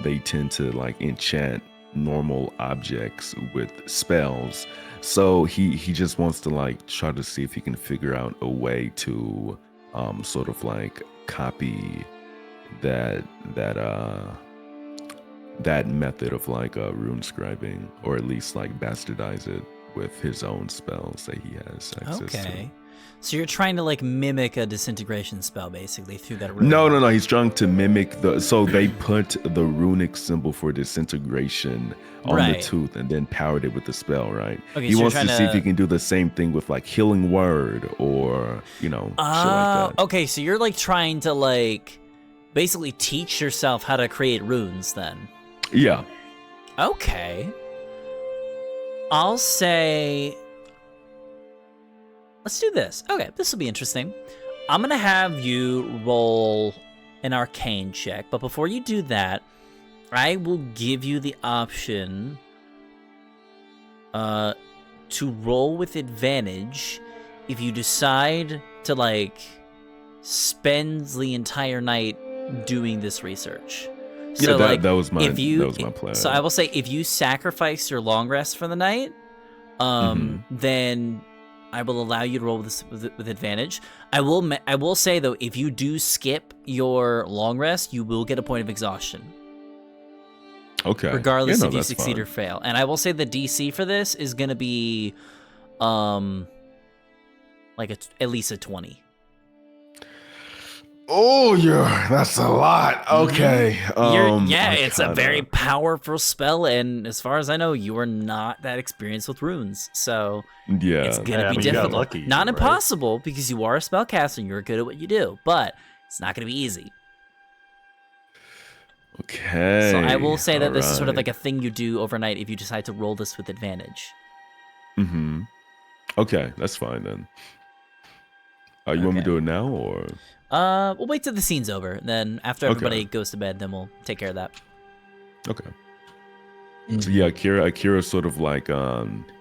they tend to like enchant normal objects with spells. So he just wants to like try to see if he can figure out a way to sort of like copy that method of like rune scribing, or at least like bastardize it with his own spells that he has access to. Okay. So you're trying to like mimic a disintegration spell basically through that rune. No. He's trying to mimic so they put the runic symbol for disintegration on the tooth and then powered it with the spell, right? Okay, he wants to see if he can do the same thing with like healing word or, shit like that. Okay, so you're like trying to like basically teach yourself how to create runes then. Yeah. Okay. I'll say, let's do this. Okay, this will be interesting. I'm going to have you roll an arcane check, but before you do that, I will give you the option to roll with advantage if you decide to like spend the entire night doing this research. So that was my plan. So I will say, if you sacrifice your long rest for the night, then I will allow you to roll this with advantage. I will say though, if you do skip your long rest, you will get a point of exhaustion. Okay. Regardless if you succeed or fail. And I will say the DC for this is going to be, like at least a 20. Oh, yeah, that's a lot. Okay. It's a very powerful spell, and as far as I know, you are not that experienced with runes, so it's gonna be difficult. Lucky, not impossible, because you are a spellcaster and you're good at what you do, but it's not gonna be easy. Okay. So I will say that this is sort of like a thing you do overnight if you decide to roll this with advantage. Mm-hmm. Okay, that's fine then. You want me to do it now, or? We'll wait till the scene's over. Then after everybody goes to bed, then we'll take care of that. Okay. So yeah, Akira sort of like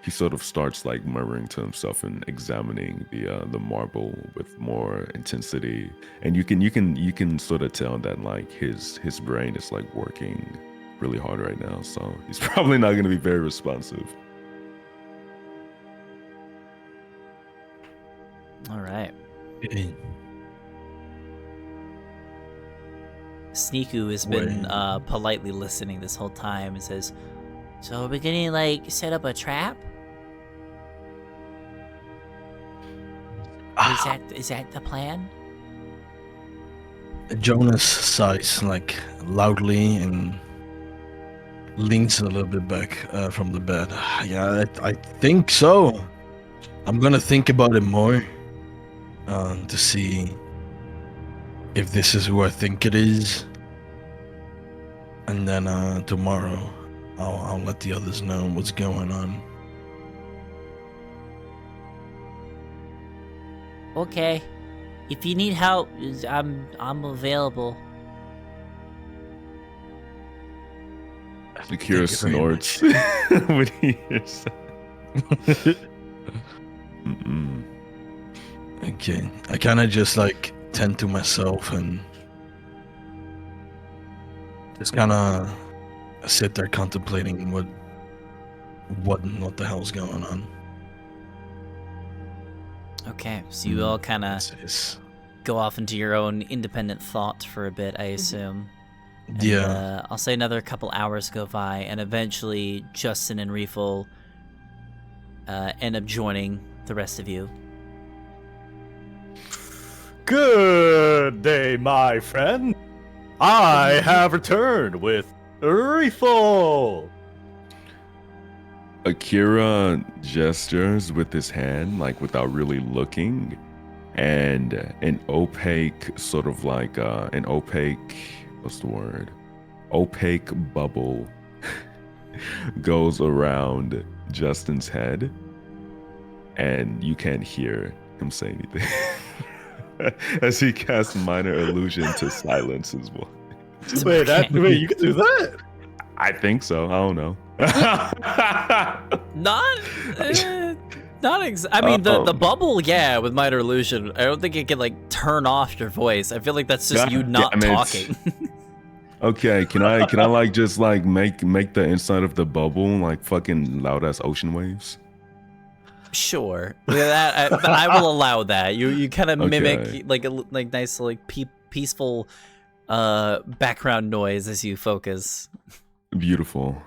he sort of starts like murmuring to himself and examining the marble with more intensity, and you can sort of tell that like his brain is like working really hard right now. So he's probably not going to be very responsive. All right. Sneaku has been politely listening this whole time and says, "So are we gonna like set up a trap? Is that the plan?" Jonas sighs like loudly and leans a little bit back from the bed. Yeah, I think so. I'm gonna think about it more to see if this is who I think it is, and then tomorrow I'll let the others know what's going on. Okay. If you need help, I'm available. Akira snorts when he hears that. Okay, I kind of just like tend to myself and just kind of sit there contemplating what the hell's going on. Okay, so you all kind of go off into your own independent thought for a bit, I assume. And, yeah. I'll say another couple hours go by, and eventually Justin and Reefel end up joining the rest of you. Good day, my friend. I have returned with Reefel. Akira gestures with his hand, like without really looking, and an opaque sort of like an opaque, what's the word? Opaque bubble goes around Justin's head, and you can't hear him say anything as he casts minor illusion to silence his voice. Wait, you can do that? I think so. I don't know. I mean, the bubble, yeah, with minor illusion. I don't think it can like turn off your voice. I feel like that's just you not talking. Okay, can I like just like make the inside of the bubble like fucking loud ass ocean waves? Sure, I will allow that. You kind of mimic like nice like peaceful background noise as you focus. Beautiful.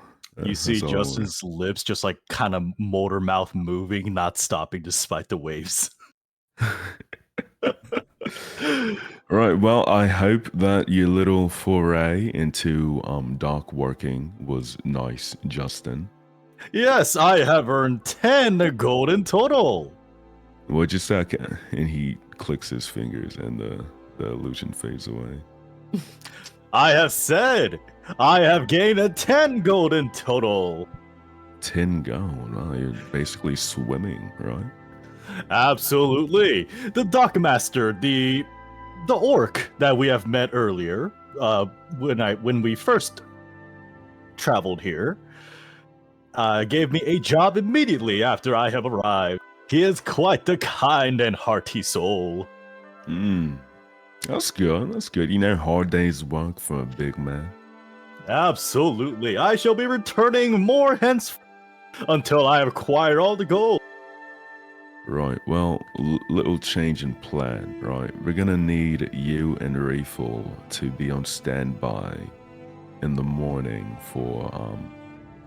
You see Justin's lips just like kind of motor mouth moving, not stopping despite the waves. Right. Well, I hope that your little foray into dark working was nice, Justin. Yes, I have earned 10 gold in total. What'd you say? And he clicks his fingers and the illusion fades away. I have said I have gained a 10 gold in total. 10 gold? Wow, you're basically swimming, right? Absolutely. The dockmaster, the orc that we have met earlier, when we first traveled here, gave me a job immediately after I have arrived. He is quite the kind and hearty soul. That's good. That's good. You know, hard day's work for a big man. Absolutely. I shall be returning more hence until I have acquired all the gold. Right, well, little change in plan, right? We're gonna need you and Rayful to be on standby in the morning for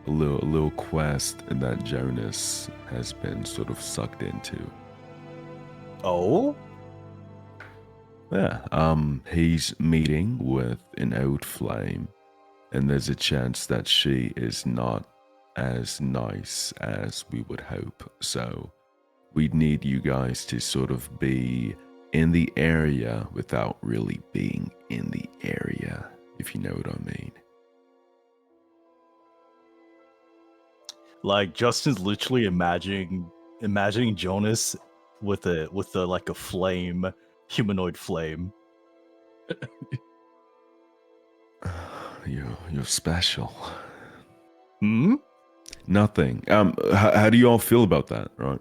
a little quest that Jonas has been sort of sucked into. Oh? Yeah, he's meeting with an old flame, and there's a chance that she is not as nice as we would hope, so we'd need you guys to sort of be in the area without really being in the area, if you know what I mean. Like Justin's literally imagining Jonas with a like a flame, humanoid flame. You're special. Hmm? Nothing. How do you all feel about that, right?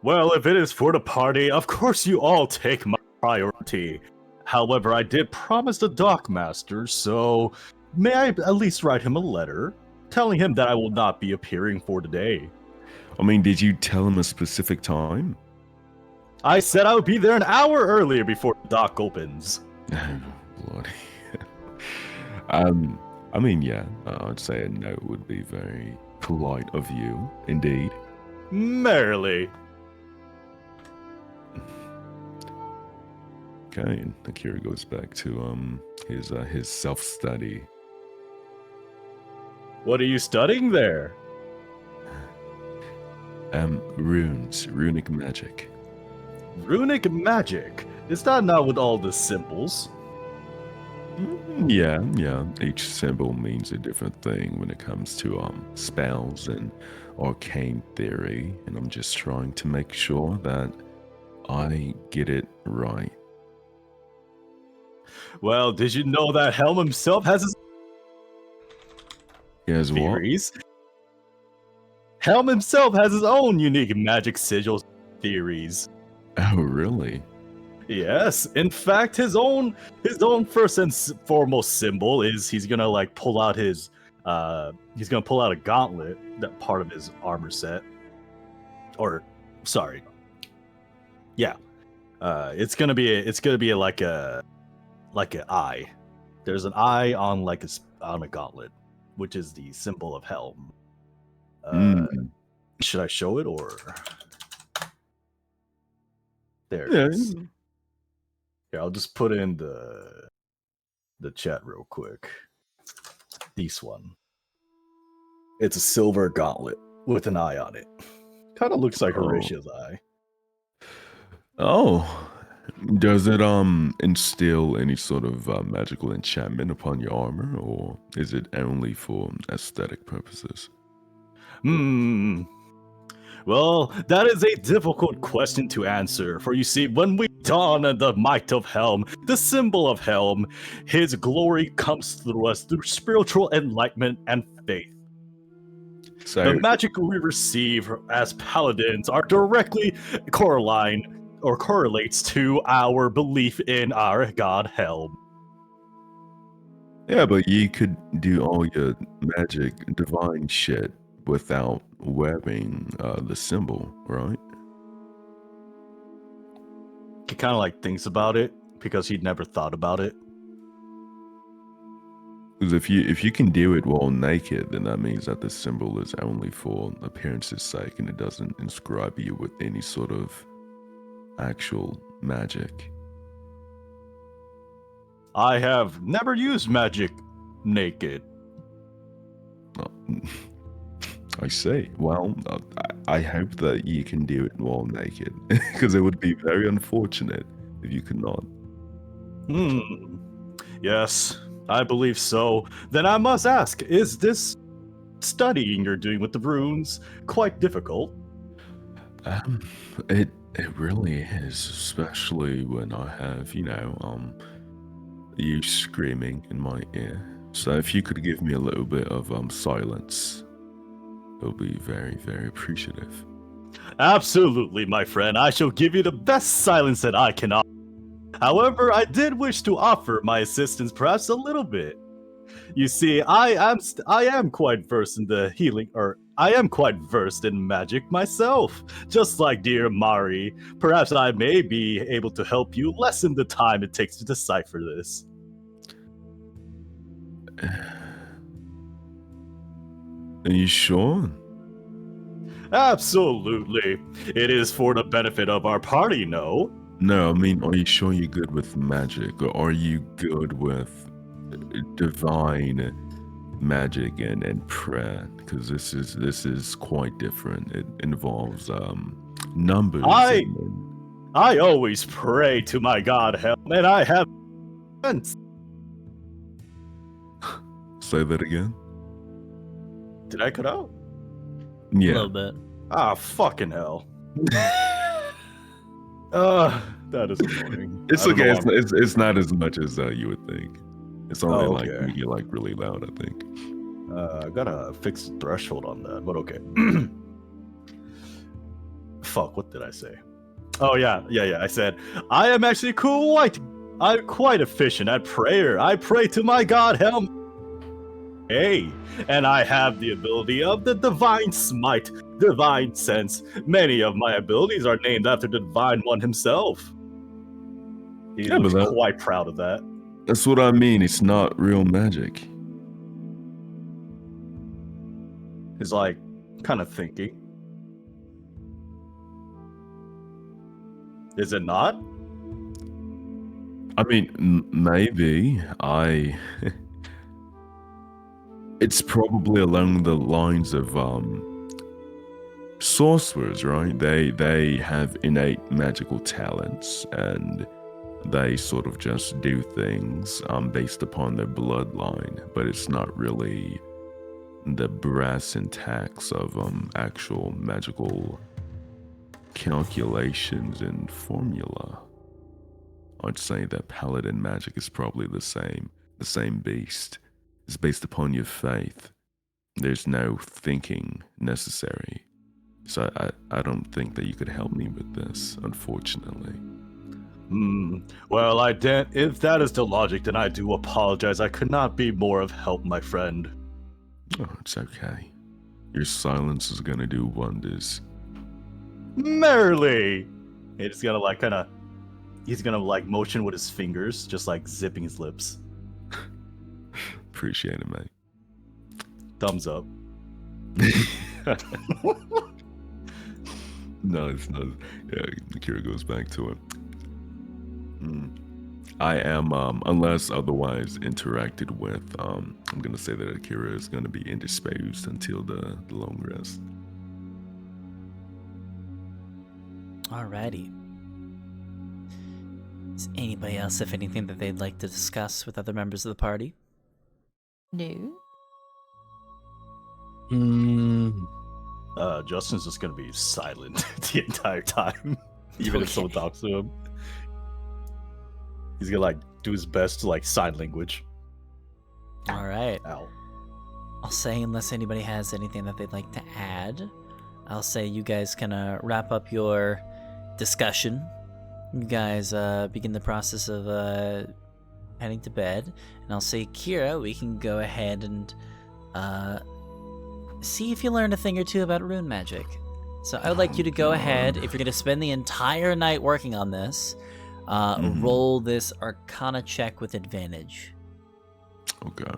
Well, if it is for the party, of course you all take my priority. However, I did promise the dockmaster, so may I at least write him a letter telling him that I will not be appearing for today. I mean, did you tell him a specific time? I said I would be there an hour earlier before the dock opens. Bloody. I mean, yeah, I'd say a no would be very polite of you, indeed. Merrily. Okay, and Akira goes back to his self-study. What are you studying there? Runes, runic magic. Runic magic? Is that not with all the symbols? Yeah. Each symbol means a different thing when it comes to spells and arcane theory, and I'm just trying to make sure that I get it right. Well, did you know that Helm himself has his theories? What? Helm himself has his own unique magic sigil theories. Oh, really? Yes. In fact, his own first and foremost symbol is he's gonna like pull out his he's gonna pull out a gauntlet, that part of his armor set. Or sorry. Yeah. It's gonna be like an eye. There's an eye on on a gauntlet, which is the symbol of Helm. Should I show it or there it is. Here, I'll just put in the chat real quick. This one. It's a silver gauntlet with an eye on it. Kind of looks like Horatia's eye. Oh. Does it instill any sort of magical enchantment upon your armor, or is it only for aesthetic purposes? Well, that is a difficult question to answer, for you see, when we dawn in the might of Helm, the symbol of Helm, his glory comes through us through spiritual enlightenment and faith. So The magic we receive as paladins are directly correlates to our belief in our god Helm. yeah, but you could do all your magic divine shit without wearing the symbol, right? He kind of like thinks about it because he'd never thought about it. Because if you can do it while naked, then that means that the symbol is only for appearance's sake, and it doesn't inscribe you with any sort of actual magic. I have never used magic naked. I see. Well, I hope that you can do it while naked, because it would be very unfortunate if you could not. Yes, I believe so. Then I must ask, is this studying you're doing with the runes quite difficult? It really is, especially when I have, you screaming in my ear. So if you could give me a little bit of silence, it'll be very, very appreciative. Absolutely, my friend. I shall give you the best silence that I can offer. However, I did wish to offer my assistance perhaps a little bit. You see, I am quite versed in the healing, or I am quite versed in magic myself. Just like dear Mari, perhaps I may be able to help you lessen the time it takes to decipher this. Are you sure? Absolutely. It is for the benefit of our party, no? No, I mean, are you sure you're good with magic, or are you good with divine magic and prayer? Because this is quite different. It involves numbers. I always pray to my god Helm, and I have. Say that again. Did I cut out? Yeah. A little bit. Ah, fucking hell. That is annoying. It's I don't okay. know It's not as much as you would think. It's only okay. like you're like really loud, I think. I gotta fix the threshold on that, but okay. Fuck, what did I say? Oh yeah. I said I am actually I'm quite efficient at prayer. I pray to my god Helm. Hey, and I have the ability of the divine smite, divine sense. Many of my abilities are named after the divine one himself. He looks quite proud of that. That's what I mean. It's not real magic. He's like kind of thinking. Is it not? I mean, maybe it's probably along the lines of sorcerers, right? They have innate magical talents, and they sort of just do things based upon their bloodline, but it's not really the brass and tacks of actual magical calculations and formula. I'd say that paladin magic is probably the same beast. It's based upon your faith. There's no thinking necessary. So I don't think that you could help me with this, unfortunately. Well, if that is the logic, then I do apologize. I could not be more of help, my friend. Oh, it's okay. Your silence is gonna do wonders. Merrily! He's gonna he's gonna like motion with his fingers, just like zipping his lips. Appreciate it, mate. Thumbs up. No, it's not. Yeah, Akira goes back to it. I am, unless otherwise interacted with, I'm gonna say that Akira is gonna be indisposed until the long rest. Alrighty. Does anybody else have anything that they'd like to discuss with other members of the party? No. Justin's just gonna be silent the entire time, even if someone talks to him. He's gonna like do his best to like sign language. All right. Ow. I'll say, unless anybody has anything that they'd like to add, I'll say you guys can wrap up your discussion. You guys begin the process of heading to bed, and I'll say, Kira, we can go ahead and see if you learned a thing or two about rune magic. So I would like you to go ahead, if you're going to spend the entire night working on this, roll this Arcana check with advantage. Okay.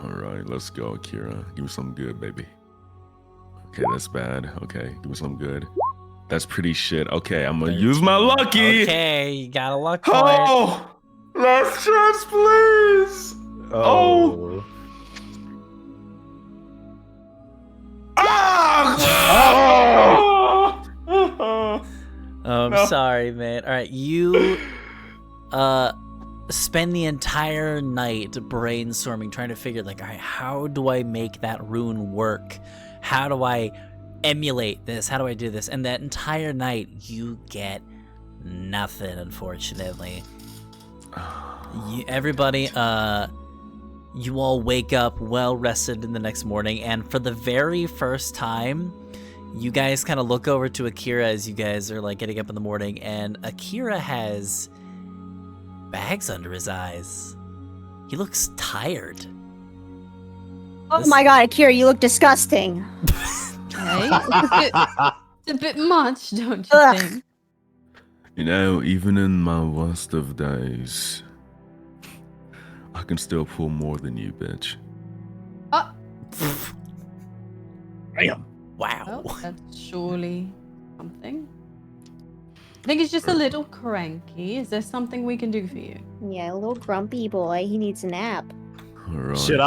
All right, let's go, Akira. Give me something good, baby. Okay, that's bad. Okay, give me something good. That's pretty shit. Okay, I'm gonna use my lucky. Okay, you got a luck point. Oh, last chance, please. Oh. I'm sorry, man. All right, you spend the entire night brainstorming, trying to figure, like, all right, how do I make that rune work? How do I emulate this? How do I do this? And that entire night, you get nothing, unfortunately. Everybody, you all wake up well rested in the next morning, and for the very first time, you guys kind of look over to Akira as you guys are like getting up in the morning, and Akira has bags under his eyes. He looks tired. Oh my god, Akira, you look disgusting. Okay. It's a bit much, don't you think? You know, even in my worst of days, I can still pull more than you, bitch. Damn. Wow. Well, that's surely something. I think he's just a little cranky. Is there something we can do for you? Yeah, a little grumpy boy. He needs a nap. All right. Should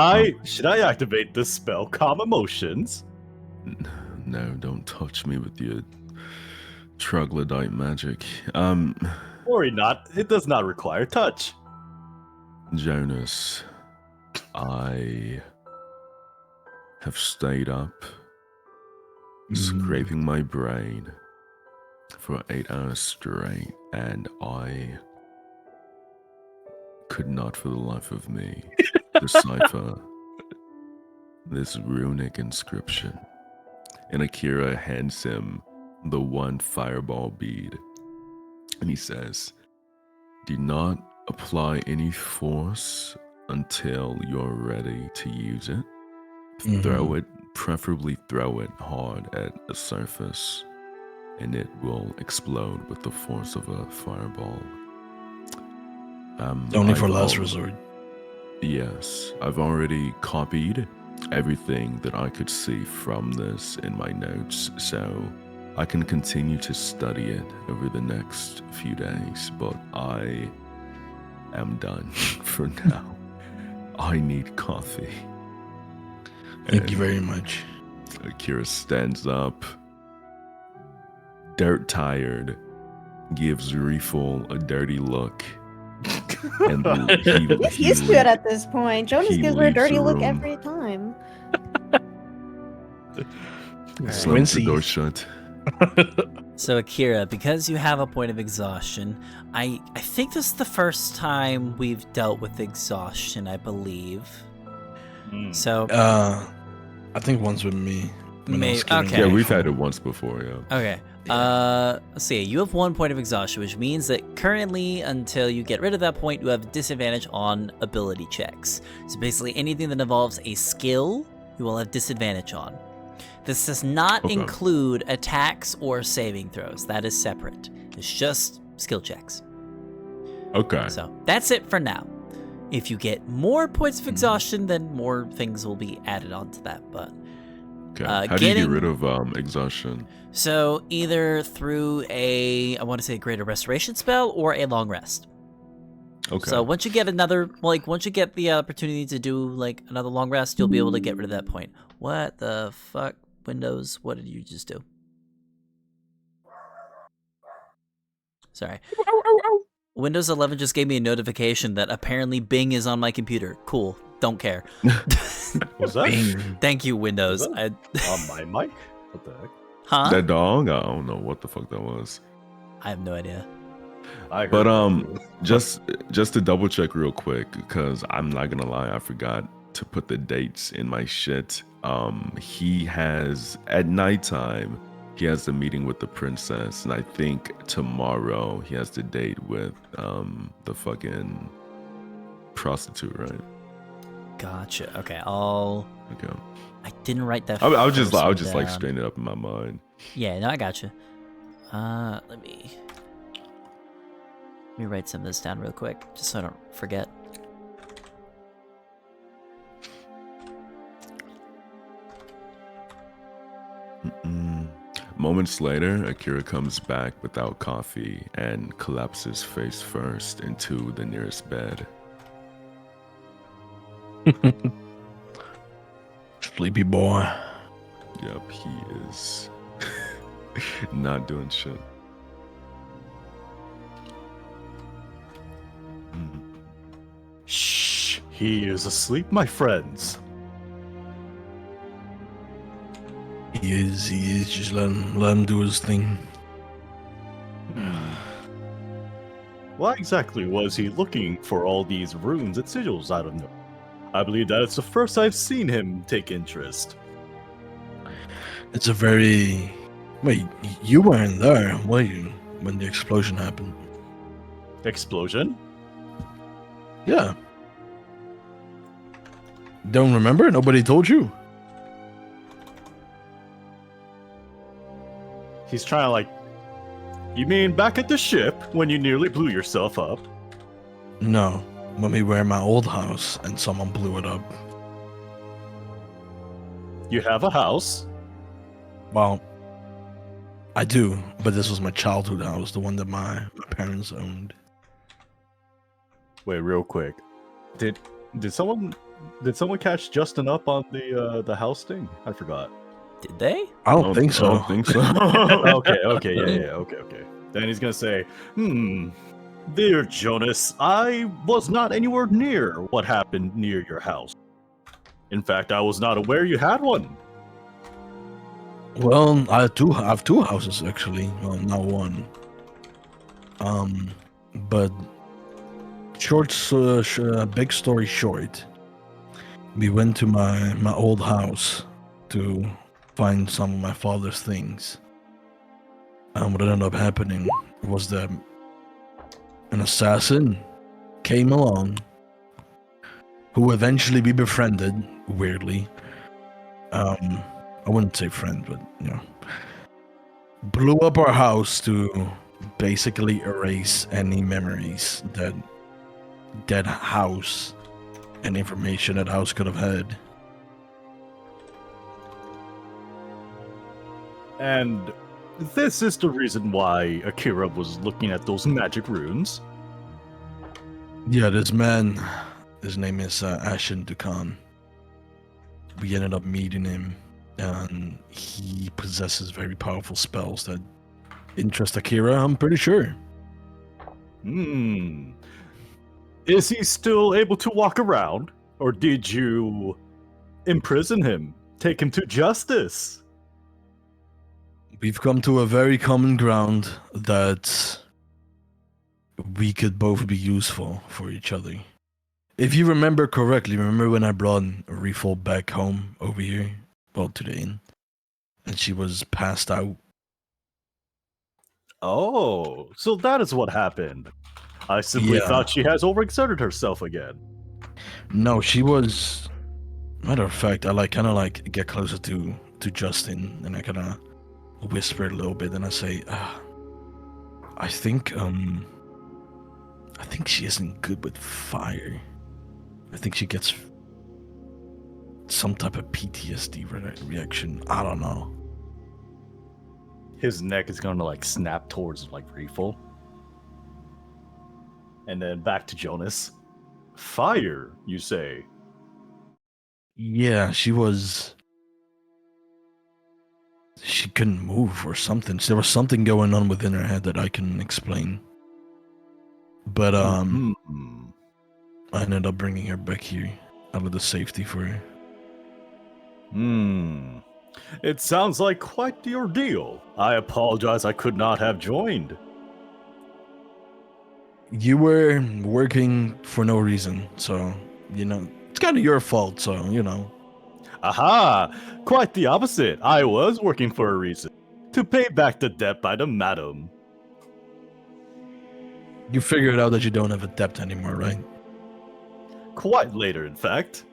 I activate this spell, Calm Emotions? No, don't touch me with your troglodyte magic. Worry not, it does not require touch. Jonas, I have stayed up scraping my brain for 8 hours straight, and I could not for the life of me decipher this runic inscription. And Akira hands him the one fireball bead, and he says, "Do not apply any force until you're ready to use it. Throw it, preferably throw it hard at a surface, and it will explode with the force of a fireball." Only for I've last resort. Yes, I've already copied everything that I could see from this in my notes, so I can continue to study it over the next few days, but I am done for now. I need coffee. Thank you very much. Akira stands up, dirt tired, gives Reeful a dirty look. And He's used to it at this point. Jonas gives her a leaves dirty the look room. every time. Slams the door shut. So Akira, because you have a point of exhaustion, I think this is the first time we've dealt with exhaustion, I believe. So I think once with me. when I was getting okay. Yeah, we've had it once before, yeah. Okay. Let's see. You have 1 point of exhaustion, which means that currently, until you get rid of that point, you have disadvantage on ability checks. So basically, anything that involves a skill, you will have disadvantage on. This does not include attacks or saving throws. That is separate. It's just skill checks. Okay. So that's it for now. If you get more points of exhaustion, then more things will be added onto that. But Okay. How do you get rid of exhaustion? So either through I want to say a greater restoration spell or a long rest. Okay. So once you get once you get the opportunity to do like another long rest, you'll be able to get rid of that point. What the fuck, Windows? What did you just do? Sorry. Windows 11 just gave me a notification that apparently Bing is on my computer. Cool. don't care. Was that Thank you, Windows. on my mic? What the heck? Huh? That dog? I don't know what the fuck that was. I have no idea. But just to double check real quick, because I'm not gonna lie, I forgot to put the dates in my shit. He has at nighttime, he has the meeting with the princess, and I think tomorrow he has the date with the fucking prostitute, right? Gotcha. Okay, I didn't write that. I was just first one like down. straighten it up in my mind. Yeah, no, I gotcha. Let me write some of this down real quick, just so I don't forget. Moments later, Akira comes back without coffee and collapses face first into the nearest bed. Sleepy boy. Yep, he is not doing shit. Shh, he is asleep, my friends. He is. Just let him do his thing. Why exactly was he looking for all these runes and sigils? I don't know. I believe that it's the first I've seen him take interest. It's a very... Wait, you weren't there, were you, when the explosion happened? Explosion? Yeah. Don't remember? Nobody told you? He's trying to like... You mean back at the ship when you nearly blew yourself up? No. When we were in my old house and someone blew it up. You have a house? Well, I do, but this was my childhood house, the one that my parents owned. Wait, real quick. Did someone catch Justin up on the house thing? I forgot. Did they? I don't think so. I don't think so. Okay, yeah, okay. Then he's gonna say, Dear Jonas, I was not anywhere near what happened near your house. In fact, I was not aware you had one. Well, I have two houses actually. Well, not one. But big story short, we went to my old house to find some of my father's things. And what ended up happening was that an assassin came along, who eventually we befriended, weirdly. I wouldn't say friend, but blew up our house to basically erase any memories that house and information that house could have had. And this is the reason why Akira was looking at those magic runes. Yeah, this man, his name is Ashen Dukan. We ended up meeting him, and he possesses very powerful spells that interest Akira, I'm pretty sure. Is he still able to walk around? Or did you imprison him? Take him to justice? We've come to a very common ground that we could both be useful for each other. If you remember correctly, remember when I brought Reeful back home over here? Well, to the inn. And she was passed out. Oh, so that is what happened. I simply thought she has overexerted herself again. No, she was... Matter of fact, I kind of get closer to Justin, and I kind of whisper a little bit, and I say, I think she isn't good with fire. I think she gets some type of PTSD reaction. I don't know. His neck is gonna snap towards Reeful. And then back to Jonas. Fire, you say? Yeah, she couldn't move or something. There was something going on within her head that I couldn't explain. But I ended up bringing her back here, a little safety for her. It sounds like quite the ordeal. I apologize I could not have joined. You were working for no reason, so, it's kind of your fault, so, Aha! Quite the opposite. I was working for a reason. To pay back the debt by the madam. You figured out that you don't have a debt anymore, right? Quite later, in fact.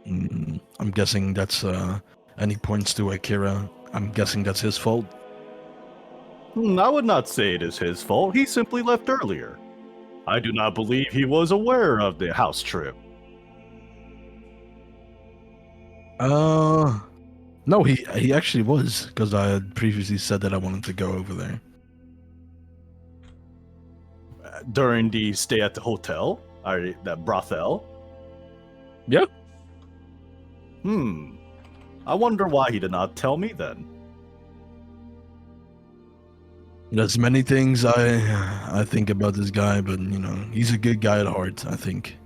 I'm guessing that's, and he points to Akira. I'm guessing that's his fault. I would not say it is his fault. He simply left earlier. I do not believe he was aware of the house trip. No, he actually was, because I had previously said that I wanted to go over there. During the stay at the hotel? Or that brothel? Yeah. I wonder why he did not tell me then. There's many things I think about this guy, but, he's a good guy at heart, I think.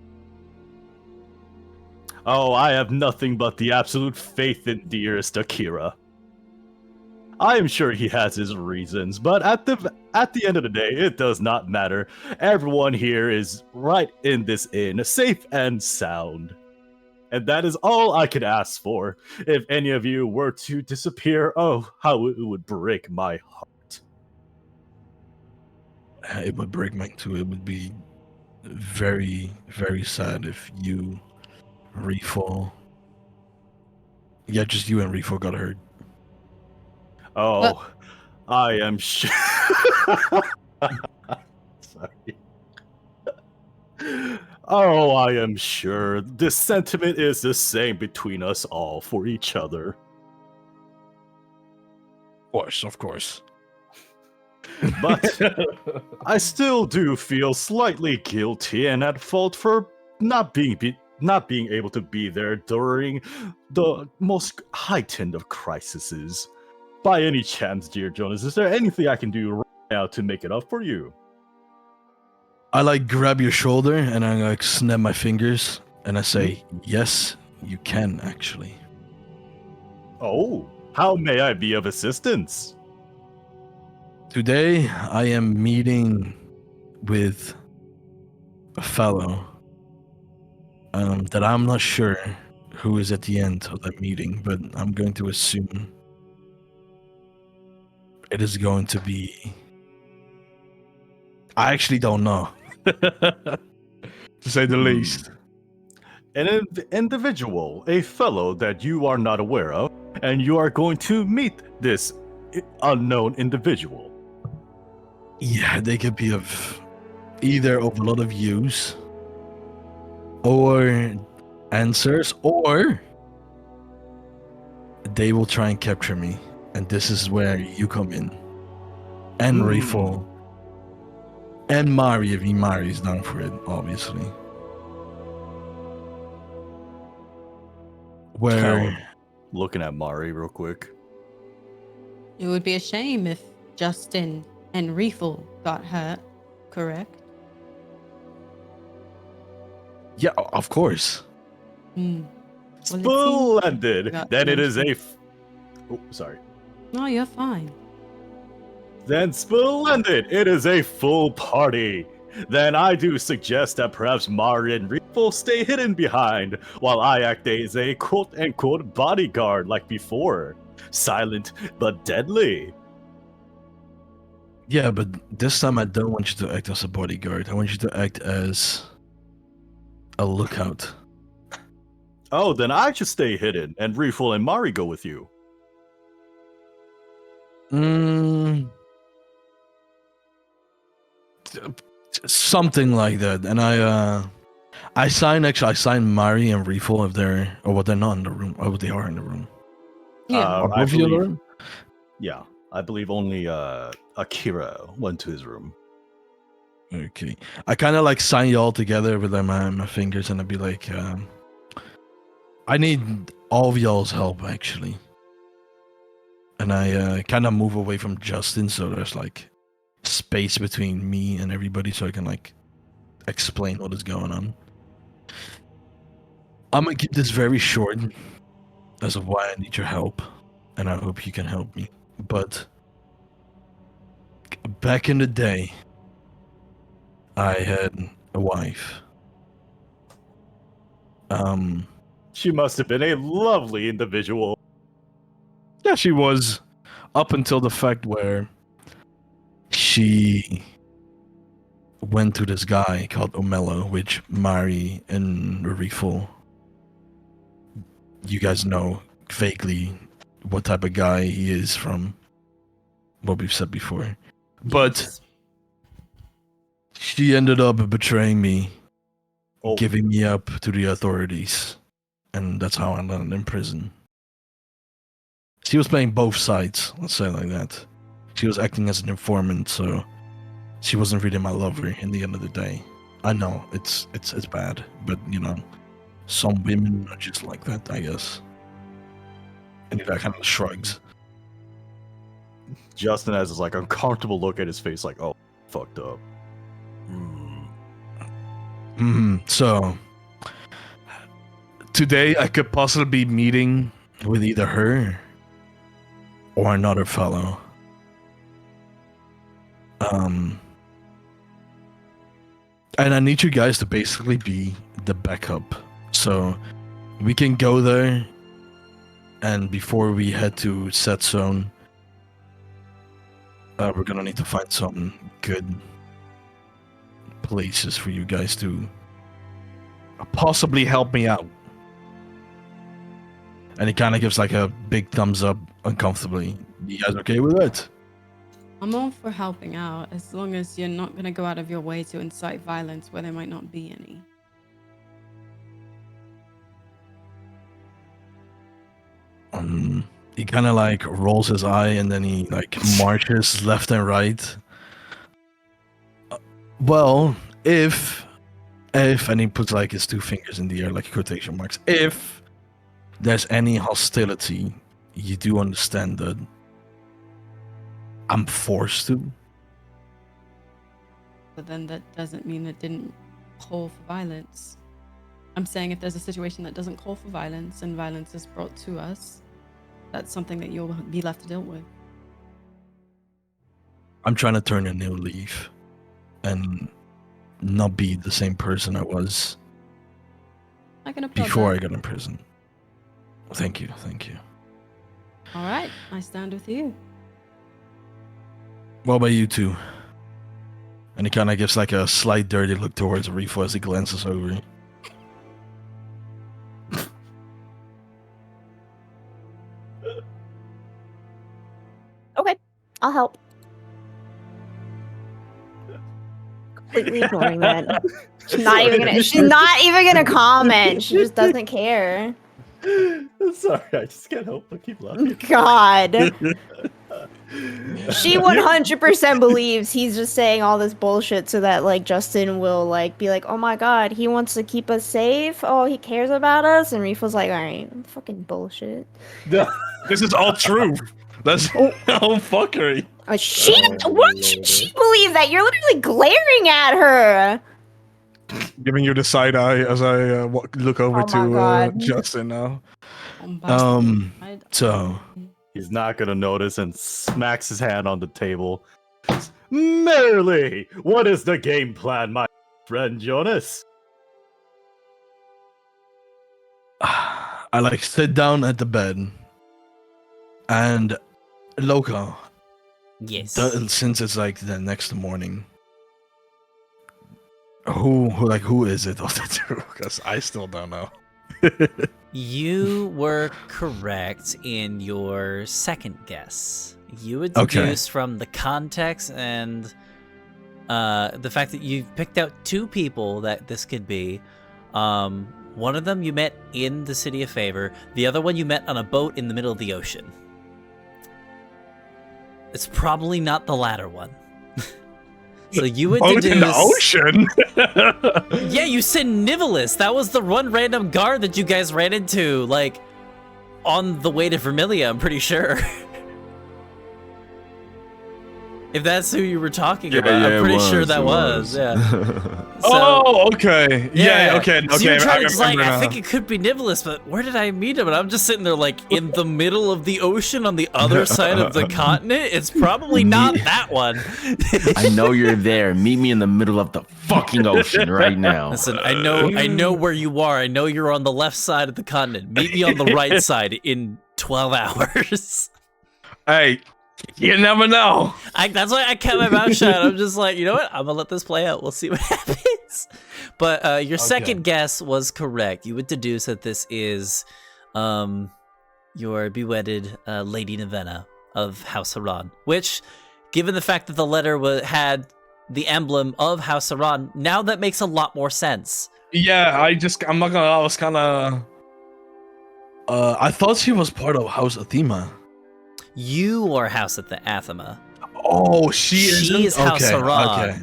Oh, I have nothing but the absolute faith in dearest Akira. I am sure he has his reasons, but at the end of the day, it does not matter. Everyone here is right in this inn, safe and sound. And that is all I could ask for. If any of you were to disappear, oh, how it would break my heart. It would break mine too. It would be very, very sad if you, Refall. Yeah, just you and Refall got hurt. Oh, What? I am sure. Sorry. Oh, I am sure the sentiment is the same between us all for each other. Of course. But I still do feel slightly guilty and at fault for not being able to be there during the most heightened of crises. By any chance, dear Jonas, is there anything I can do right now to make it up for you? I grab your shoulder and I snap my fingers and I say, yes, you can actually. Oh, how may I be of assistance? Today I am meeting with a fellow that I'm not sure who is at the end of that meeting, but I'm going to assume it is going to be... I actually don't know. To say the least. An individual, a fellow that you are not aware of, and you are going to meet this unknown individual. Yeah, they could be of either of a lot of use, or answers, or they will try and capture me, and this is where you come in. And Refall. And Mari, if Mari's down for it, obviously. Where... Looking at Mari real quick. It would be a shame if Justin and Reefel got hurt, correct? Yeah, of course. Well, Splendid! Then it is a... Oh, sorry. No, you're fine. Then splendid! It is a full party! Then I do suggest that perhaps Mari and Reefel stay hidden behind, while I act as a quote-unquote bodyguard like before. Silent, but deadly. Yeah, but this time I don't want you to act as a bodyguard. I want you to act as a lookout. Oh, then I should stay hidden, and Reefel and Mari go with you. Something like that. And I sign Mari and Reefel if they're, or what, they're not in the room. Oh, they are in the room. Yeah. Are both of you in the room? Yeah, I believe only Akira went to his room. Okay. I kind of sign you all together with my fingers, and I'd be like, I need all of y'all's help, actually. And I kind of move away from Justin, so there's space between me and everybody, so I can explain what is going on. I'm gonna keep this very short as of why I need your help, and I hope you can help me. But back in the day, I had a wife. She must have been a lovely individual. Yeah, she was, up until the fact where she went to this guy called Omelo, which Mari and Rifle, you guys know vaguely what type of guy he is from what we've said before. But she ended up betraying me, giving me up to the authorities, and that's how I landed in prison. She was playing both sides, let's say it like that. She was acting as an informant, so she wasn't really my lover in the end of the day. I know, it's bad, but you know, some women are just like that, I guess. And he kind of shrugs. Justin has this like uncomfortable look at his face, like, oh, fucked up. So today I could possibly be meeting with either her or another fellow. And I need you guys to basically be the backup. So we can go there, and before we head to Set Zone, we're gonna need to find some good places for you guys to possibly help me out. And he kind of gives like a big thumbs up uncomfortably. You guys okay with it? I'm all for helping out, as long as you're not going to go out of your way to incite violence where there might not be any. He kind of like rolls his eye and then he like marches left and right. Well, if, and he puts like his two fingers in the air like quotation marks, if there's any hostility, you do understand that I'm forced to. But then that doesn't mean it didn't call for violence. I'm saying if there's a situation that doesn't call for violence and violence is brought to us, that's something that you'll be left to deal with. I'm trying to turn a new leaf and not be the same person I was before I got in prison. Thank you. All right, I stand with you. What about you two? And he kind of gives like a slight dirty look towards Rifo as he glances over. Okay, I'll help. Completely ignoring that. She's not even gonna comment. She just doesn't care. Sorry, I just can't help but keep laughing. God. She 100% believes he's just saying all this bullshit so that like Justin will like be like, oh my god, he wants to keep us safe. Oh, he cares about us. And Rifa's like, all right, fucking bullshit. This is all true. That's all fuckery. Why should she believe that? You're literally glaring at her. Giving you the side eye as I look over to Justin now. So he's not gonna notice and smacks his hand on the table. Merrily, what is the game plan, my friend Jonas? I like sit down at the bed and Loco. Yes. Since it's like the next morning, who is it of the two? Because I still don't know. You were correct in your second guess. You would deduce from the context and the fact that you picked out two people that this could be. One of them you met in the City of Favor. The other one you met on a boat in the middle of the ocean. It's probably not the latter one. So you would deduce... in the ocean? Yeah, you said Nivalis. That was the one random guard that you guys ran into, like, on the way to Vermilia, I'm pretty sure. If that's who you were talking Yeah, about, yeah, I'm pretty it sure was, that it was. was. Yeah. Oh, okay. Yeah, okay. So you were trying to remember I now. think it could be Nicholas, but where did I meet him? And I'm just sitting there like in the middle of the ocean on the other side of the continent. It's probably not that one. I know you're there. Meet me in the middle of the fucking ocean right now. Listen, I know where you are. I know you're on the left side of the continent. Meet me on the right side in 12 hours. Hey, you never know. That's why I kept my mouth shut. I'm just like, you know what? I'm gonna let this play out. We'll see what happens. But your second guess was correct. You would deduce that this is your bewedded Lady Nevena of House Haran, which, given the fact that the letter had the emblem of House Haran, now that makes a lot more sense. Yeah, I'm not gonna lie, I was kind of... I thought she was part of House Athema. You are House at the Athema. Oh, she's House okay, Haran. okay.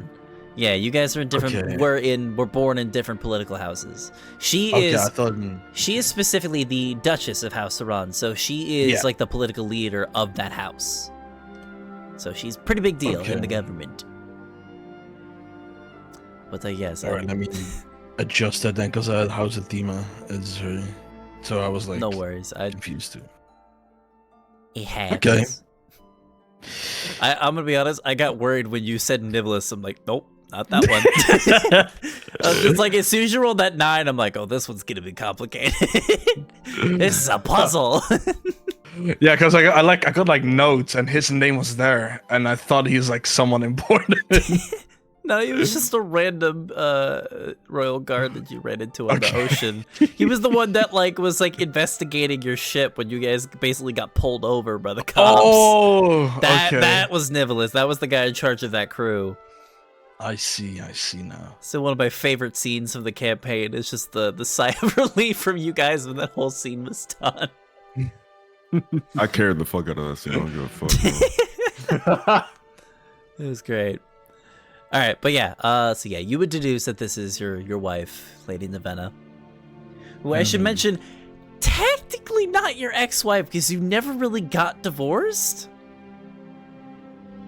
Yeah, you guys are in different. Okay. We're born in different political houses. She I thought... She is specifically the Duchess of House Haran, so she is like the political leader of that house. So she's a pretty big deal in the government. But yes, Alright, let me adjust that then, because I had House Athema as her. So I was like, no worries. I confused too. It happens. Okay. I'm gonna be honest. I got worried when you said Nicholas. I'm like, nope, not that one. It's like as soon as you rolled that 9, I'm like, oh, this one's gonna be complicated. This is a puzzle. Yeah, because I got like notes, and his name was there, and I thought he was like someone important. No, he was just a random royal guard that you ran into on the ocean. He was the one that was investigating your ship when you guys basically got pulled over by the cops. Oh, that was Nicholas. That was the guy in charge of that crew. I see now. So one of my favorite scenes of the campaign is just the sigh of relief from you guys when that whole scene was done. I carried the fuck out of that scene. I don't give a fuck. It was great. All right, but yeah, so yeah, you would deduce that this is your wife, Lady Nevena, who I should mention, technically not your ex-wife because you never really got divorced.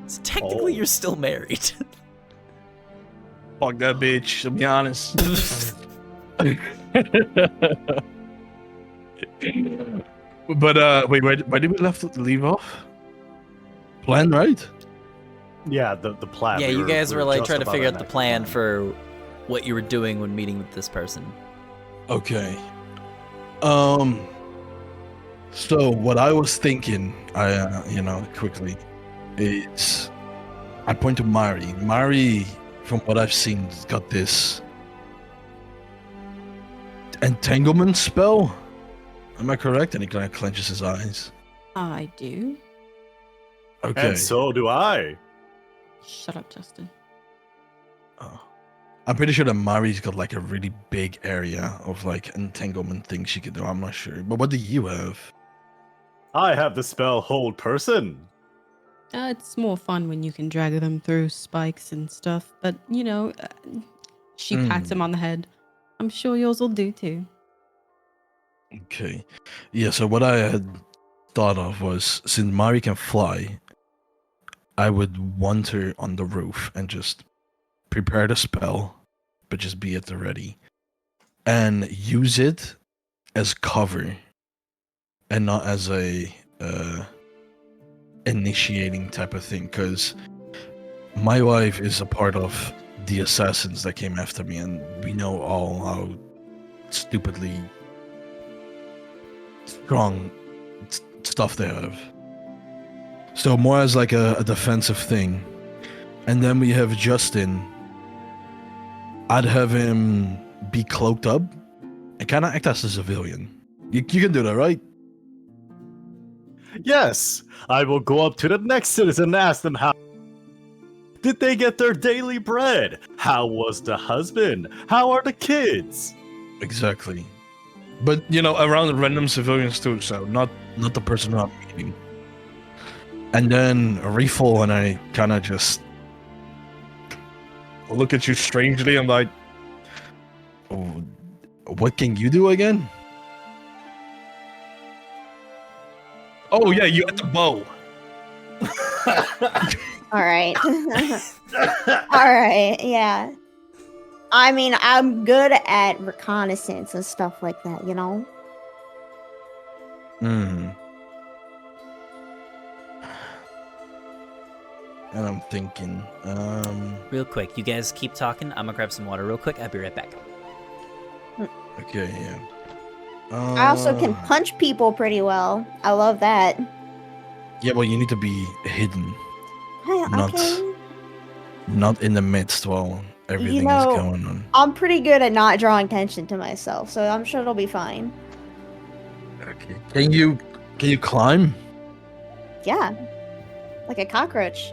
So technically, you're still married. Fuck that bitch, to be honest. But wait, why did we leave off? Plan, right? Yeah, the plan. Yeah, you guys were trying to just figure about out the plan for what you were doing when meeting with this person. Okay. So what I was thinking, quickly, is I point to Mari. Mari, from what I've seen, has got this entanglement spell. Am I correct? And he kind of clenches his eyes. I do. Okay. And so do I. Shut up, Justin. Oh. I'm pretty sure that Mari's got a really big area of entanglement things she could do. I'm not sure. But what do you have? I have the spell Hold Person. It's more fun when you can drag them through spikes and stuff. But, she pats him on the head. I'm sure yours will do too. Okay. Yeah, so what I had thought of was, since Mari can fly, I would want her on the roof and just prepare the spell, but just be at the ready. And use it as cover and not as a initiating type of thing, because my wife is a part of the assassins that came after me, and we know all how stupidly strong stuff they have. So more as a defensive thing. And then we have Justin. I'd have him be cloaked up and kind of act as a civilian. You can do that, right? Yes, I will go up to the next citizen and ask them how did they get their daily bread? How was the husband? How are the kids? Exactly. But, around random civilians too, so not the person who I'm meeting. And then a refill, and I kind of just look at you strangely. I'm like, oh, what can you do again? Oh, yeah, you had the bow. All right. All right. Yeah. I mean, I'm good at reconnaissance and stuff like that, you know? Hmm. And I'm thinking, Real quick, you guys keep talking. I'm gonna grab some water real quick. I'll be right back. okay, yeah. I also can punch people pretty well. I love that. Yeah, well, you need to be hidden, Hey, Not- okay. not in the midst while everything is know, going on. I'm pretty good at not drawing attention to myself, so I'm sure it'll be fine. Okay. Can you climb Yeah. Like a cockroach.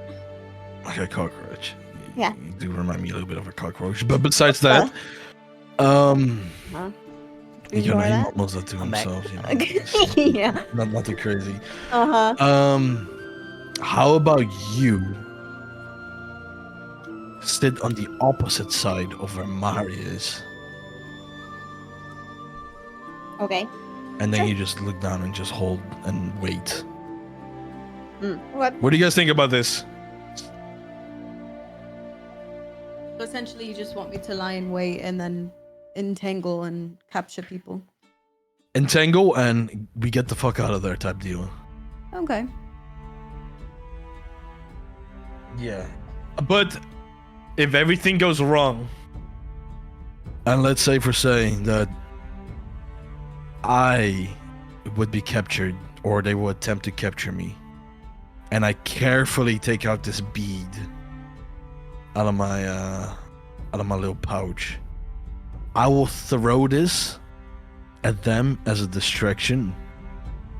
like a cockroach? Yeah. You do remind me a little bit of a cockroach. But besides that, you Ignore know, he that? mumbles that to I'm back. himself. You know, it's Yeah. not too crazy. Uh-huh. How about you sit on the opposite side of where Mari is, Okay. and then Sure. you just look down and just hold and wait. What? What do you guys think about this? So essentially, you just want me to lie in wait and then entangle and capture people. Entangle and we get the fuck out of there type deal. Okay. Yeah. But if everything goes wrong, and let's say for saying that I would be captured or they will attempt to capture me, and I carefully take out this bead out of my little pouch, I will throw this at them as a distraction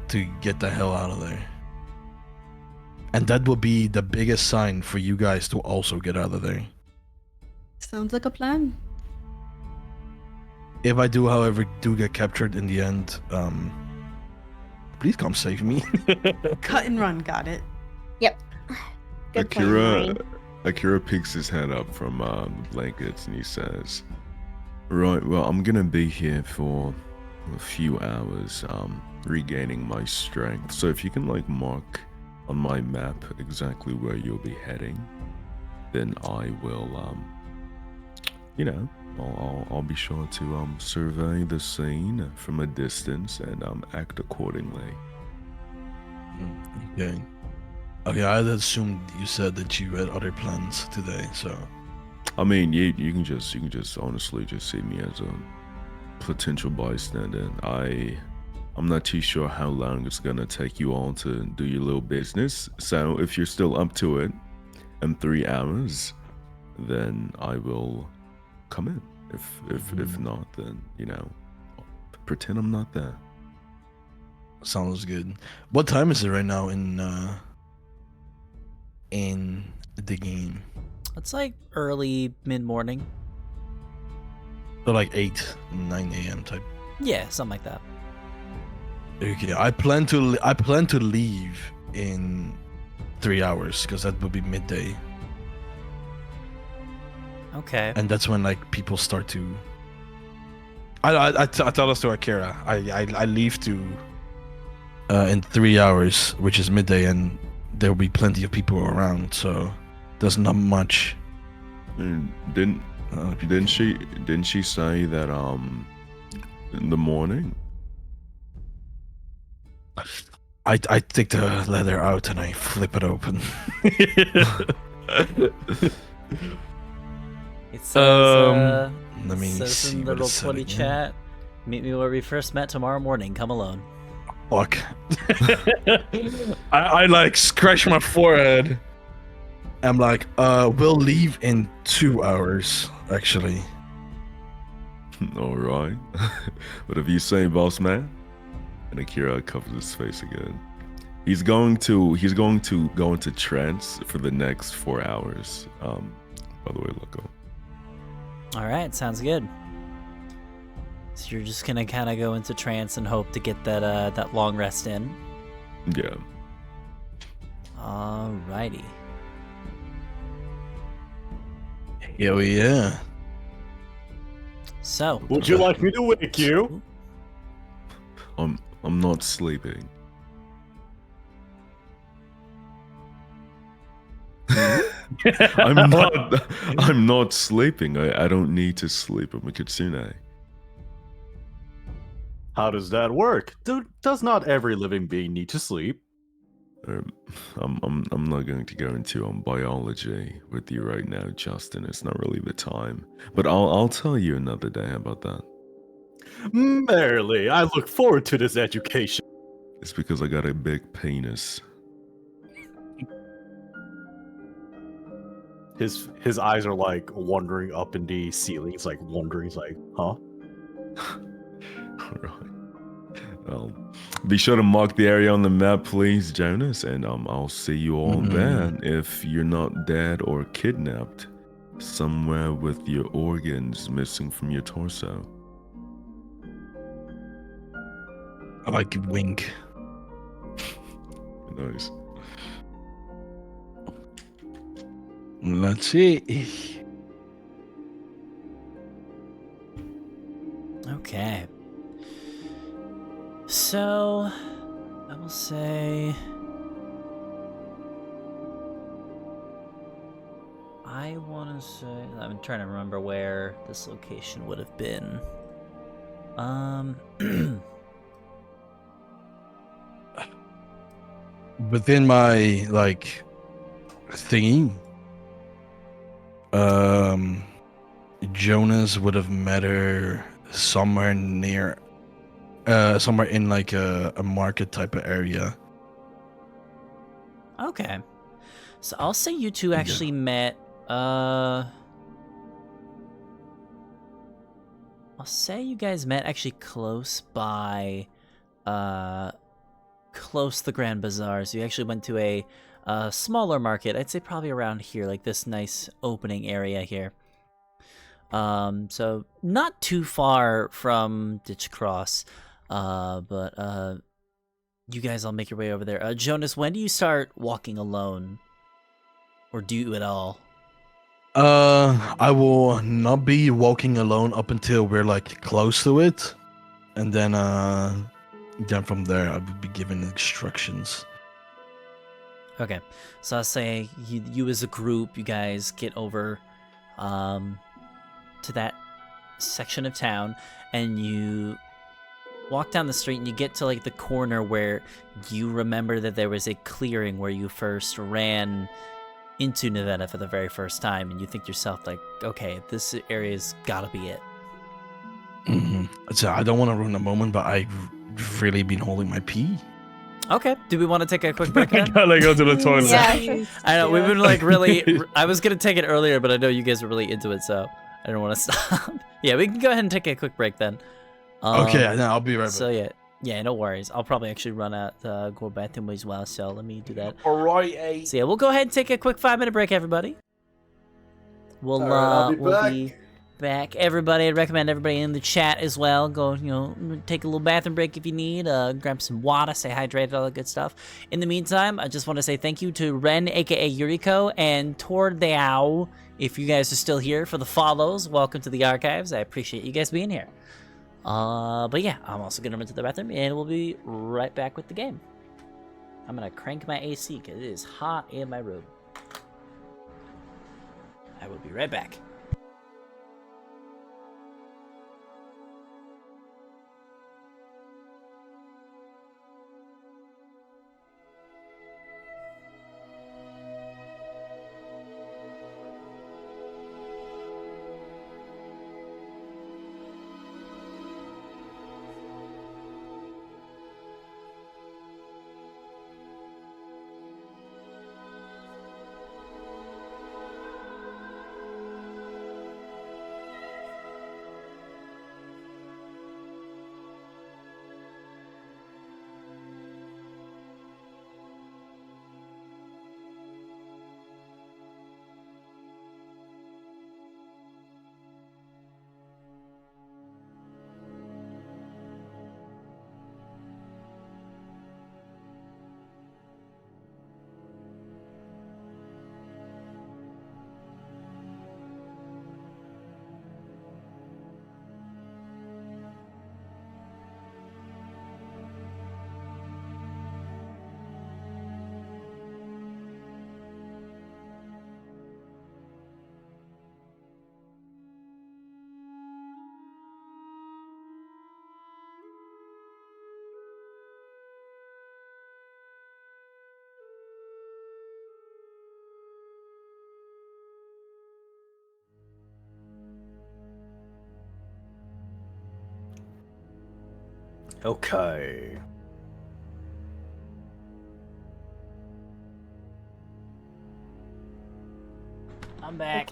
to get the hell out of there. And that will be the biggest sign for you guys to also get out of there. Sounds like a plan. If I do, however, get captured in the end, please come save me. Cut and run. Got it. Good plan, Akira, Marine. Akira picks his head up from the blankets and he says, "Right, well, I'm gonna be here for a few hours, regaining my strength. So if you can like mark on my map exactly where you'll be heading, then I will, you know, I'll be sure to survey the scene from a distance and act accordingly." Okay. Okay, I had assumed you said that you had other plans today, so I mean, you can just honestly just see me as a potential bystander. I'm not too sure how long it's gonna take you all to do your little business. So if you're still up to it in 3 hours, then I will come in. If not, then you know, pretend I'm not there. sounds good. What time is it right now in the game? It's like early mid-morning. So like 8, 9 a.m. type. Yeah, something like that. Okay, I plan to leave in 3 hours because that will be midday, Okay. and that's when like people start to. I tell us to Akira. I leave to in 3 hours, which is midday, and there will be plenty of people around. So there's not much. And didn't she say that in the morning? I take the leather out and I flip it open. It says, Let me says see in what the it said Roll20 again. chat, meet me where we first met tomorrow morning. Come alone. Fuck. I like scratch my forehead. I'm like, we'll leave in 2 hours, actually. All right. Whatever you say, boss man. And Akira covers his face again. He's going to go into trance for the next 4 hours. By the way, Loco. All right, sounds good. So you're just gonna kind of go into trance and hope to get that long rest in. Yeah. Alrighty. Hell yeah. So, Would you like me to wake you? I'm not sleeping. I'm not sleeping. I don't need to sleep. I'm a kitsune. How does that work? Does not every living being need to sleep? I'm not going to go into biology with you right now, Justin. It's not really the time. But I'll tell you another day. How about that? Merely, I look forward to this education. It's because I got a big penis. His eyes are like wandering up in the ceiling. He's like wondering. He's like, huh? Alright. Well, be sure to mark the area on the map, please, Jonas, and I'll see you all there if you're not dead or kidnapped somewhere with your organs missing from your torso. I like wink. Nice. Let's see. Okay. So, I will say... I want to say... I'm trying to remember where this location would have been. Within my, like, thingy, Jonas would have met her somewhere near, somewhere in like a market type of area. Okay. So I'll say you two actually met, I'll say you guys met actually close by, close to the Grand Bazaar. So you actually went to a smaller market. I'd say probably around here, like this nice opening area here. So not too far from Ditch Cross, but you guys all make your way over there. Jonas, when do you start walking alone, or do you at all? I will not be walking alone up until we're like close to it, and then from there I would be given instructions. Okay, so I'll say you as a group, you guys get over to that section of town, and you walk down the street, and you get to like the corner where you remember that there was a clearing where you first ran into Nevada for the very first time, and you think to yourself like, okay, this area's gotta be it. So I don't want to ruin the moment, but I've really been holding my pee. Okay, do we want to take a quick break then? Gotta go to the toilet. Yeah, sure. I know, we've been like really, I was gonna take it earlier, but I know you guys were really into it, so I don't want to stop. Yeah, we can go ahead and take a quick break then. Okay, no, I'll be right back. So yeah, no worries. I'll probably actually run out to go bathroom as well, so let me do that. Alright, So yeah, we'll go ahead and take a quick 5-minute break, everybody. We'll be back. Everybody, I'd recommend everybody in the chat as well. Go, take a little bathroom break if you need. Grab some water, stay hydrated, all that good stuff. In the meantime, I just want to say thank you to Ren, aka Yuriko, and Tordao. If you guys are still here for the follows, welcome to the archives. I appreciate you guys being here. But yeah, I'm also gonna run to the bathroom, and we'll be right back with the game. I'm gonna crank my AC because it is hot in my room. I will be right back. Okay. I'm back.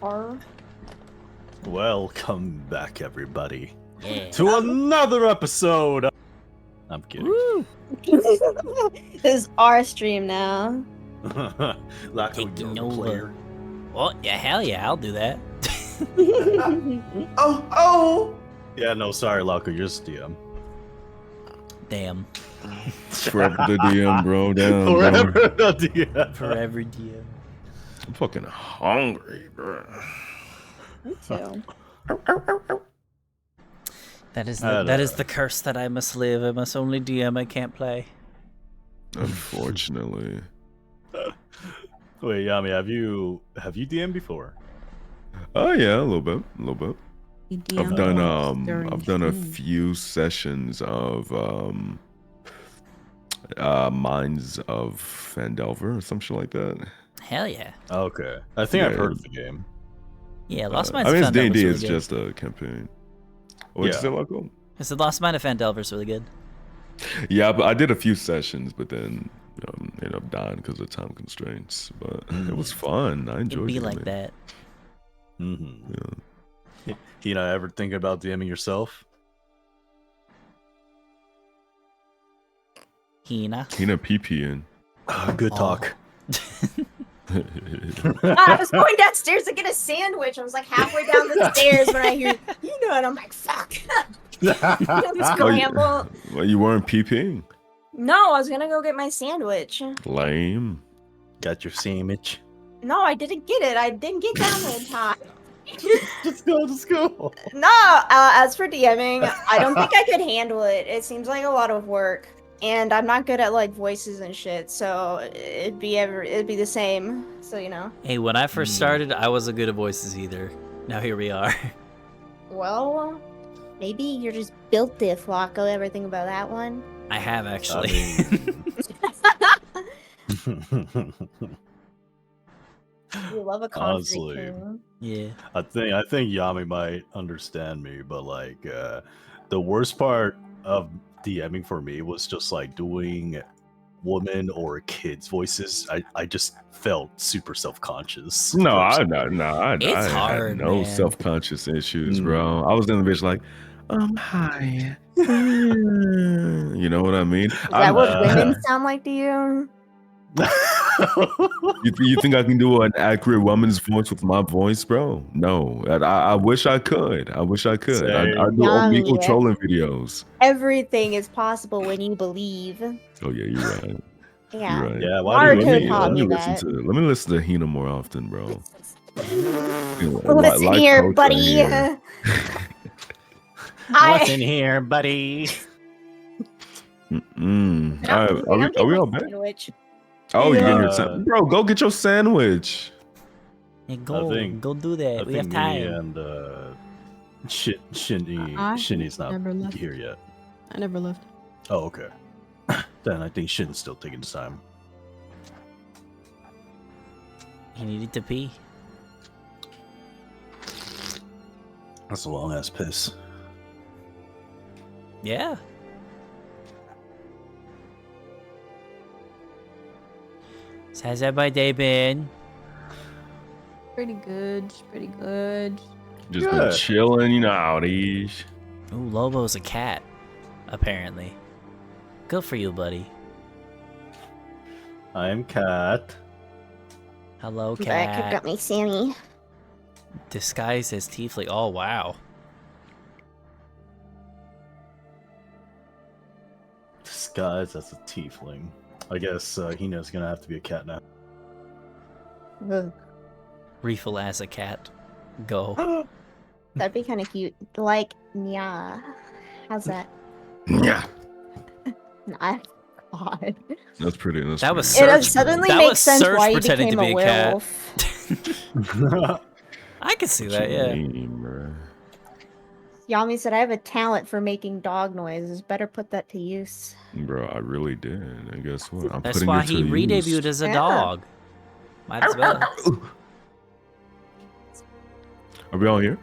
Welcome back, everybody, Yeah. to another episode. I'm kidding. Woo! This is our stream now. Like a Taking young over. player. Oh, yeah, hell yeah, I'll do that. Oh! Yeah, no, sorry, Locko, you're just DM. Damn. Forever the DM, bro. Damn, bro. Forever the DM. Forever DM. I'm fucking hungry, bro. Me too. That is I that is the curse that I must live. I must only DM. I can't play. Unfortunately. Wait, Yami, have you DM'd before? Oh yeah, a little bit. I've DM done during I've done a stream. few sessions of Mines of Fandelver or some shit like that. Hell yeah. Okay. I think I've Yeah. heard of the game. Yeah, Lost I Mines of mean, it's Fandelver's D&D, really it's good. just a campaign. What'd you Yeah. say, Loco? I said Lost Mine of Fandelver's really good. Yeah, but I did a few sessions, but then ended up dying because of time constraints. But it was fun. I It'd enjoyed be it. like that. Mm-hmm. Yeah. You know, ever think about DMing yourself? Hina. Hina PP Good Oh. talk. I was going downstairs to get a sandwich. I was like halfway down the stairs when I hear, and I'm like, fuck. Scramble. Well, you weren't PPing. No, I was gonna go get my sandwich. Lame. Got your sandwich. No, I didn't get it. I didn't get down there in time. Just go. No, as for DMing, I don't think I could handle it. It seems like a lot of work, and I'm not good at like voices and shit. So it'd be the same. So you know. Hey, when I first started, I wasn't good at voices either. Now here we are. Well, maybe you're just built diff, Flocko. Ever think about that one? I have actually. You love a Honestly. conflict king. Yeah. I think Yami might understand me, but like the worst part of DMing for me was just like doing woman or kids voices. I just felt super self-conscious. No, I It's had hard, no man. self-conscious issues, bro. I was in the bitch like, hi. You know what I mean? Is that I'm- what women sound like to you? You think I can do an accurate woman's voice with my voice, bro? No, I wish I could. I wish I could. I do Yummy. Omegle trolling videos. Everything is possible when you believe. Oh yeah, you're right. Yeah. You're right. Yeah, Mara do you could mean? taught me listen that. let me listen to Hina more often, bro. Listen here, Coach buddy. here. What's in here, buddy? Mm. All right, are we all back? Sandwich. Oh, you're getting your Uh, sandwich. Bro, go get your sandwich. Hey, go think- do that. I We have think time. me and Shinny's not never left. here yet. I never left. Oh, okay. Then I think Shin's still taking his time. He needed to pee. That's a long ass piss. Yeah. So how's everybody day been? Pretty good. Pretty good. Just been Good. chilling, you know how it is. Ooh, Lobo's a cat, apparently. Good for you, buddy. I am Cat. Hello, I'm back. I cat. got my Sammy. Disguised as tiefling. Oh, wow. Disguised as a tiefling. I guess Hina's gonna have to be a cat now. Ugh, Refill as a cat. Go. that'd be kind of cute. Like, yeah. How's that? Yeah, Nah, God. that's pretty. That was It Surge- suddenly that makes was sense Surge why you pretending became to be a a cat. werewolf. I can see that, yeah. Yami said, I have a talent for making dog noises. Better put that to use. Bro, I really did. And guess what? I'm That's putting why it he to re-debuted use. as a Yeah. dog. Might as well. Are we all here?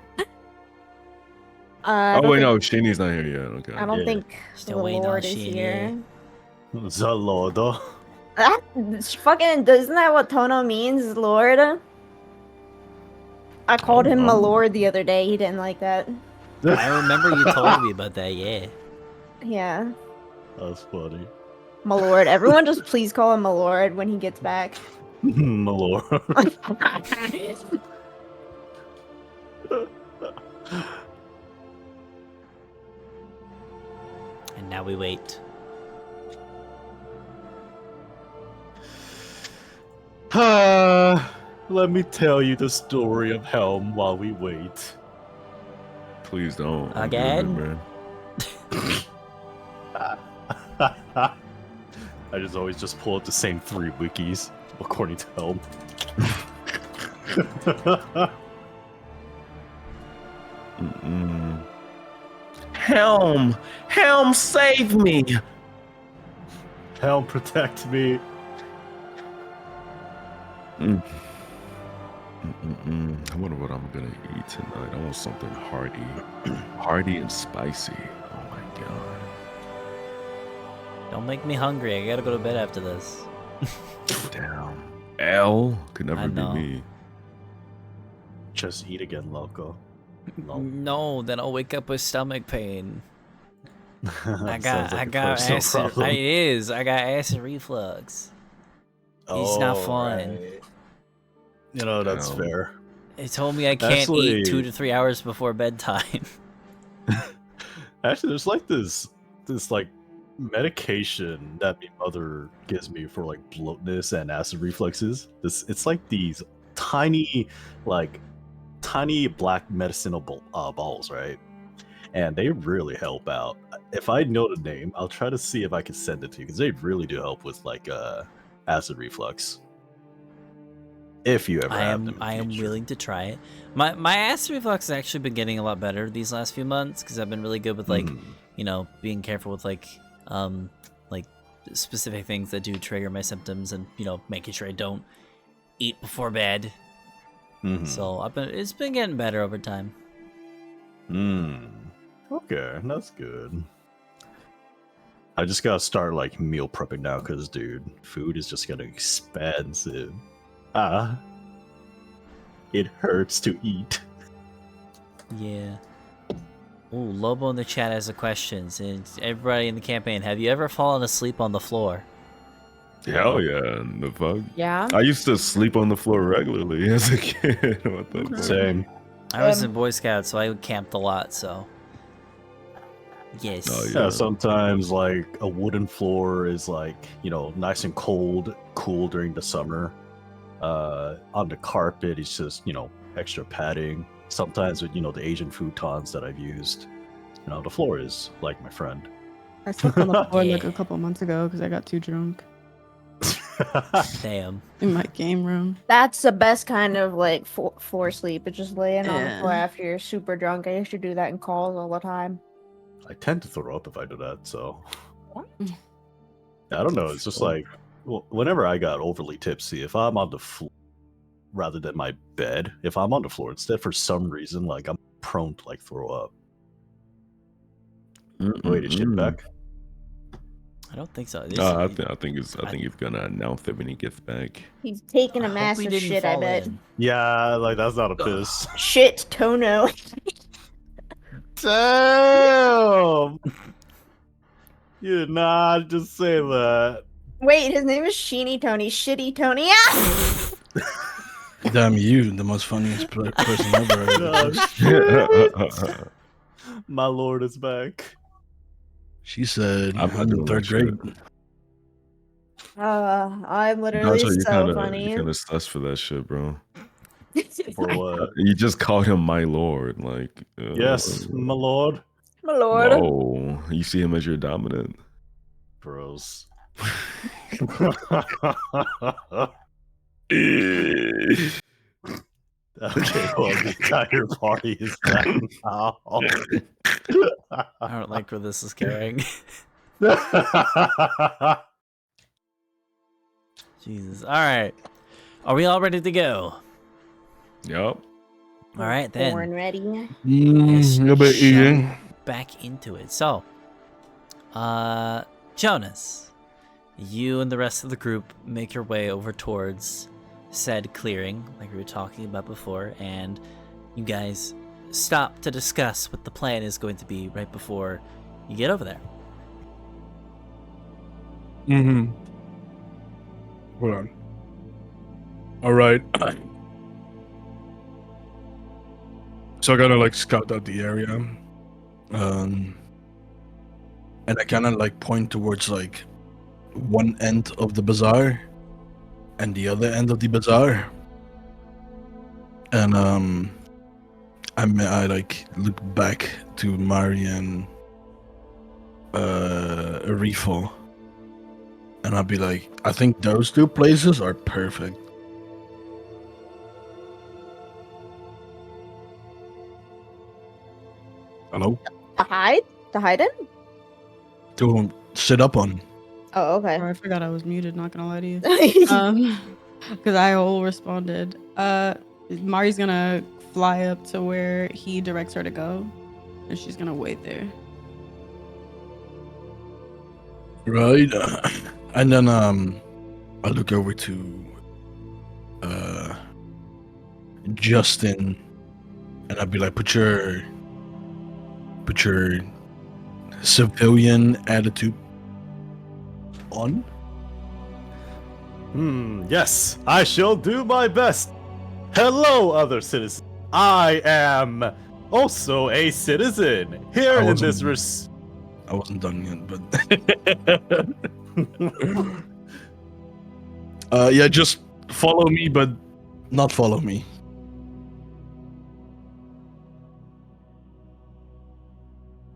I Oh don't wait, think, no, Shini's not here yet. Okay. I don't Yeah. think Still the waiting on Lord is Sheeny. here. Zalodo. Isn't that what Tono means, Lord? I called him my Lord the other day. He didn't like that. I remember you told me about that. Yeah. Yeah, That's funny. my Lord. Everyone just please call him my Lord when he gets back. My lord. And now we wait. Let me tell you the story of Helm while we wait. Please don't. I'm Again? doing it, man. I just always just pull up the same 3 wikis according to Helm. Helm, save me! Helm, protect me. I wonder what I'm gonna eat tonight. I want something hearty and spicy. Oh my god. Don't make me hungry. I gotta go to bed after this. Damn. L could I never be know. me. Just eat again, loco. No, then I'll wake up with stomach pain. I Sounds got like a personal acid. problem. I got acid reflux. It's not fun. Right. You know, that's Damn. fair. They told me I can't Actually- eat 2 to 3 hours before bedtime. Actually, there's like this like medication that my mother gives me for like bloatness and acid reflexes. It's like these tiny black medicinal balls, right? And they really help out. If I know the name, I'll try to see if I can send it to you because they really do help with like acid reflux. If you ever have them in the I am future. willing to try it. My acid reflux has actually been getting a lot better these last few months because I've been really good with like being careful with like specific things that do trigger my symptoms and making sure I don't eat before bed. So it's been getting better over time. Okay, that's good. I just gotta start like meal prepping now because, dude, food is just getting expensive. It hurts to eat. Yeah. Ooh, Lobo in the chat has a question. And everybody in the campaign, have you ever fallen asleep on the floor? Hell yeah. The fuck? Yeah. I used to sleep on the floor regularly as a kid. What the fuck? Same. I was in Boy Scouts, so I camped a lot, so. Yes. Oh, Yeah, sometimes like a wooden floor is like, nice and cool during the summer. On the carpet, it's just, extra padding. Sometimes with, the Asian futons that I've used, the floor is like my friend. I slept on the floor like Yeah. a couple months ago because I got too drunk Damn. in my game room. That's the best kind of like floor sleep. It's just laying on the floor Yeah. after you're super drunk. I used to do that in calls all the time. I tend to throw up if I do that, so. I don't know, it's just like, whenever I got overly tipsy, if I'm on the floor rather than my bed, if I'm on the floor instead, for some reason, like, I'm prone to like throw up. Wait, is shit back? I don't think so. I think he's gonna announce it when he gets back. He's taking I a hope we massive didn't shit, I fall bet. in. Yeah, like, that's not a piss. Shit, Tono. Damn! You did not just say that. Wait, his name is Sheeny Tony. Shitty Tony. Ah! Damn you, the most funniest person ever. Oh, shit. My lord is back. She said, I'm I'm in doing third that grade. shit. I'm literally Nacho, so funny. you kind of sus for that shit, bro. For what? You just called him my lord, like. Yes, my lord. My lord. Whoa, you see him as your dominant. Bros. Okay, well, the entire party is done now. I don't like where this is carrying. Jesus. All right. Are we all ready to go? Yup. All right, then. Born ready. Let's A bit eating. jump back into it. So, Jonas, you and the rest of the group make your way over towards said clearing, like we were talking about before, and you guys stop to discuss what the plan is going to be right before you get over there. Mm-hmm. Hold on. All right. So I gotta like scout out the area, and I kind of like point towards like one end of the bazaar and the other end of the bazaar, and I like look back to Marian, Rifo, and I'll be like, I think those two places are perfect. Hello? To hide? To hide in? To sit up on. Oh, okay. Oh, I forgot I was muted, not gonna lie to you. Because I all responded. Mari's gonna fly up to where he directs her to go, and she's gonna wait there. Right. And then I look over to Justin, and I'd be like, put your civilian attitude on. Yes, I shall do my best. Hello, other citizens. I am also a citizen here in this I wasn't done yet, but yeah, just follow me, but not follow me.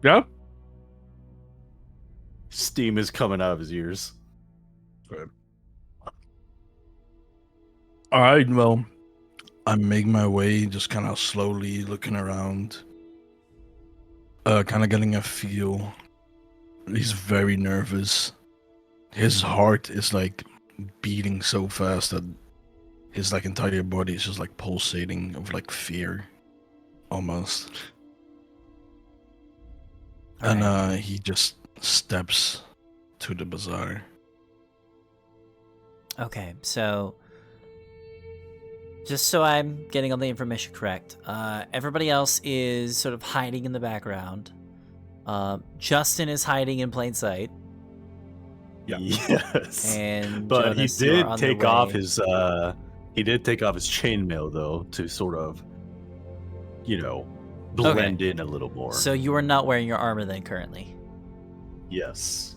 Yeah. Steam is coming out of his ears. All right. Well, I make my way, just kind of slowly looking around, kind of getting a feel. He's very nervous. His heart is like beating so fast that his like entire body is just like pulsating of like fear, almost. And he just steps to the bazaar. Okay, so just so I'm getting all the information correct, everybody else is sort of hiding in the background. Justin is hiding in plain sight. Yeah. Yes. And but Jonas, he you're did on the take off way. his chainmail though to sort of, blend in a little more. So you are not wearing your armor then currently? Yes.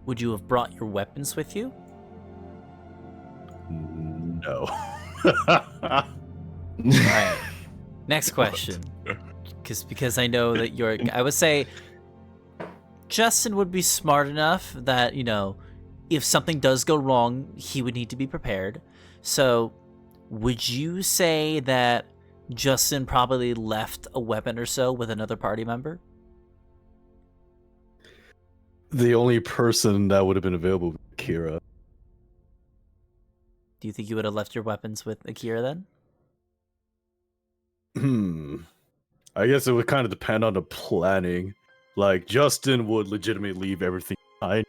Would you have brought your weapons with you? No. Alright. Next question. Because I know that I would say Justin would be smart enough that, if something does go wrong, he would need to be prepared. So would you say that Justin probably left a weapon or so with another party member? The only person that would have been available was Kira. Do you think you would have left your weapons with Akira then? I guess it would kind of depend on the planning. Like, Justin would legitimately leave everything behind.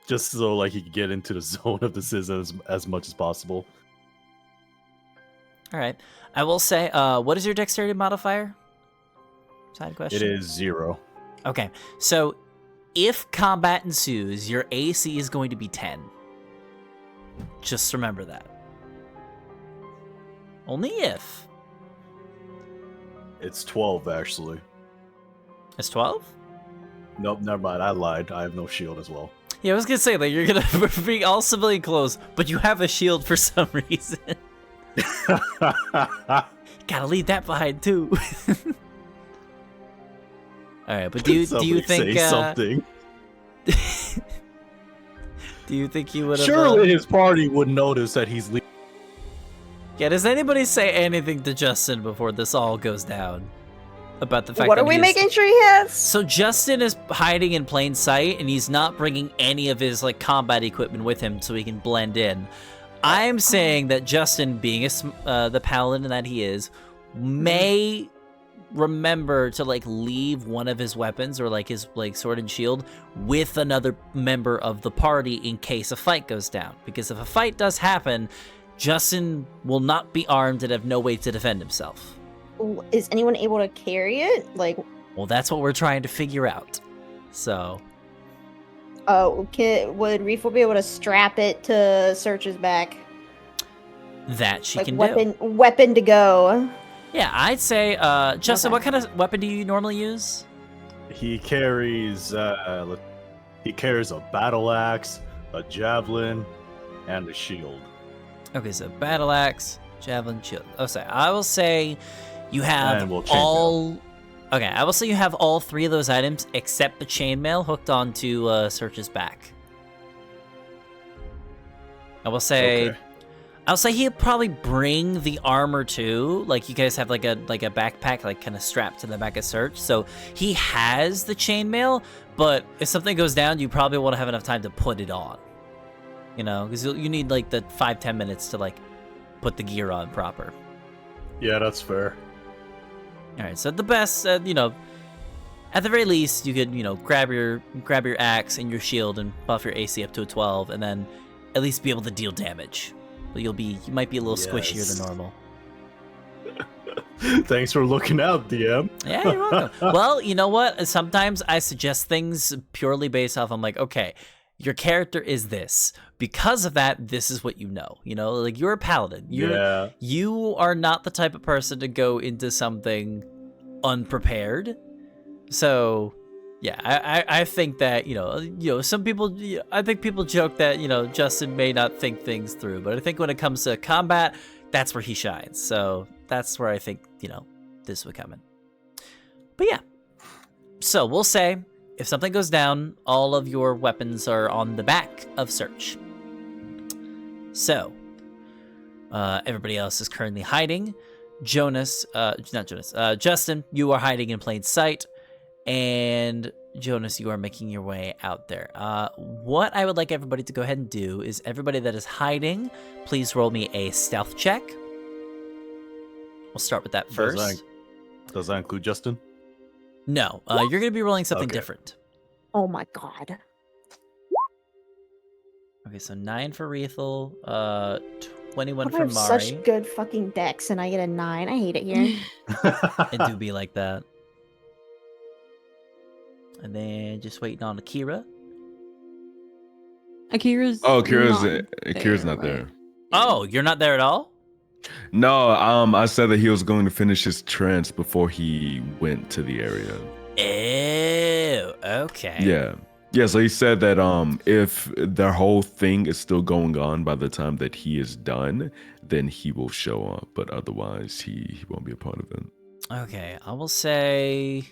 Just so, like, he could get into the zone of the citizens as much as possible. Alright. I will say, what is your dexterity modifier? Side question. It is 0. Okay. So, if combat ensues, your AC is going to be 10. Just remember that. Only if. It's 12, actually. It's 12? Nope, never mind. I lied. I have no shield as well. Yeah, I was gonna say, like, you're gonna be all civilian clothes, but you have a shield for some reason. Gotta leave that behind, too. Alright, but do you think... Say something. Do you think you would have... Surely his party would notice that he's leaving. Yeah, does anybody say anything to Justin before this all goes down? About the fact What that are we he's- making sure he has? So Justin is hiding in plain sight, and he's not bringing any of his, like, combat equipment with him so he can blend in. I'm saying that Justin, being the paladin that he is, may remember to like leave one of his weapons or like his like sword and shield with another member of the party in case a fight goes down. Because if a fight does happen, Justin will not be armed and have no way to defend himself. Is anyone able to carry it? Like, well, that's what we're trying to figure out. So, would Reefel be able to strap it to Search's back? That she like can weapon, do. Weapon to go. Yeah, I'd say, Justin, what kind of weapon do you normally use? He carries a battle axe, a javelin, and a shield. Okay, so battle axe, javelin, shield. Oh, sorry. I will say you have And we'll all. Okay, I will say you have all 3 of those items except the chainmail hooked onto Search's back. I will say. Okay. I'll say he'll probably bring the armor too. Like you guys have like a backpack like kind of strapped to the back of Search. So he has the chainmail, but if something goes down, you probably won't have enough time to put it on. You know, because you need like the 5-10 minutes to like put the gear on proper. Yeah, that's fair. All right, so the best, you know, at the very least, you could, you know, grab your axe and your shield and buff your AC up to a 12, and then at least be able to deal damage. But you might be a little squishier than normal. Thanks for looking out, DM. Yeah, you're welcome. Well, you know what? Sometimes I suggest things purely based off. I'm like, okay, your character is this. Because of that, this is what you know. You know, like you're a paladin. You are not the type of person to go into something unprepared. So, yeah, I think that, you know, some people, I think people joke that, you know, Justin may not think things through, but I think when it comes to combat, that's where he shines. So that's where I think, you know, this would come in. But yeah, so we'll say if something goes down, all of your weapons are on the back of Search. So everybody else is currently hiding. Justin, you are hiding in plain sight. And Jonas, you are making your way out there. What I would like everybody to go ahead and do is everybody that is hiding, please roll me a stealth check. We'll start with that first. Does that include Justin? No, you're going to be rolling something different. Oh my god. Okay, so 9 for Rethel, 21 I for have Mari. such good fucking decks and I get a 9. I hate it here. It do be like that. And then just waiting on Akira. Akira's not there. Oh, you're not there at all? No, I said that he was going to finish his trance before he went to the area. Oh, okay. Yeah, so he said that if the whole thing is still going on by the time that he is done, then he will show up, but otherwise he won't be a part of it. Okay, I will say...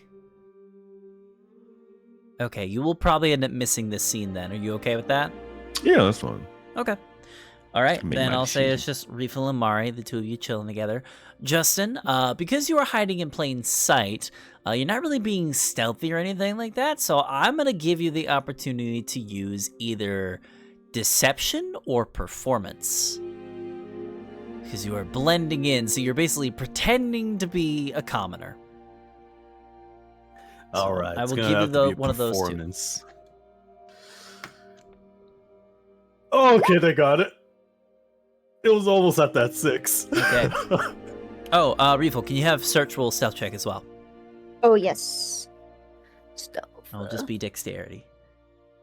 Okay, you will probably end up missing this scene then. Are you okay with that? Yeah, that's fine. Okay. All right, Make then my I'll say decision. it's just Reefel and Mari, the two of you chilling together. Justin, because you are hiding in plain sight, you're not really being stealthy or anything like that, so I'm going to give you the opportunity to use either deception or performance. Because you are blending in, so you're basically pretending to be a commoner. All right. I will give you one of those two. Okay, they got it. It was almost at that 6. Okay. Oh, Reefel, can you have Search roll stealth check as well? Oh yes. Stealth. I'll just be dexterity.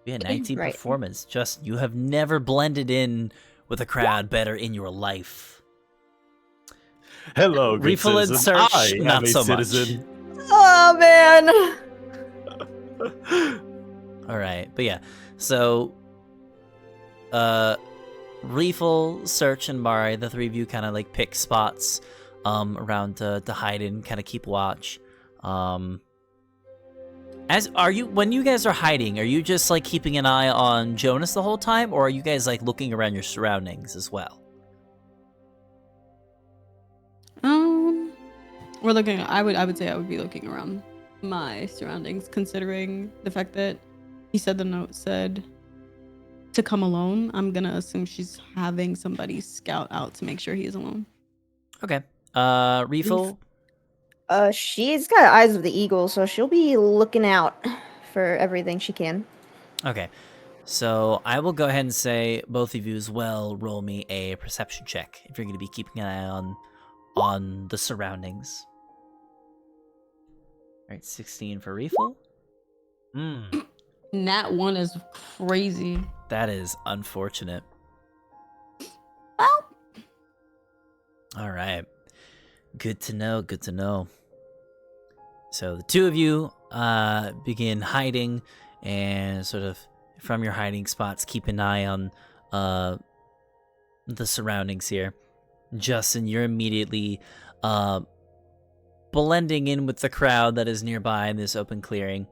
Yeah, 19 Right. performance. Just you have never blended in with a crowd better in your life. Hello, good Refill and citizen. search, I not am a so citizen. Oh man. All right, but yeah, so Refill, Search, and Mari, the three of you kind of like pick spots around to hide in, kind of keep watch. When you guys are hiding, are you just like keeping an eye on Jonas the whole time, or are you guys like looking around your surroundings as well? We're looking. I would say I would be looking around my surroundings, considering the fact that he said the note said to come alone. I'm gonna assume she's having somebody scout out to make sure he is alone. Okay. Refill. She's got eyes of the eagle, so she'll be looking out for everything she can. Okay. So I will go ahead and say both of you as well roll me a perception check if you're going to be keeping an eye on the surroundings. All right, 16 for Refill. Nat 1 is crazy. That is unfortunate. Well, All right. Good to know. Good to know. So the two of you begin hiding and sort of from your hiding spots, keep an eye on the surroundings here. Justin, you're immediately blending in with the crowd that is nearby in this open clearing.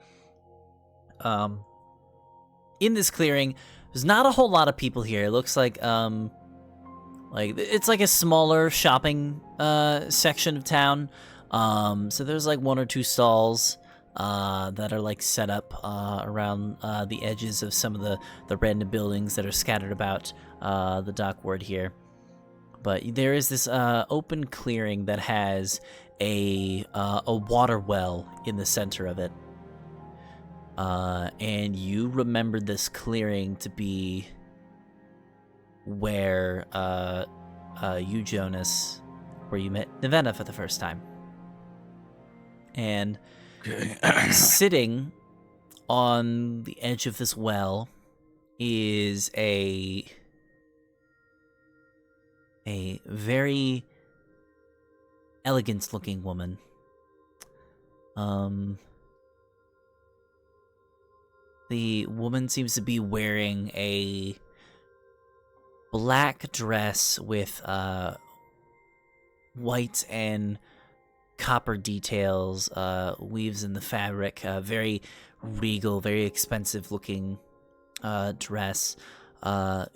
In this clearing, there's not a whole lot of people here. It looks like it's like a smaller shopping section of town. So there's like one or two stalls that are like set up around the edges of some of the random buildings that are scattered about the dockward here. But there is this open clearing that has a water well in the center of it. And you remember this clearing to be where you, Jonas, where you met Nevena for the first time. And sitting on the edge of this well is a very elegant-looking woman. The woman seems to be wearing a black dress with white and copper details, weaves in the fabric, very regal, very expensive looking dress.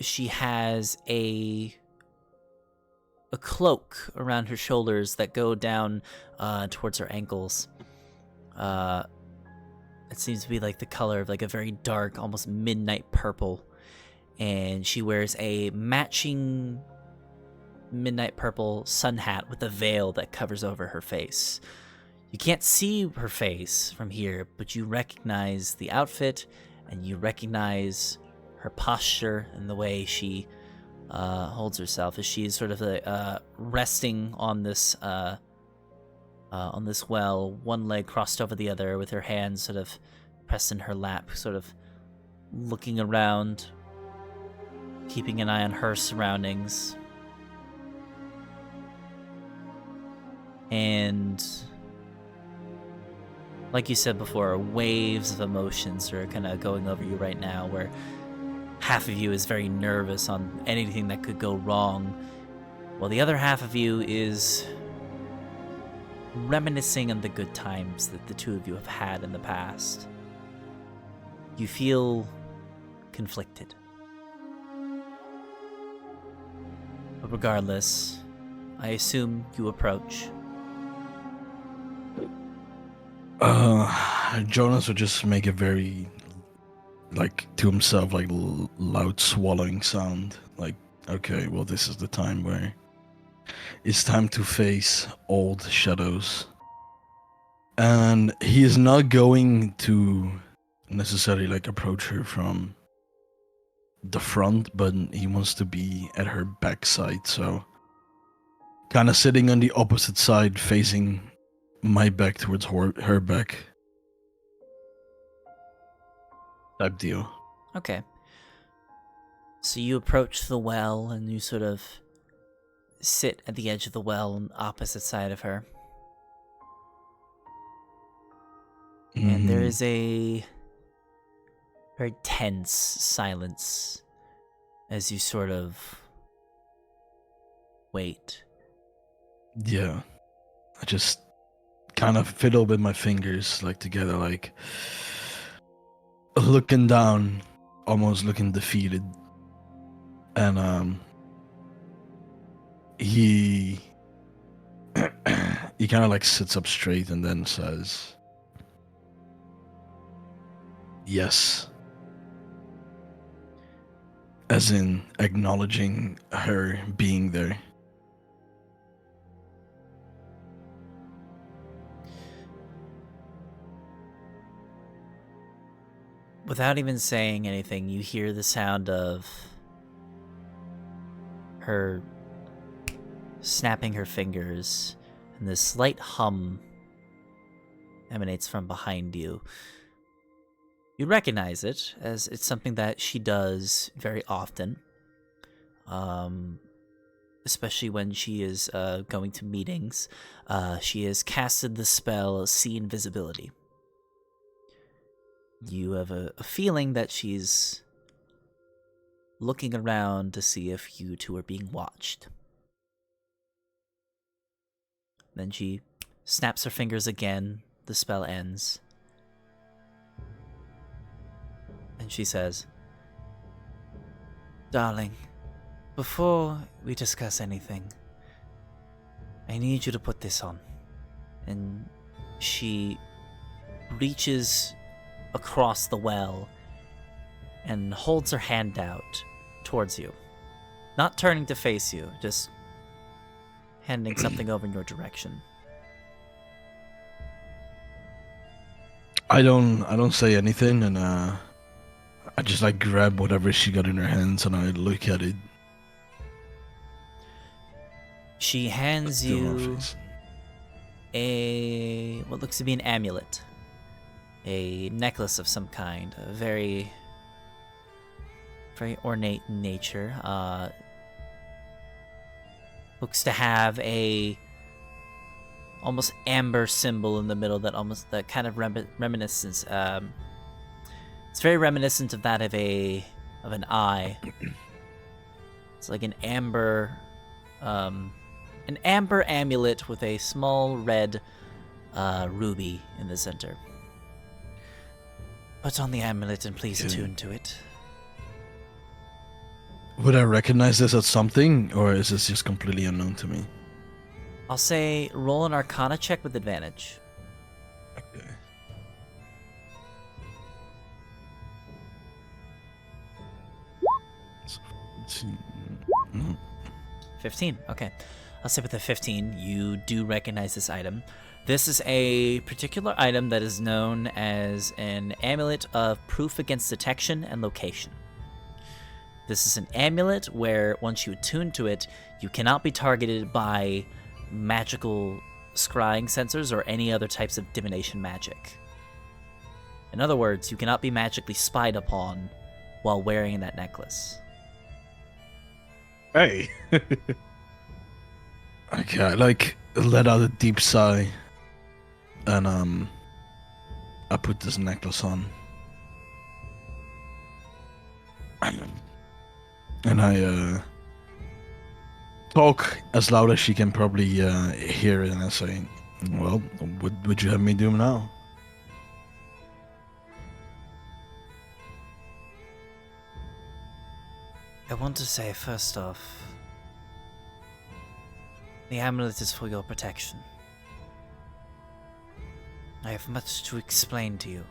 She has a cloak around her shoulders that go down towards her ankles. It seems to be like the color of like a very dark, almost midnight purple. And she wears a matching midnight purple sun hat with a veil that covers over her face. You can't see her face from here, but you recognize the outfit and you recognize her posture and the way she holds herself as she is sort of resting on this well, one leg crossed over the other with her hands sort of pressed in her lap, sort of looking around, keeping an eye on her surroundings. And like you said before, waves of emotions are kind of going over you right now, where half of you is very nervous on anything that could go wrong, while the other half of you is reminiscing on the good times that the two of you have had in the past. You feel conflicted. But regardless, I assume you approach. Jonas would just make a very, like, to himself, like, loud swallowing sound. Like, okay, well, this is the time where it's time to face old shadows. And he is not going to necessarily, like, approach her from the front, but he wants to be at her backside, so kind of sitting on the opposite side, facing my back towards her back. Type deal. Okay. So you approach the well and you sort of sit at the edge of the well on the opposite side of her. And there is a very tense silence as you sort of wait. Yeah. I just kind of fiddle with my fingers, like, together, like, looking down, almost looking defeated. And, he kind of, like, sits up straight and then says, "Yes." As in acknowledging her being there. Without even saying anything, you hear the sound of her snapping her fingers, and this slight hum emanates from behind you. You recognize it, as it's something that she does very often, especially when she is going to meetings. She has casted the spell See Invisibility. You have a feeling that she's looking around to see if you two are being watched. Then she snaps her fingers again. The spell ends. And she says, "Darling, before we discuss anything, I need you to put this on." And she reaches across the well and holds her hand out towards you. Not turning to face you, just handing something over in your direction. I don't say anything, and I just like grab whatever she got in her hands and I look at it. She hands Do my you face. what looks to be an amulet. A necklace of some kind. A very ornate in nature. Looks to have a almost amber symbol in the middle that kind of reminiscence. It's very reminiscent of that of an eye. It's like an amber amulet with a small red ruby in the center. Put on the amulet and please attune to it. Would I recognize this as something, or is this just completely unknown to me? I'll say roll an Arcana check with advantage. Okay. No. 15, okay. I'll say with a 15, you do recognize this item. This is a particular item that is known as an amulet of proof against detection and location. This is an amulet where once you attune to it, you cannot be targeted by magical scrying sensors or any other types of divination magic. In other words, you cannot be magically spied upon while wearing that necklace. Hey. Okay, I let out a deep sigh, and I put this necklace on, and I talk as loud as she can probably hear it, and I say, "Well, what would you have me do now?" I want to say, first off, the amulet is for your protection. I have much to explain to you,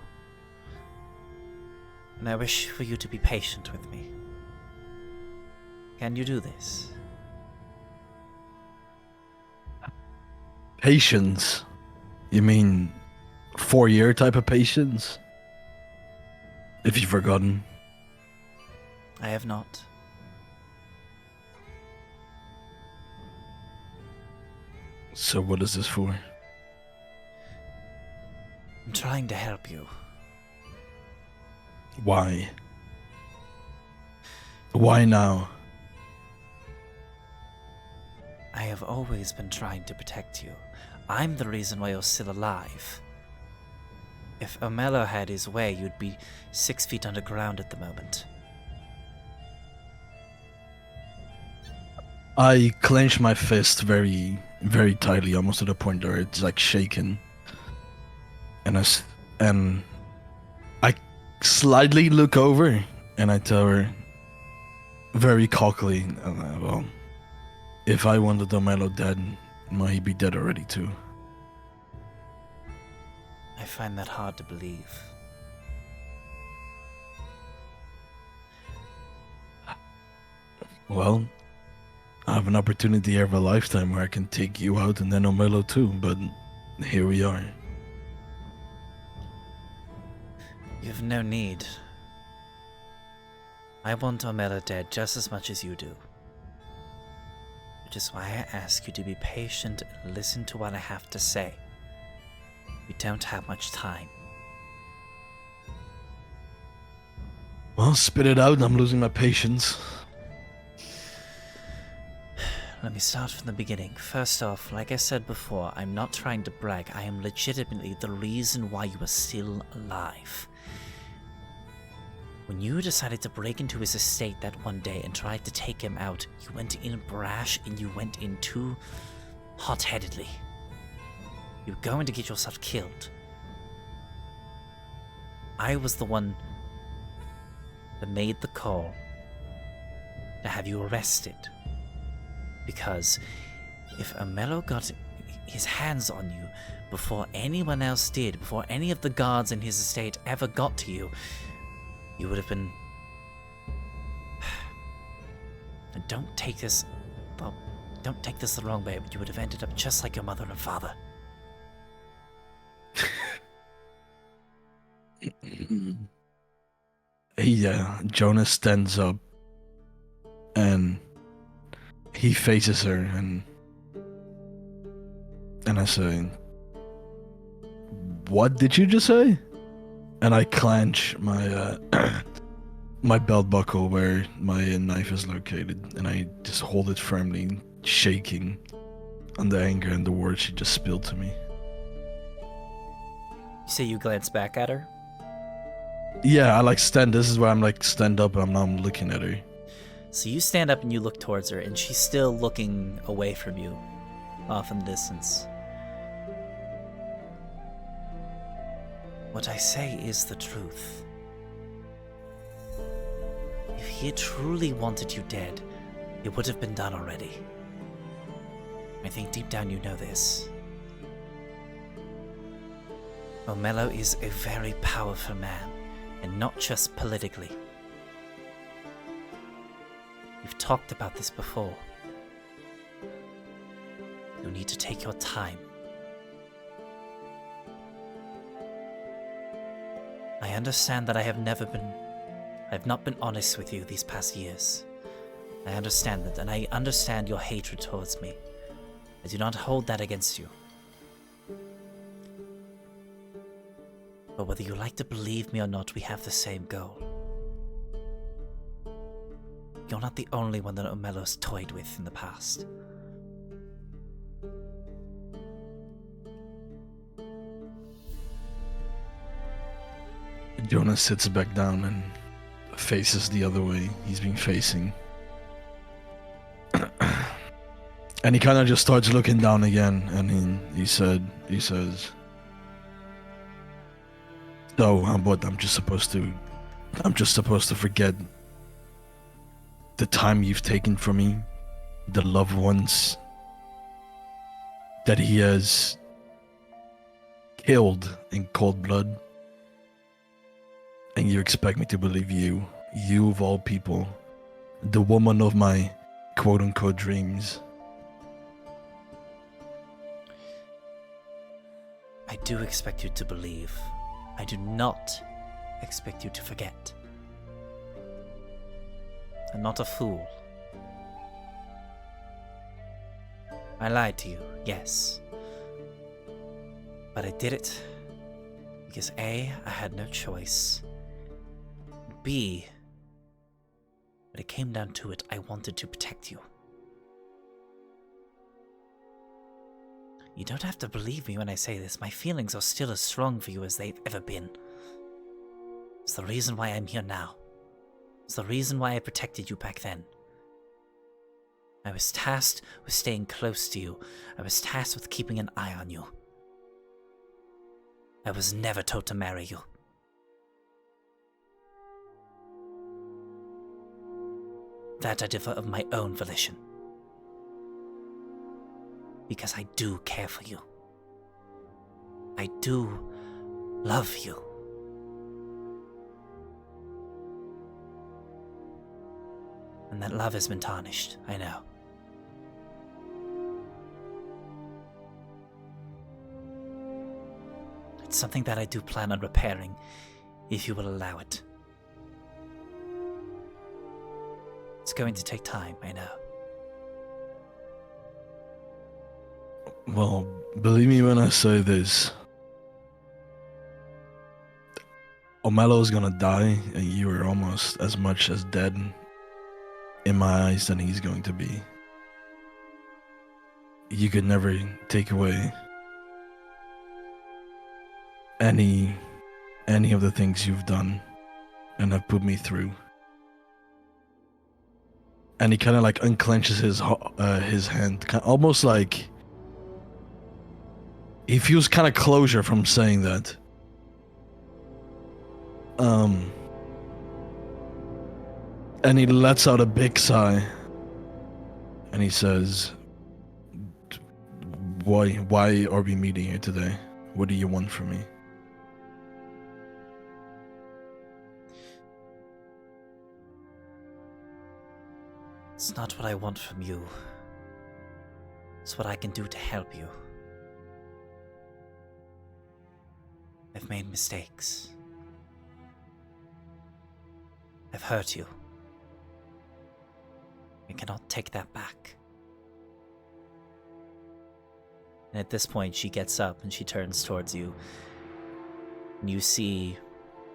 and I wish for you to be patient with me. Can you do this? Patience? You mean 4-year type of patience? If you've forgotten. I have not. So what is this for? I'm trying to help you. Why? Why now? I have always been trying to protect you. I'm the reason why you're still alive. If Omelo had his way, you'd be 6 feet underground at the moment. I clench my fist very, very tightly, almost to the point where it's like shaking. And I slightly look over and I tell her very cockily, well, if I wanted Omelo dead, might he be dead already too? I find that hard to believe. Well, I have an opportunity of a lifetime where I can take you out and then Omelo too, but here we are. You have no need. I want Omelo dead just as much as you do. Which is why I ask you to be patient and listen to what I have to say. We don't have much time. Well, spit it out. I'm losing my patience. Let me start from the beginning. First off, like I said before, I'm not trying to brag. I am legitimately the reason why you are still alive. When you decided to break into his estate that one day and tried to take him out, you went in brash and you went in too hot-headedly. You were going to get yourself killed. I was the one that made the call to have you arrested. Because if Omelo got his hands on you before anyone else did, before any of the guards in his estate ever got to you, you would have been... And don't take this the wrong way, but you would have ended up just like your mother and father. Jonas stands up and he faces her and I say, "What did you just say?" And I clench my my belt buckle where my knife is located, and I just hold it firmly, shaking on the anger and the words she just spilled to me. You say you glance back at her? Yeah, I stand. This is where I'm stand up and I'm looking at her. So you stand up and you look towards her, and she's still looking away from you, off in the distance. What I say is the truth. If he had truly wanted you dead, it would have been done already. I think deep down you know this. Omelo is a very powerful man, and not just politically. We've talked about this before. You need to take your time. I understand that I have not been honest with you these past years. I understand that, and I understand your hatred towards me. I do not hold that against you. But whether you like to believe me or not, we have the same goal. You're not the only one that Omelo's toyed with in the past. Jonas sits back down and faces the other way he's been facing. And he kind of just starts looking down again, and he says, "So, what? I'm just supposed to forget the time you've taken from me, the loved ones that he has killed in cold blood, and you expect me to believe you of all people, the woman of my quote-unquote dreams." I do expect you to believe. I do not expect you to forget. I'm not a fool. I lied to you, yes. But I did it because A, I had no choice. B, when it came down to it, I wanted to protect you. You don't have to believe me when I say this. My feelings are still as strong for you as they've ever been. It's the reason why I'm here now. It's the reason why I protected you back then. I was tasked with staying close to you. I was tasked with keeping an eye on you. I was never told to marry you. That I did of my own volition. Because I do care for you. I do love you. And And that love has been tarnished, I know. It's something that I do plan on repairing, if you will allow it. It's going to take time, I know. Well, believe me when I say this. Omelo's gonna die, and you are almost as much as dead in my eyes than he's going to be. You could never take away any of the things you've done and have put me through. And he kind of like unclenches his hand, almost like he feels kind of closure from saying that. And he lets out a big sigh, and he says, "Why are we meeting here today? What do you want from me?" It's not what I want from you. It's what I can do to help you. I've made mistakes. I've hurt you. I cannot take that back. And at this point, she gets up and she turns towards you. And you see,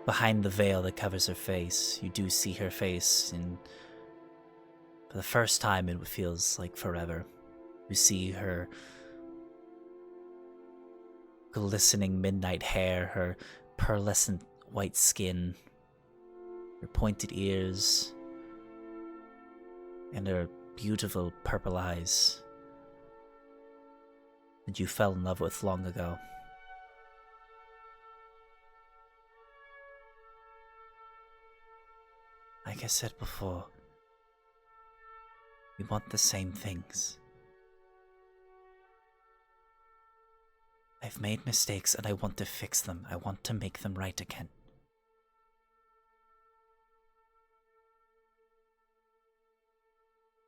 behind the veil that covers her face, you do see her face, and for the first time it feels like forever. You see her glistening midnight hair, her pearlescent white skin, her pointed ears, and her beautiful purple eyes that you fell in love with long ago. Like I said before, we want the same things. I've made mistakes and I want to fix them. I want to make them right again.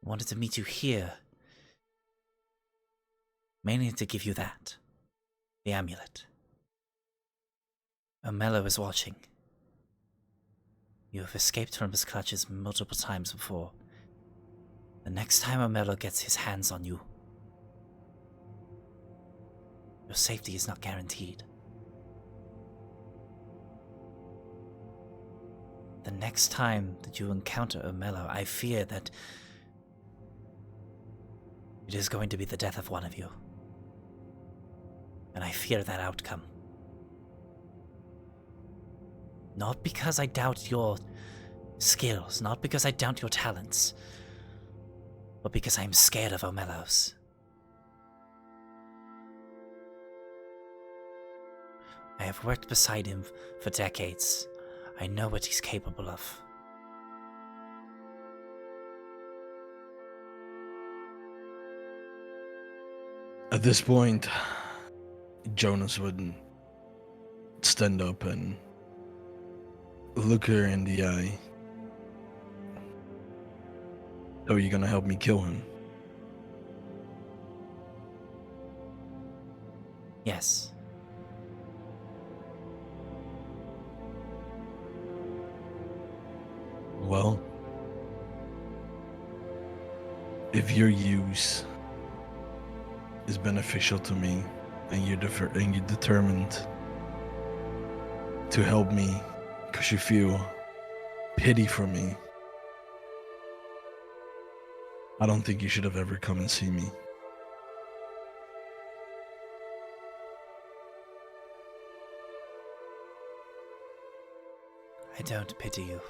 I wanted to meet you here, mainly to give you that, the amulet. Omelo is watching. You have escaped from his clutches multiple times before. The next time Omelo gets his hands on you, your safety is not guaranteed. The next time that you encounter Omelo, I fear that it is going to be the death of one of you. And I fear that outcome. Not because I doubt your skills, not because I doubt your talents, but because I'm scared of Omelo's. I have worked beside him for decades. I know what he's capable of. At this point, Jonas would stand up and look her in the eye. So you're gonna help me kill him? Yes. Well, if your use is beneficial to me, and you're determined to help me because you feel pity for me, I don't think you should have ever come and see me. I don't pity you.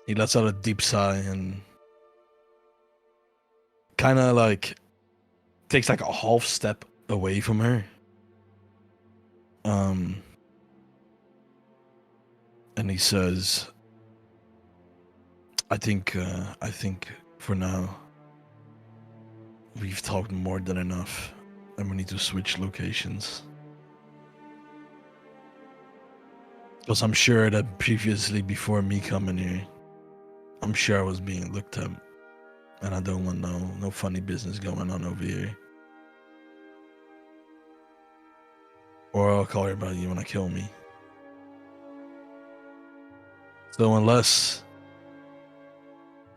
He lets out a deep sigh and kind of like takes like a half step away from her. And he says, I think for now we've talked more than enough and we need to switch locations. Because I'm sure that previously, before me coming here, I'm sure I was being looked at. And I don't want no funny business going on over here. Or I'll call everybody when I kill me. So unless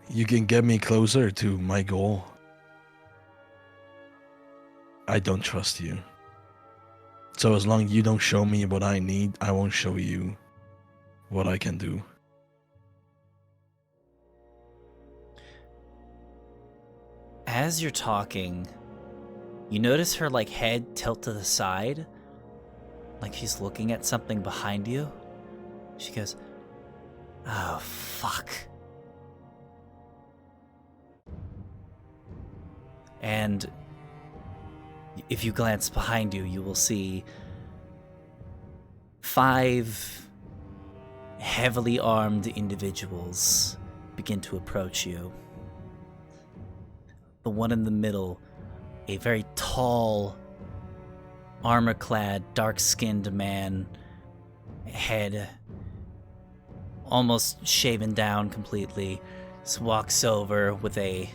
you can get me closer to my goal, I don't trust you. So as long as you don't show me what I need, I won't show you what I can do. As you're talking, you notice her like head tilt to the side, like she's looking at something behind you. She goes, "Oh, fuck." And if you glance behind you, you will see 5 heavily armed individuals begin to approach you. The one in the middle, a very tall, armor-clad, dark-skinned man, head almost shaven down completely, just walks over with a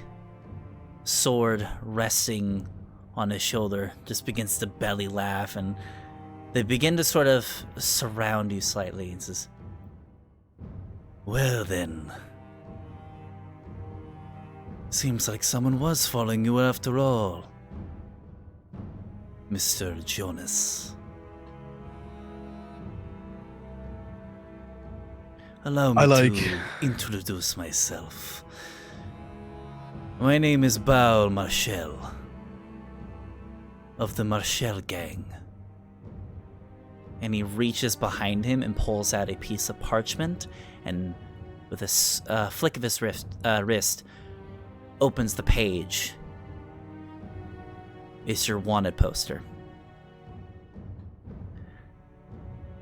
sword resting on his shoulder, just begins to belly laugh, and they begin to sort of surround you slightly and says, "Well then, seems like someone was following you after all, Mr. Jonas. Allow me to introduce myself. My name is Baal Marshall, of the Marshall gang." And he reaches behind him and pulls out a piece of parchment, and with a flick of his wrist, opens the page. It's your wanted poster.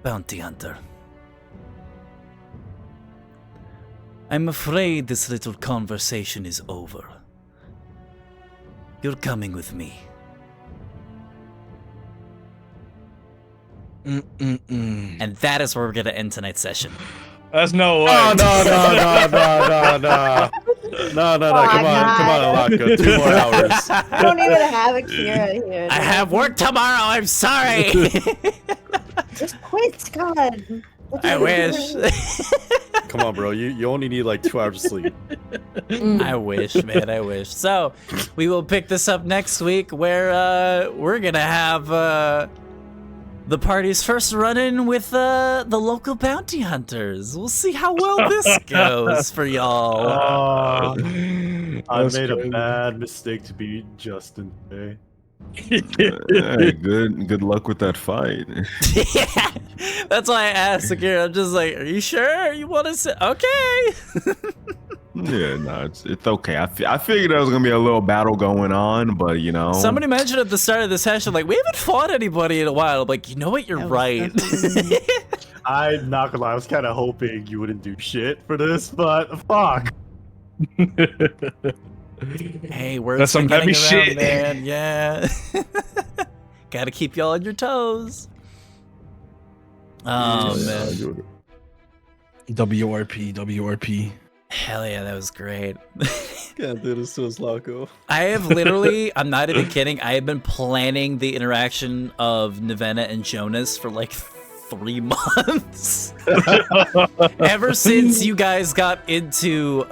Bounty Hunter. I'm afraid this little conversation is over. You're coming with me. And that is where we're going to end tonight's session. That's no way. Oh, no. No, come on, Alaka. 2 more hours. I don't even have Akira here. I have work tomorrow, I'm sorry! Just quit, God. I wish. Come on, bro. You only need like 2 hours of sleep. I wish, man, I wish. So, we will pick this up next week where we're gonna have the party's first run-in with the local bounty hunters. We'll see how well this goes for y'all. I made a bad mistake to beat Justin today. Hey, good luck with that fight. Yeah, that's why I asked Akira. I'm just like, are you sure you want to sit? Okay. Yeah, no, it's okay. I figured there was gonna be a little battle going on, but you know. Somebody mentioned at the start of the session, like, we haven't fought anybody in a while. I'm like, you know what? You're right. I'm not gonna lie, I was kind of hoping you wouldn't do shit for this, but fuck. Hey, we're That's some heavy shit, man. Yeah. Gotta keep y'all on your toes. Oh, man. WRP. Hell yeah, that was great. Can't do this to us, Loco. I have literally, I'm not even kidding, I have been planning the interaction of Nevena and Jonas for like 3 months. Ever since you guys got into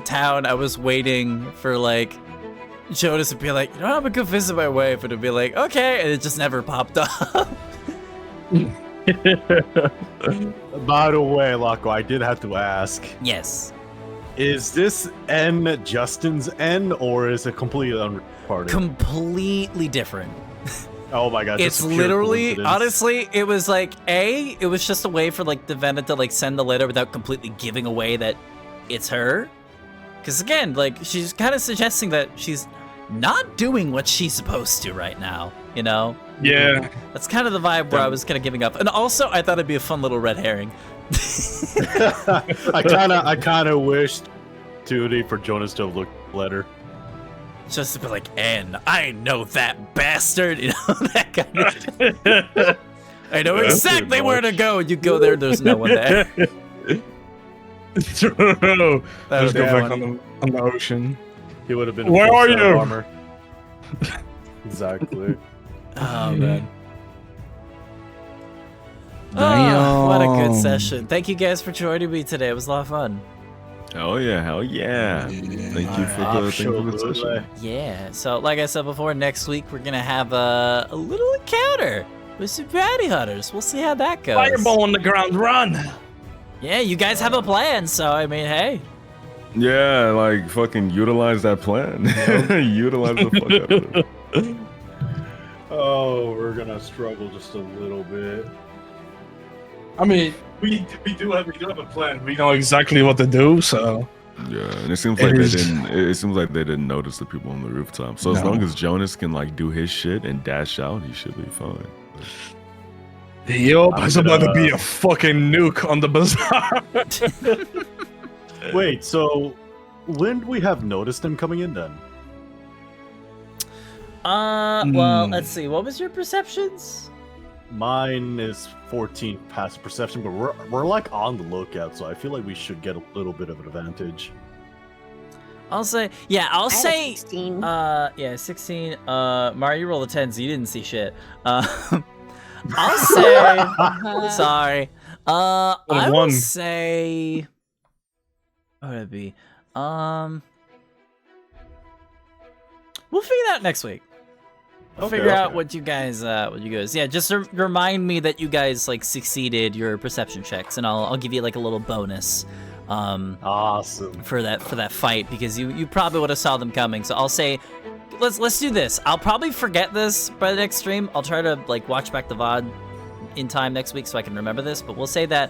town, I was waiting for like Jonas to be like, you know, I'm gonna go visit my wife, and it'd be like, okay, and it just never popped up. By the way, Loco, I did have to ask. Yes. Is this N Justin's N, or is it completely unparted? Completely different. Oh my god. It's literally, honestly, it was like, it was just a way for like Nevena to like send the letter without completely giving away that it's her. Because again, like, she's kind of suggesting that she's not doing what she's supposed to right now, you know? Yeah. That's kind of the vibe where I was kind of giving up. And also, I thought it'd be a fun little red herring. I kind of wished, Tootie, for Jonas to look at the letter. Just to be like, N, I know that bastard, you know, that kind of thing. I know exactly where to go. You go there, there's no one there. Just go back on the ocean. He would have been. Where are you? Armor. Exactly. Oh man. Damn. Oh, what a good session. Thank you guys for joining me today. It was a lot of fun. Oh yeah, hell yeah! Thank you for the session. Yeah. So, like I said before, next week we're gonna have a little encounter with some bounty hunters. We'll see how that goes. Fireball on the ground, run! Yeah, you guys have a plan, so I mean, hey. Yeah, like fucking utilize that plan. Utilize the fuck out of it. Oh, we're gonna struggle just a little bit. I mean, we do have a plan. We know exactly what to do, so. Yeah, and it seems like they didn't. It seems like they didn't notice the people on the rooftop. So as long as Jonas can like do his shit and dash out, he should be fine. Yo, there's about to be a fucking nuke on the bazaar. Wait, so when do we have noticed him coming in then? Well, let's see. What was your perceptions? Mine is 14 past perception, but we're like on the lookout, so I feel like we should get a little bit of an advantage. I'll say, yeah, I'll say, 16. yeah, 16. Mario, you rolled a 10, so you didn't see shit. I'll say, sorry. I will say, what would it be? We'll figure that out next week. We'll figure out what you guys, yeah, just remind me that you guys like succeeded your perception checks, and I'll give you like a little bonus. Awesome. For that fight, because you probably would have saw them coming. So I'll say, let's do this. I'll probably forget this by the next stream. I'll try to like watch back the VOD in time next week so I can remember this. But we'll say that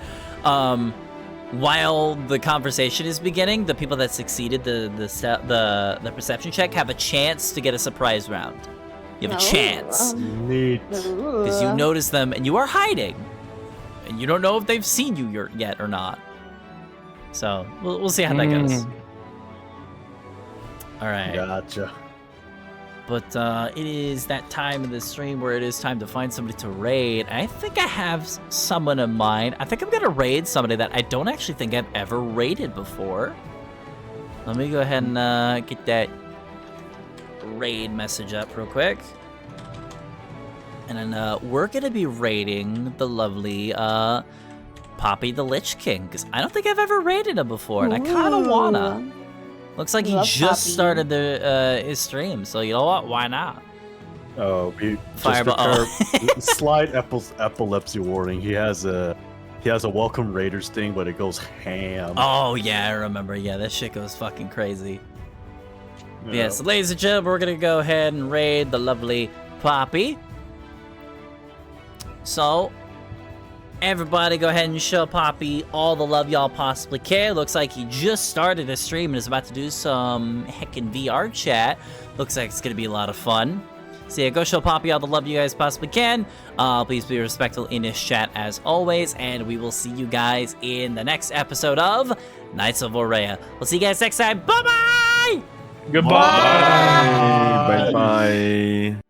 while the conversation is beginning, the people that succeeded the perception check have a chance to get a surprise round. You have a chance. Neat. Because you notice them and you are hiding. And you don't know if they've seen you yet or not. So, we'll see how that goes. Alright. Gotcha. But it is that time of the stream where it is time to find somebody to raid. I think I have someone in mind. I think I'm going to raid somebody that I don't actually think I've ever raided before. Let me go ahead and get that raid message up real quick. And then we're going to be raiding the lovely Poppy the Lich King, because I don't think I've ever raided him before, and I kind of wanna. Looks like he just started his stream, so you know what? Why not? Oh, Fireball. Slight epilepsy warning. He has a welcome raiders thing, but it goes ham. Oh yeah, I remember. Yeah, that shit goes fucking crazy. Yeah, so ladies and gentlemen, we're gonna go ahead and raid the lovely Poppy. So, everybody go ahead and show Poppy all the love y'all possibly can. Looks like he just started his stream and is about to do some heckin' VR chat. Looks like it's gonna be a lot of fun. So yeah, go show Poppy all the love you guys possibly can. Please be respectful in his chat as always, and we will see you guys in the next episode of Lands of Aurea. We'll see you guys next time. Bye-bye! Goodbye! Bye-bye.